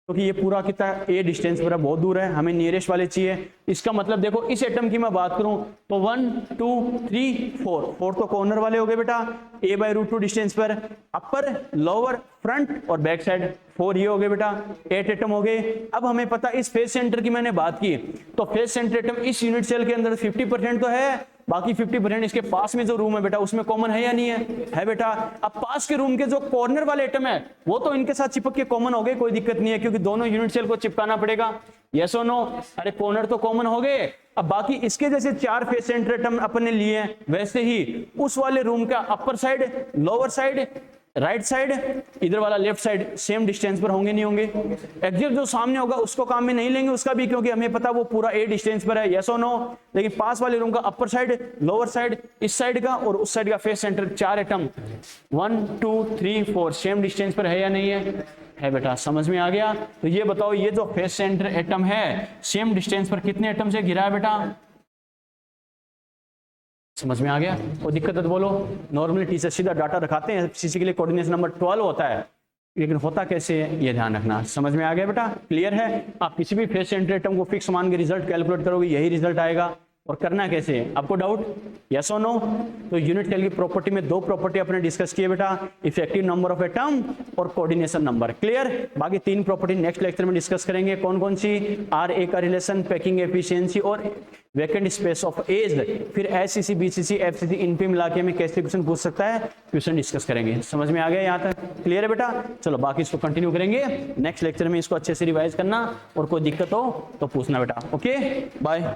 क्योंकि ये पूरा कितना ए डिस्टेंस पर बहुत दूर है, हमें नियरेस्ट वाले चाहिए। इसका मतलब देखो इस एटम की मैं बात करूं तो 1 2 3 4 तो कॉर्नर वाले हो गए बेटा a/√2 डिस्टेंस पर, अपर लोअर फ्रंट और बैक साइड 4 ये हो गए बेटा, 8 एटम हो गए। अब हमें पता इस फेस सेंटर की मैंने बात की, तो फेस सेंटर एटम इस यूनिट सेल के अंदर 50% तो है, बाकी 50% इसके पास में जो रूम है बेटा उसमें कॉमन है या नहीं है बेटा। अब पास के रूम के जो कॉर्नर वाले एटम है वो तो इनके साथ चिपक के कॉमन हो गए, कोई दिक्कत नहीं है क्योंकि दोनों यूनिट सेल को चिपकाना पड़ेगा। यस और नो? अरे कॉर्नर तो कॉमन हो गए। अब बाकी इसके जैसे 4 फेस सेंटर एटम अपन ने लिए हैं, वैसे ही उस वाले रूम का upper side, lower side, right side, इधर वाला लेफ्ट साइड सेम डिस्टेंस पर होंगे नहीं होंगे? एग्जैक्ट जो सामने होगा उसको काम में नहीं लेंगे उसका भी, क्योंकि हमें पता वो पूरा ए डिस्टेंस पर है। यस और नो? लेकिन पास वाले रूम का अपर साइड, लोअर साइड, इस साइड का और उस साइड का face centre 4 atom 1 2 3 4 same distance पर है या नहीं है बेटा? समझ में आ गया? तो ये बताओ ये जो फेस सेंटर एटम है सेम डिस्टेंस पर कितने एटम से घिरा है बेटा? समझ में आ गया? और दिक्कत है तो बोलो। नॉर्मली टीचर सीधा डाटा रखाते हैं, सीसी के लिए कोऑर्डिनेशन नंबर 12 होता है, लेकिन होता कैसे है ये ध्यान रखना। समझ में आ गया बेटा? क्लियर है? आप किसी भी फेस सेंटर एटम को फिक्स मान के रिजल्ट कैलकुलेट करोगे यही रिजल्ट आएगा। और करना कैसे है आपको डाउट? यस और नो? तो यूनिट सेल की प्रॉपर्टी में 2 प्रॉपर्टी अपने डिस्कस किए बेटा, इफेक्टिव नंबर ऑफ एटम और कोऑर्डिनेशन नंबर। क्लियर? बाकी 3 प्रॉपर्टी नेक्स्ट लेक्चर में डिस्कस करेंगे। कौन कौन सी? RA का रिलेशन, पैकिंग एफिशिएंसी और वैकेंट स्पेस ऑफ एज। फिर SCC, BCC, FCC इन पे मिला के हमें कैसे क्वेश्चन पूछ सकता है, क्वेश्चन डिस्कस करेंगे। समझ में आ गया यहाँ तक? क्लियर है बेटा? चलो बाकी इसको कंटिन्यू करेंगे नेक्स्ट लेक्चर में, इसको अच्छे से रिवाइज करना और कोई दिक्कत हो तो पूछना बेटा। Okay bye.